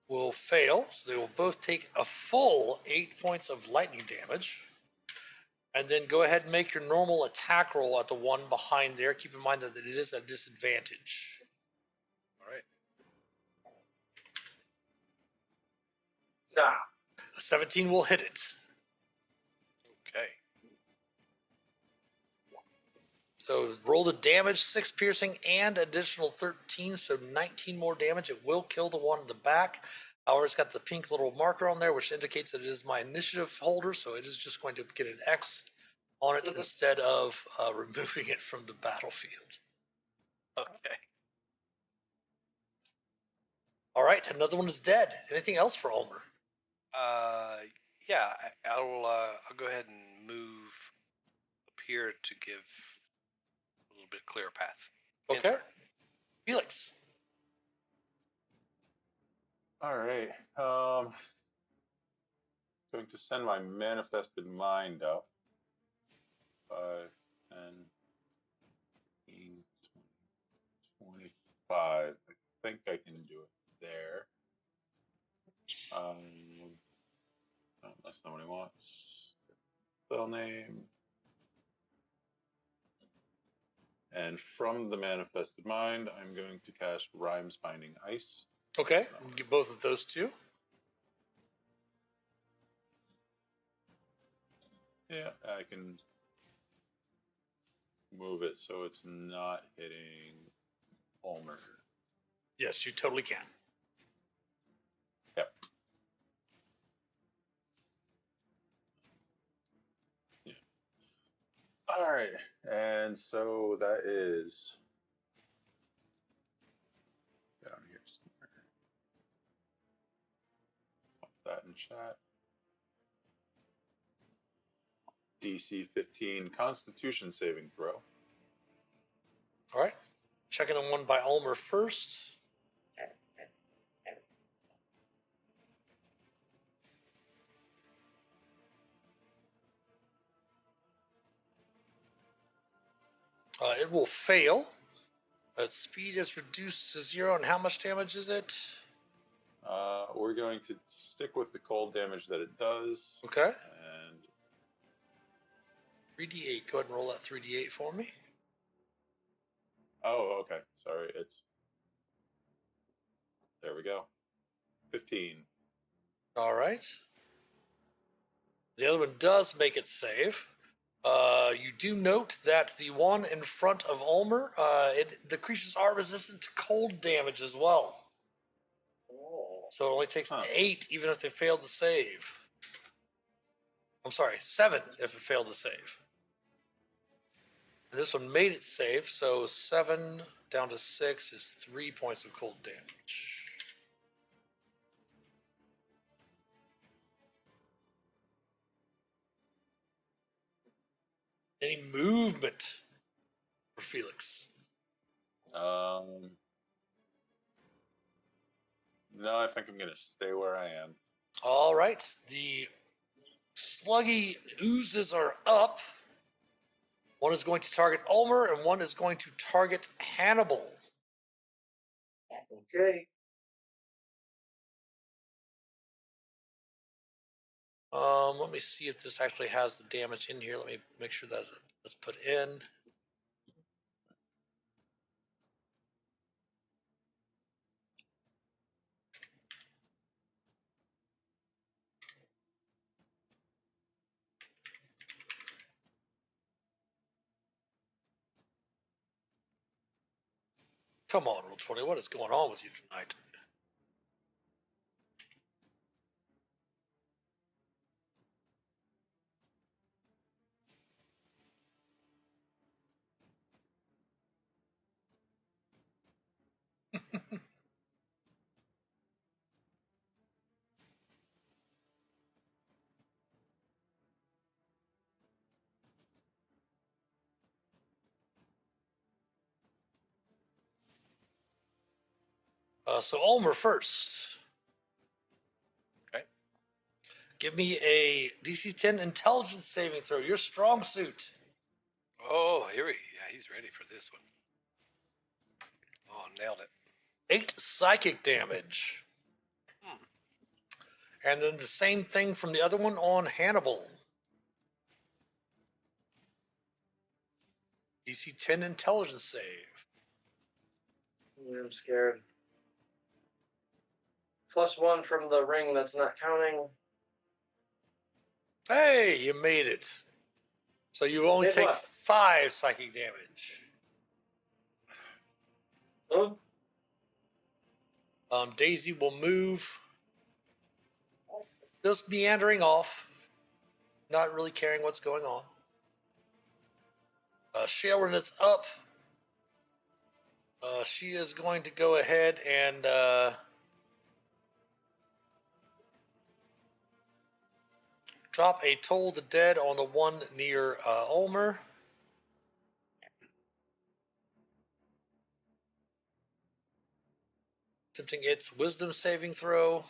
Will fail, so they will both take a full 8 points of lightning damage. And then go ahead and make your normal attack roll at the one behind there. Keep in mind that it is a disadvantage. All right. Nah. A 17 will hit it. Okay. So roll the damage, 6 piercing and additional 13, so 19 more damage. It will kill the one in the back. However, it's got the pink little marker on there, which indicates that it is my initiative holder, so it is just going to get an X on it instead of removing it from the battlefield. Okay. All right, another one is dead. Anything else for Ulmor? Yeah, I'll go ahead and move up here to give a little bit clearer path. Okay. Enter. Felix. All right. Going to send my manifested mind up. 5, 10, 15, 20, 25. I think I can do it there. No, that's not what he wants. Spell name. And from the manifested mind, I'm going to cast Rhymes Binding Ice. Okay, get both of those two. Yeah, I can move it so it's not hitting Ulmor. Yes, you totally can. Yep. Yeah. All right, and so that is down here somewhere. Pop that in chat. DC 15 Constitution saving throw. All right. Checking the one by Ulmor first. It will fail. Speed is reduced to 0, and how much damage is it? We're going to stick with the cold damage that it does. Okay. And 3d8. Go ahead and roll that 3d8 for me. oh, okay. Sorry, it's there. We go. 15. All right. The other one does make it save. You do note that the one in front of Ulmor, the creatures are resistant to cold damage as well. Oh. So it only takes Huh. 8 even if they fail to save. I'm sorry, 7 if it failed to save. And this one made it save, so 7 down to 6 is 3 points of cold damage. Any movement for Felix? No, I think I'm gonna stay where I am. All right, the sluggy oozes are up. One is going to target Ulmor, and one is going to target Hannibal. Okay. Let me see if this actually has the damage in here. Let me make sure that it's put in. Come on, Roll20. What is going on with you tonight? So Ulmor first. Okay. Give me a DC 10 intelligence saving throw. Your strong suit. Oh, he's ready for this one. Oh, nailed it. 8 psychic damage. Hmm. And then the same thing from the other one on Hannibal. DC 10 intelligence save. I'm scared. +1 from the ring that's not counting. Hey, you made it. So you only Made take what? 5 psychic damage. Huh? Daisy will move. Just meandering off. Not really caring what's going on. Sharon is up. She is going to go ahead and drop a Toll the Dead on the one near Ulmer. Attempting its wisdom saving throw.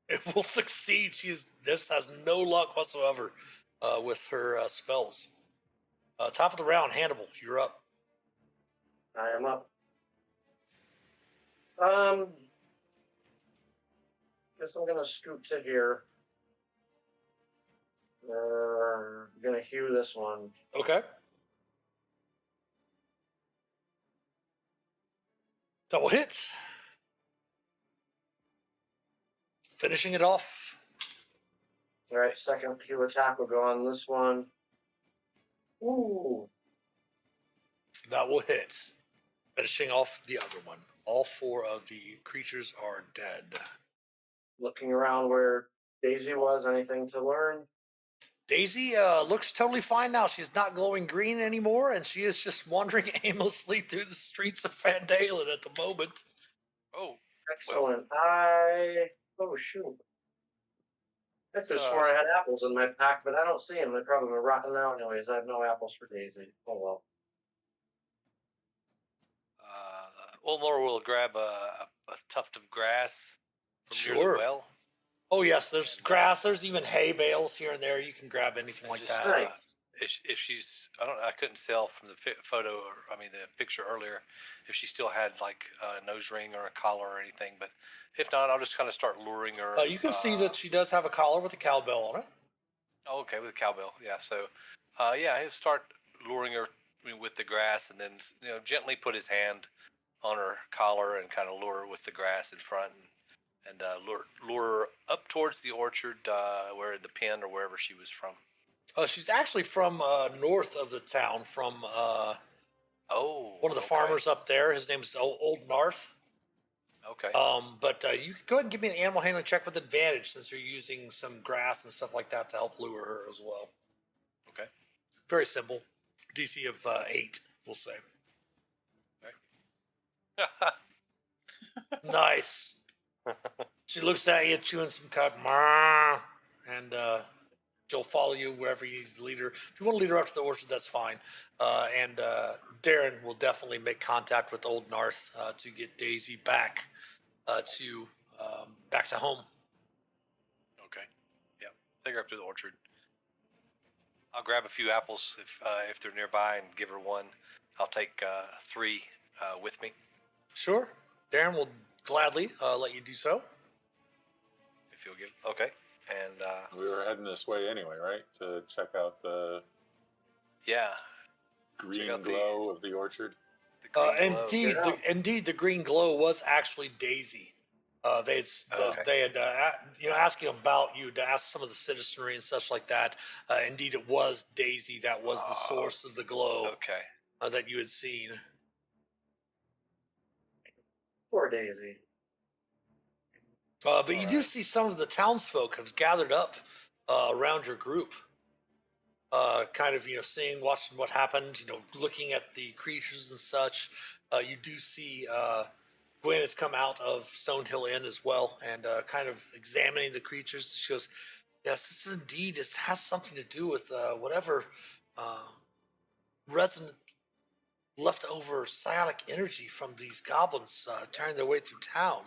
It will succeed. She's just has no luck whatsoever with her spells. Top of the round, Hannibal, you're up. I am up. Guess I'm gonna scoot to here. I'm gonna hew this one. Okay. Double hit. Finishing it off. All right, second hew attack will go on this one. Ooh. That will hit. Finishing off the other one. All 4 of the creatures are dead. Looking around where Daisy was, anything to learn? Daisy looks totally fine now. She's not glowing green anymore, and she is just wandering aimlessly through the streets of Phandelver at the moment. Oh, Excellent. Oh shoot. I could have Uh, sworn I had apples in my pack, but I don't see them. They're probably rotten now anyways. I have no apples for Daisy. Oh well. Ulmor will grab a tuft of grass from near Sure. the well. Oh yes, there's And, grass. There's even hay bales here and there. You can grab anything like just, that. Nice. If she's, I couldn't tell from the photo, or I mean the picture earlier, if she still had like a nose ring or a collar or anything. But if not, I'll just kind of start luring her. You can see that she does have a collar with a cowbell on it. Oh, okay, with cowbell, yeah. So, yeah, he'll start luring her with the grass, and then gently put his hand on her collar and kind of lure her with the grass in front, and lure her up towards the orchard, where the pen or wherever she was from. She's actually from north of the town, from one of the farmers up there. His name's Old Narth. Okay. But you can go ahead and give me an animal handling check with advantage, since you're using some grass and stuff like that to help lure her as well. Okay. Very simple. DC of 8, we'll say. Okay. Nice. She looks at you, chewing some cud, and she'll follow you wherever you need to lead her. If you want to lead her up to the orchard, that's fine. And Darren will definitely make contact with Old Narth to get Daisy back back to home. Okay. Yeah. Take her up to the orchard. I'll grab a few apples if they're nearby and give her one. I'll take 3 with me. Sure. Darren will gladly let you do so. If you'll give. Okay. And we were heading this way anyway, right? To check out the yeah, green glow of the orchard. The green glow. Indeed, the green glow was actually Daisy. They had asking about you to ask some of the citizenry and such like that. Indeed, it was Daisy that was the source of the glow. Okay. That you had seen. Poor Daisy. But you do Alright. see some of the townsfolk have gathered up around your group, kind of seeing, watching what happened, looking at the creatures and such. You do see Gwen has come out of Stonehill Inn as well, and kind of examining the creatures. She goes, "Yes, this is indeed. It has something to do with whatever uh, resonant leftover psionic energy from these goblins tearing their way through town."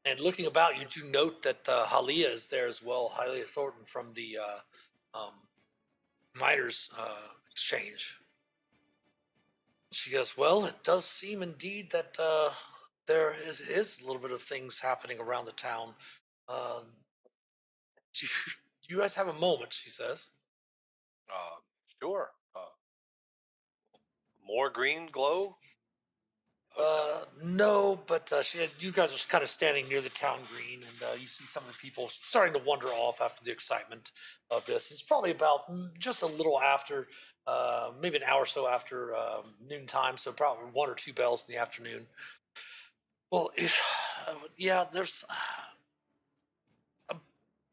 And looking about, you do note that Halia is there as well, Halia Thornton from the um, Miners Exchange. She goes, "Well, it does seem indeed that there is a little bit of things happening around the town. Um, you, you guys have a moment," she says. Uh, sure. More green glow. No, but you guys are kind of standing near the town green, and you see some of the people starting to wander off after the excitement of this. It's probably about just a little after, maybe an hour or so after noontime, so probably 1 or 2 bells in the afternoon. Well, yeah, there's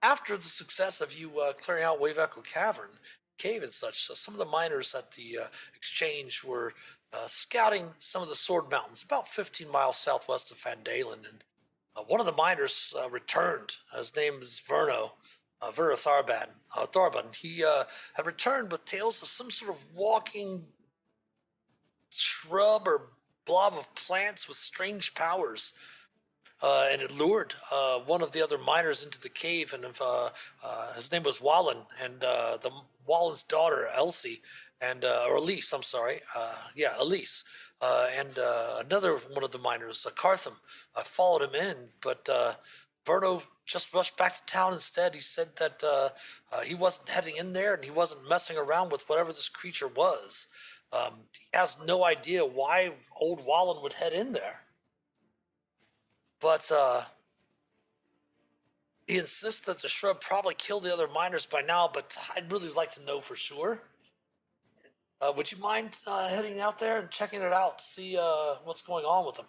after the success of you clearing out Wave Echo Cavern cave and such, so some of the miners at the exchange were scouting some of the Sword Mountains, about 15 miles southwest of Phandelver, and one of the miners returned. His name is Verno Tharban. He had returned with tales of some sort of walking shrub or blob of plants with strange powers. And it lured one of the other miners into the cave, and his name was Wallen, and the Wallen's daughter Elsie, and or Elise, I'm sorry, yeah, Elise, and another one of the miners, Cartham, followed him in, but Verno just rushed back to town instead. He said that he wasn't heading in there, and he wasn't messing around with whatever this creature was. He has no idea why old Wallen would head in there. But he insists that the shrub probably killed the other miners by now, but I'd really like to know for sure. Would you mind heading out there and checking it out, see what's going on with them?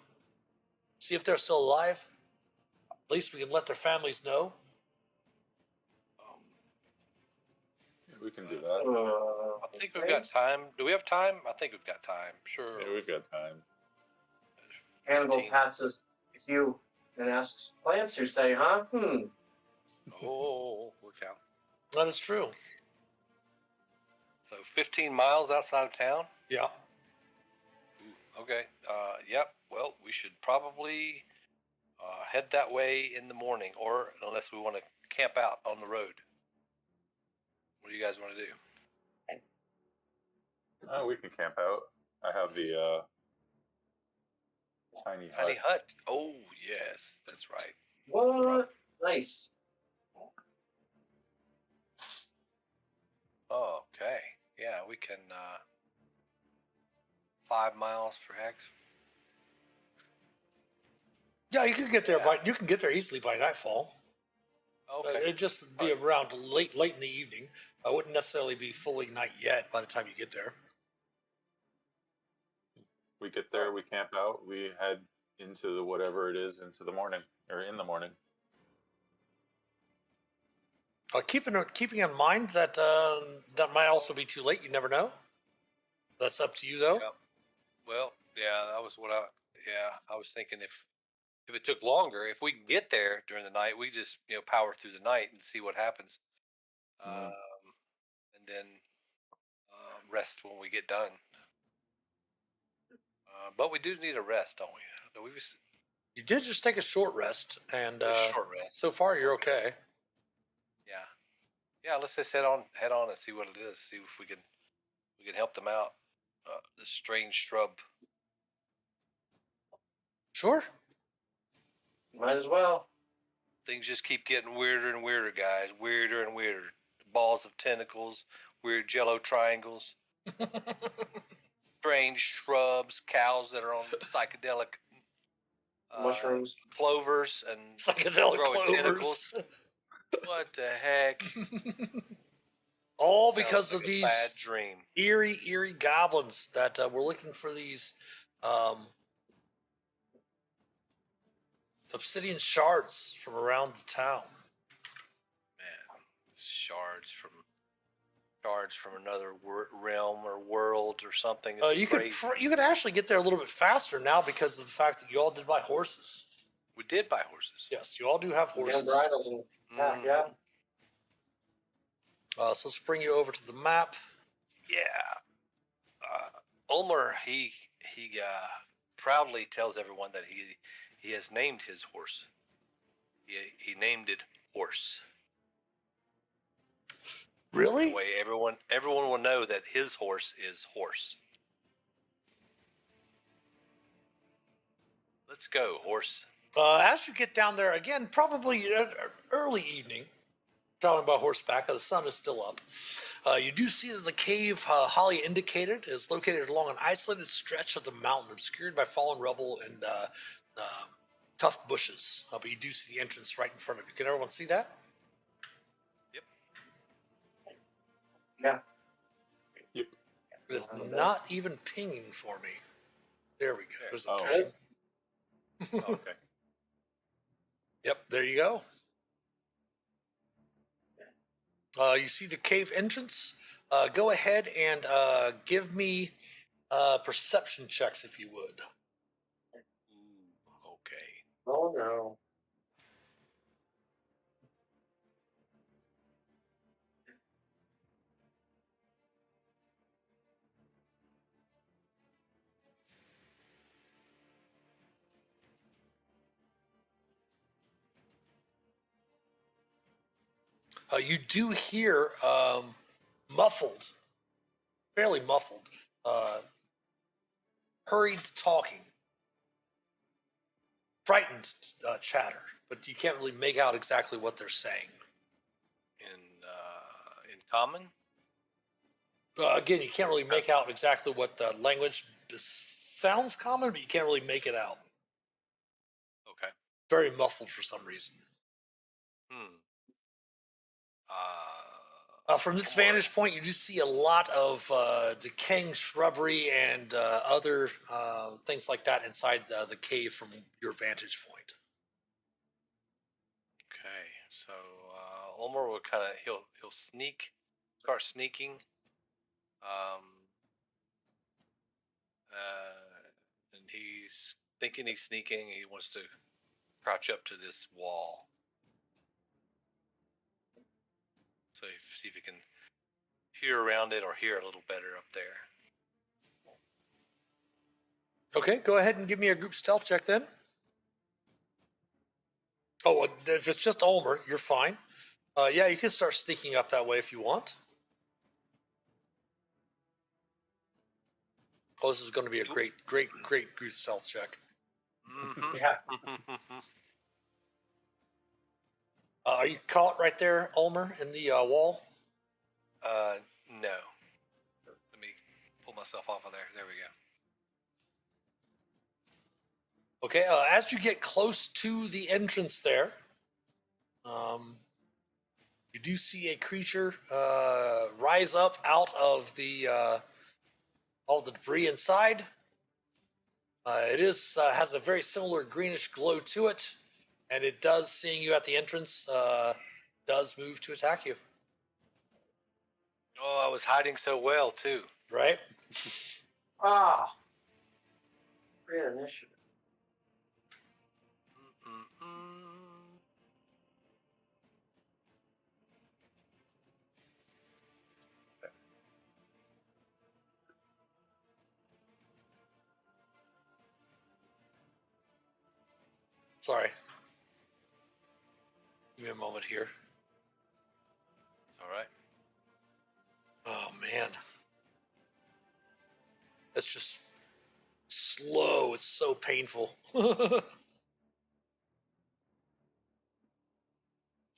See if they're still alive? At least we can let their families know. Yeah, we can do that. I think we've got time. Do we have time? I think we've got time. Sure. Yeah, we've got time. Hannibal 15. passes you and asks, "Plants, you say, huh? Oh, we're counting. That is true. So 15 miles outside of town? Yeah. Ooh, okay. Yep. Well, we should probably head that way in the morning, or unless we want to camp out on the road. What do you guys want to do? We can camp out. I have the tiny hut. Tiny hut. Oh, yes, that's right. What? Nice. Oh, okay. Yeah, we can. 5 miles perhaps. Yeah, you can get there Yeah. you can get there easily by nightfall. Okay. It'd just be around late in the evening. I wouldn't necessarily be fully night yet by the time you get there. We get there, we camp out, we head into the whatever it is into the morning or in the morning. Keeping in mind that that might also be too late. You never know. That's up to you, though. Yep. Well, yeah, that was what I was thinking if it took longer, if we can get there during the night, we just power through the night and see what happens, and then rest when we get done. But we do need a rest, don't we? You did just take a short rest, and short rest. so far you're okay. Yeah, yeah. Let's just head on and see what it is. See if we can help them out. This strange shrub. Sure. Might as well. Things just keep getting weirder and weirder, guys. Weirder and weirder. Balls of tentacles, weird jello triangles, strange shrubs, cows that are on psychedelic Mushrooms. clovers, and Psychedelic growing clovers. tentacles. What the heck? All Sounds because like of a these bad dream. eerie goblins that were looking for these obsidian shards from around the town. Man, shards from another realm or world or something. It's You crazy. you could actually get there a little bit faster now because of the fact that you all did buy horses. We did buy horses. Yes, you all do have Again, horses. bridles and attack, yeah. So let's bring you over to the map. Yeah. Ulmor, he proudly tells everyone that he has named his horse. He named it Horse. Really? That way everyone will know that his horse is Horse. Let's go, Horse. As you get down there, again, probably early evening, traveling by horseback, the sun is still up. You do see that the cave Holly indicated is located along an isolated stretch of the mountain, obscured by fallen rubble and tough bushes. But you do see the entrance right in front of you. Can everyone see that? Yep. Yeah. Yep. It is not even pinging for me. There we go. There's a Oh. ping. Okay. Yep, there you go. You see the cave entrance. Go ahead and give me perception checks if you would. Ooh, okay. Oh no. You do hear muffled, fairly muffled, hurried talking, frightened chatter, but you can't really make out exactly what they're saying. In common? Again, you can't really make out exactly what the language sounds common, but you can't really make it out. Okay. Very muffled for some reason. From this vantage point, you do see a lot of decaying shrubbery and other things like that inside the cave from your vantage point. Okay, so Ulmor will he'll start sneaking, and he's thinking he's sneaking. He wants to crouch up to this wall, so see if he can peer around it or hear a little better up there. Okay, go ahead and give me a group stealth check then. Oh, if it's just Ulmor, you're fine. Yeah, you can start sneaking up that way if you want. Oh, this is going to be a great group stealth check. Mm-hmm. Yeah. Are you caught right there, Ulmor, in the wall? No. Let me pull myself off of there. There we go. Okay, as you get close to the entrance there, you do see a creature rise up out of all the debris inside. It has a very similar greenish glow to it, and it does, seeing you at the entrance, does move to attack you. Oh, I was hiding so well too. Right? Ah. Great initiative. Sorry. Give me a moment here. All right. Oh man, that's just slow. It's so painful.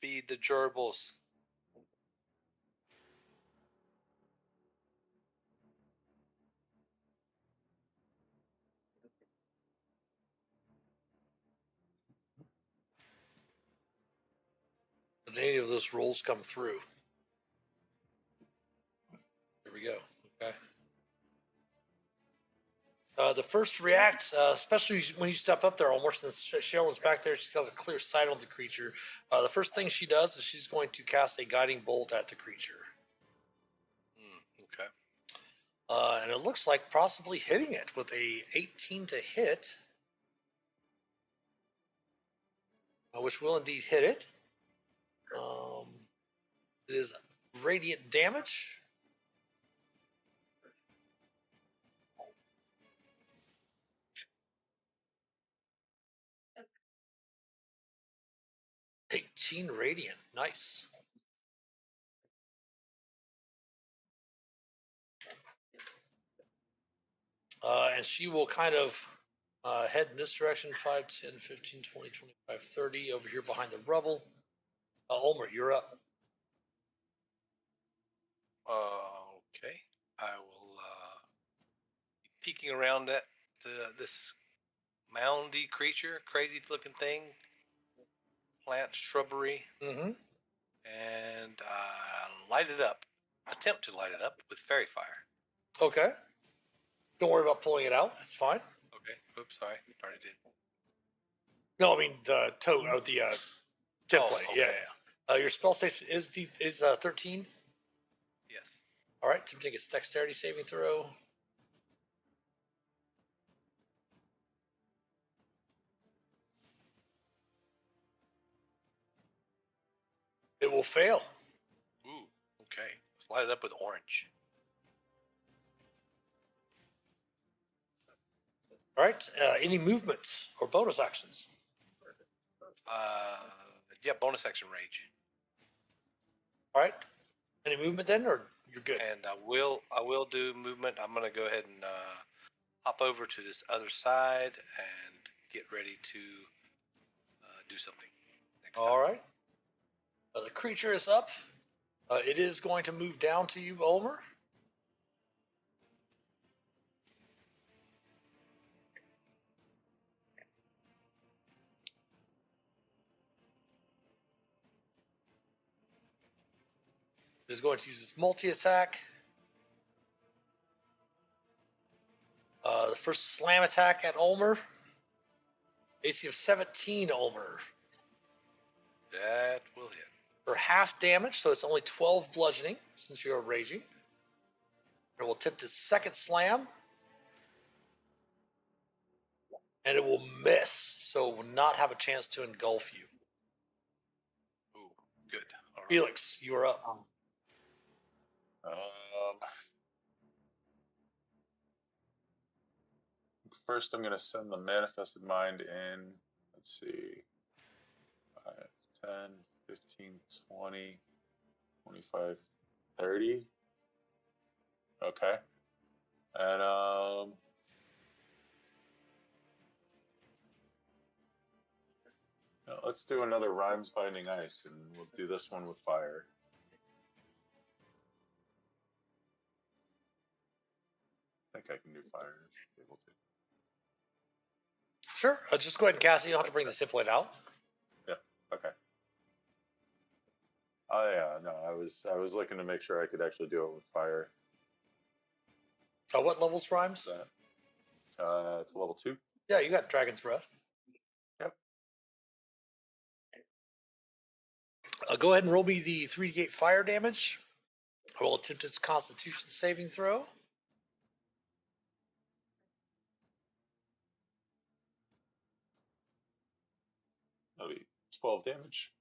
Feed the gerbils. Did any of those rolls come through? Here we go. Okay. The first to react, especially when you step up there, almost since Sharon's back there, she has a clear sight on the creature. The first thing she does is she's going to cast a guiding bolt at the creature. Okay. And it looks like possibly hitting it with a 18 to hit, which will indeed hit it. It is radiant damage. $18 radiant, nice. And she will kind of head in this direction, 5, 10, 15, 20, 25, 30, over here behind the rubble. Ulmor, you're up. Okay. I will be peeking around at this moundy creature, crazy looking thing, plant, shrubbery, Mm-hmm. and light it up. Attempt to light it up with fairy fire. Okay. Don't worry about pulling it out. It's fine. Okay. Oops, sorry. Already did. No, I mean the template. okay. Yeah. Your spell station is 13. Yes. All right. Attempting its dexterity saving throw. It will fail. Ooh. Okay. Let's light it up with orange. All right. Any movement or bonus actions? Yeah. Bonus action rage. All right. Any movement then, or you're good? And I will do movement. I'm gonna go ahead and hop over to this other side and get ready to do something next time. All right. The creature is up. It is going to move down to you, Ulmor. It is going to use its multi-attack. The first slam attack at Ulmor. AC of 17, Ulmor. That will hit. For half damage, so it's only 12 bludgeoning since you're raging. It will attempt its second slam. And it will miss, so it will not have a chance to engulf you. Ooh, good. All right. Phelix, you are up. First, I'm going to send the manifested mind in. Let's see. 5, 10, 15, 20, 25, 30. Okay. And let's do another Rhymes Binding Ice, and we'll do this one with fire. I think I can do fire if you're able to. Sure, just go ahead and cast it. You don't have to bring the template out. Yeah. Okay. Oh yeah, no, I was looking to make sure I could actually do it with fire. What level's rhymes? It's level 2. Yeah, you got Dragon's Breath. Yep. Go ahead and roll me the 3d8 fire damage. I will attempt its Constitution saving throw. That'll be 12 damage.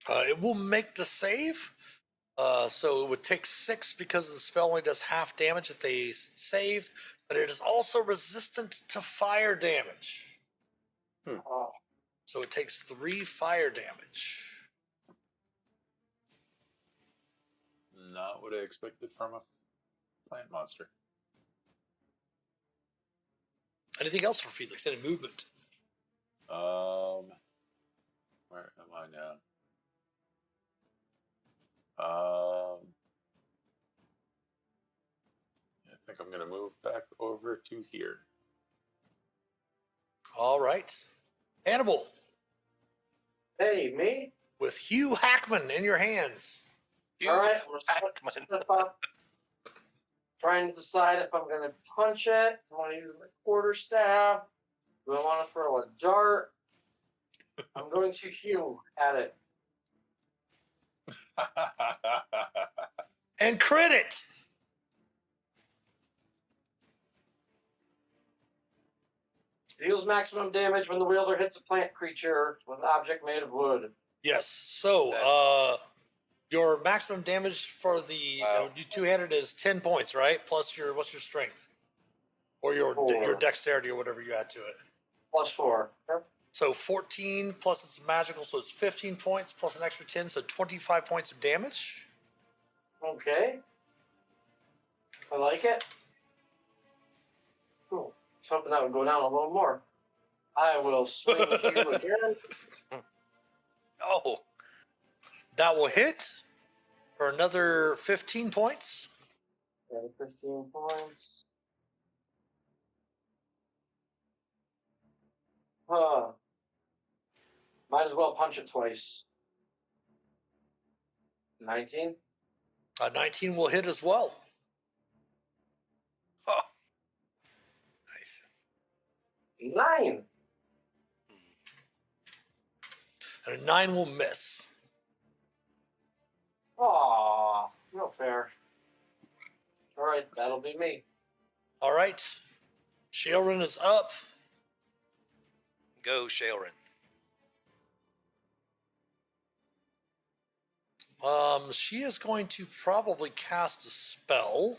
It will make the save. So it would take 6 because the spell only does half damage if they save, but it is also resistant to fire damage. Oh, So it takes 3 fire damage. Not what I expected from a plant monster. Anything else for Felix? Any movement? Where am I now? I think I'm gonna move back over to here. All right. Hannibal, hey, me? with Hugh Hackman in your hands. All right, I'm gonna Hackman. step up. Trying to decide if I'm gonna punch it. I want to use my quarterstaff. Do I want to throw a dart? I'm going to hew at it. And crit it. Deals maximum damage when the wielder hits a plant creature with an object made of wood. Yes. So, That's awesome. your maximum damage for the Wow. two-handed is 10 points, right? Plus what's your strength? Or your 4. dexterity or whatever you add to it. +4. Yep. So 14 plus it's magical, so it's 15 points plus an extra 10, so 25 points of damage. Okay. I like it. Cool. I was hoping that would go down a little more. I will swing hew again. Oh, That will hit for another 15 points. Okay, 15 points. Might as well punch it twice. 19. 19 will hit as well. oh. Nice. 9. And a 9 will miss. Aw, no fair. All right, that'll be me. All right. Shaelrin is up. Go, Shaelrin. She is going to probably cast a spell.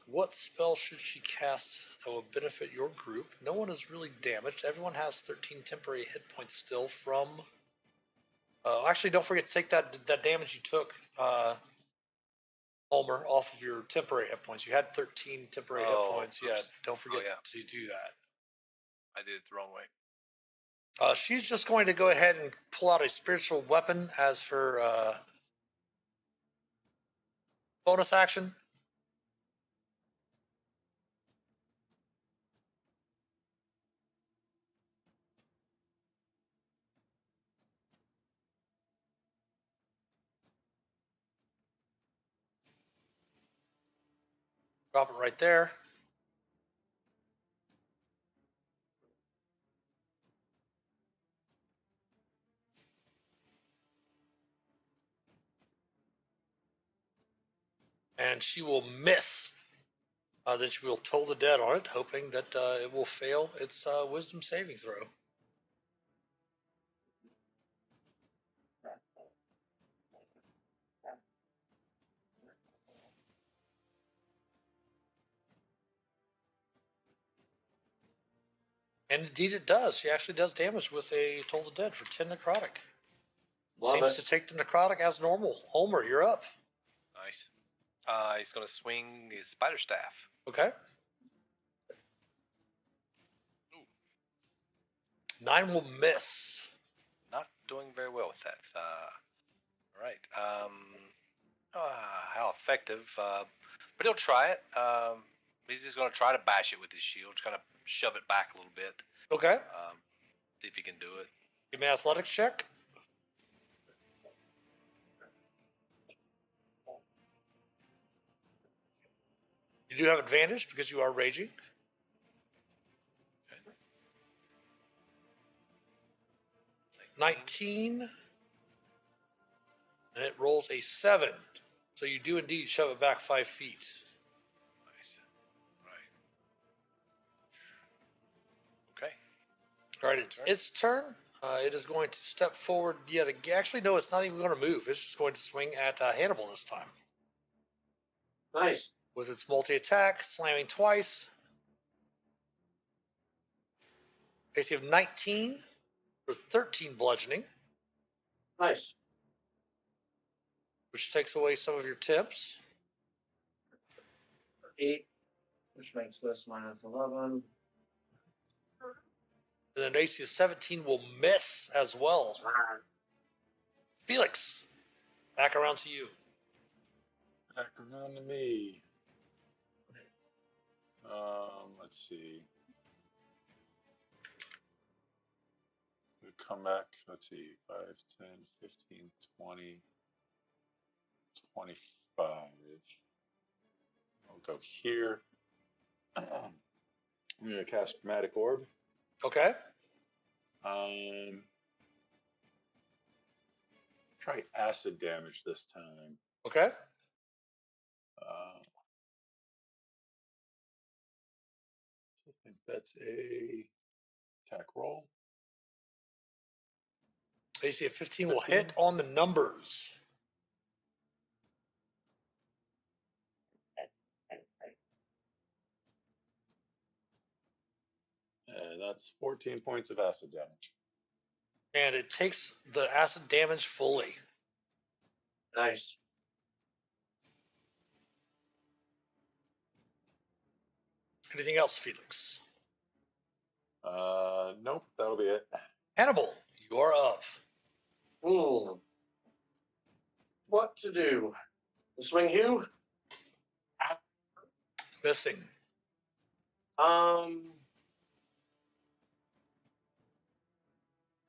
What spell should she cast that will benefit your group? No one is really damaged. Everyone has 13 temporary hit points still from. Actually, don't forget to take that damage you took, Ulmor, off of your temporary hit points. You had 13 temporary hit points. Oops. Yeah, don't forget yeah. to do that. I did it the wrong way. She's just going to go ahead and pull out a spiritual weapon as her bonus action. Drop it right there. And she will miss. Then she will toll the dead on it, hoping that it will fail its wisdom saving throw. And indeed it does. She actually does damage with a toll the dead for 10 necrotic. Seems to take the necrotic as normal. Ulmor, you're up. Nice. He's going to swing his spider staff. Okay. 9 will miss. Not doing very well with that. All right. How effective? But he'll try it. He's just going to try to bash it with his shield. Just kind of shove it back a little bit. Okay. See if he can do it. Give me an athletics check. You do have advantage because you are raging. Okay. 19. And it rolls a 7. So you do indeed shove it back 5 feet. Nice. Right. Okay. All right, it's its turn. It is going to step forward yet again. Actually, no, it's not even going to move. It's just going to swing at Hannibal this time. Nice. With its multi-attack, slamming twice. AC of 19 for 13 bludgeoning, Nice. which takes away some of your tips. 8, which makes this minus 11. And then AC of 17 will miss as well. Phelix, back around to you. Back around to me. Let's see. come back. Let's see, 5, 10, 15, 20, 25. I'll go here. I'm going to cast Chromatic Orb. Okay. Try acid damage this time. Okay. I think that's a attack roll. AC of 15 will hit on the numbers. And that's 14 points of acid damage. And it takes the acid damage fully. Nice. Anything else, Felix? Nope, that'll be it. Hannibal, you are up. What to do? The swing Hugh? Missing.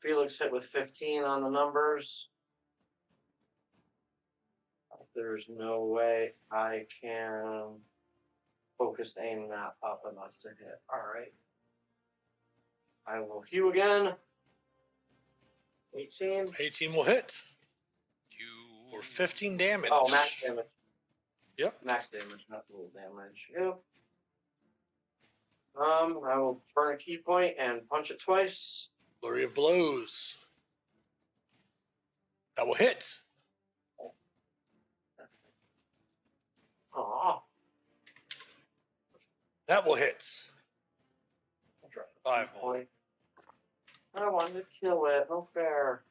Felix hit with 15 on the numbers. There's no way I can focus aim that up enough to hit. All right. I will Hugh again. 18. 18 will hit. You For 15 damage. Oh, max damage. Yep. Max damage, not full damage. Yep. I will burn a key point and punch it twice. Flurry of blows. That will hit. Aw. That will hit. I'll drop a 5 key more. point. I wanted to kill it. No fair.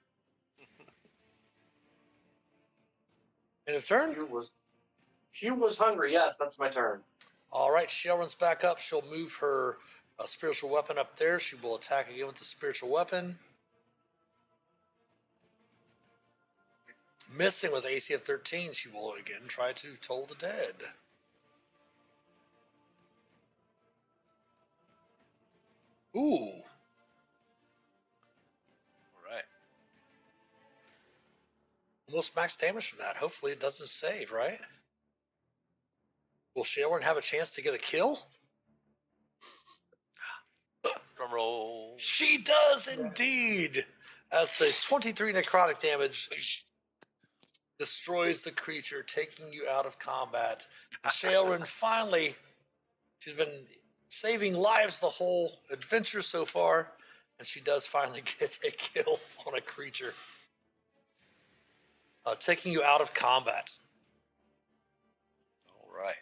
End of turn? Hugh was hungry. Yes, that's my turn. All right, Shae runs back up. She'll move her spiritual weapon up there. She will attack again with the spiritual weapon. Missing with AC of 13, she will again try to toll the dead. Ooh. All right. Almost max damage from that. Hopefully it doesn't save, right? Will Shae have a chance to get a kill? Drum roll. She does indeed! As the 23 necrotic damage destroys the creature, taking you out of combat. Shaelrin finally, she's been saving lives the whole adventure so far, and she does finally get a kill on a creature, taking you out of combat. All right.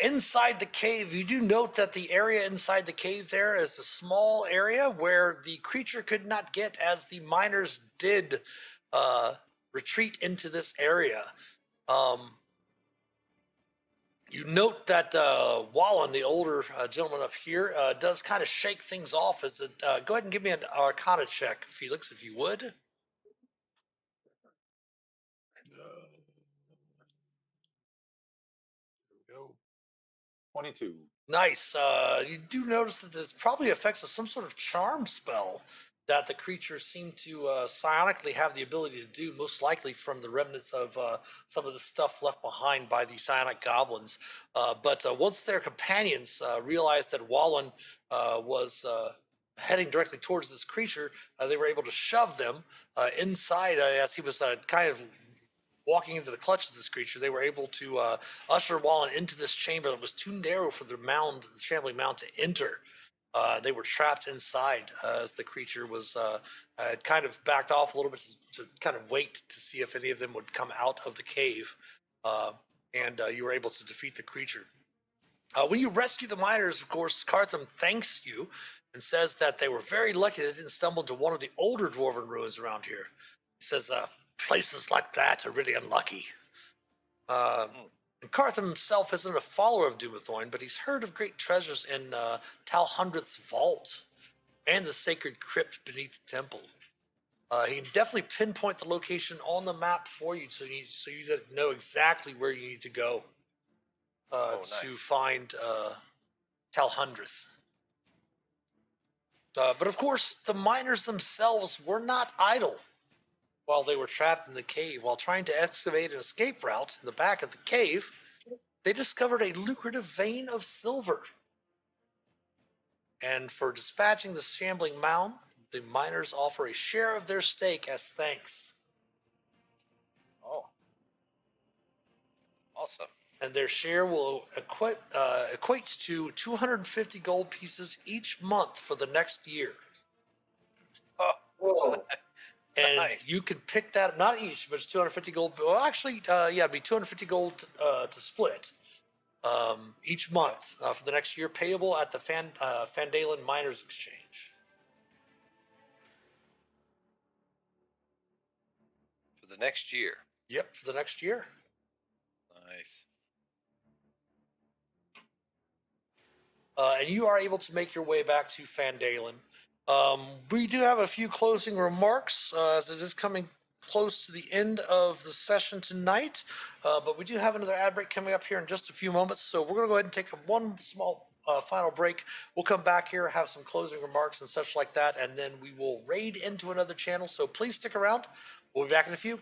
Inside the cave, you do note that the area inside the cave there is a small area where the creature could not get, as the miners did retreat into this area. You note that Wallen, the older gentleman up here, does kind of shake things off. As it, go ahead and give me an Arcana check, Felix, if you would. There we go. 22. Nice. You do notice that there's probably effects of some sort of charm spell that the creatures seem to psionically have the ability to do, most likely from the remnants of some of the stuff left behind by the psionic goblins. But once their companions realized that Wallen was heading directly towards this creature, they were able to shove them inside as he was kind of walking into the clutches of this creature. They were able to usher Wallen into this chamber that was too narrow for the shambling mound to enter. They were trapped inside as the creature was had kind of backed off a little bit to kind of wait to see if any of them would come out of the cave. And you were able to defeat the creature. When you rescue the miners, of course, Cartham thanks you and says that they were very lucky they didn't stumble into one of the older dwarven ruins around here. He says, places like that are really unlucky. And Cartham himself isn't a follower of Doomethorn, but he's heard of great treasures in Tal Hundredth's vault and the sacred crypt beneath the temple. He can definitely pinpoint the location on the map for you, so you know exactly where you need to go Nice. to find Tal Hundredth. But of course, the miners themselves were not idle. While they were trapped in the cave, while trying to excavate an escape route in the back of the cave, they discovered a lucrative vein of silver. And for dispatching the shambling mound, the miners offer a share of their stake as thanks. Oh, awesome. And their share will equate to 250 gold pieces each month for the next year. Oh, Whoa. And nice. you can pick that, not each, but it's 250 gold. Well, actually, it'd be 250 gold to split each month for the next year, payable at the Phandelver Miners Exchange. For the next year. Yep, for the next year. Nice. And you are able to make your way back to Phandelver. We do have a few closing remarks as it is coming close to the end of the session tonight, but we do have another ad break coming up here in just a few moments, so we're going to go ahead and take one small final break. We'll come back here, have some closing remarks and such like that, and then we will raid into another channel, so please stick around. We'll be back in a few.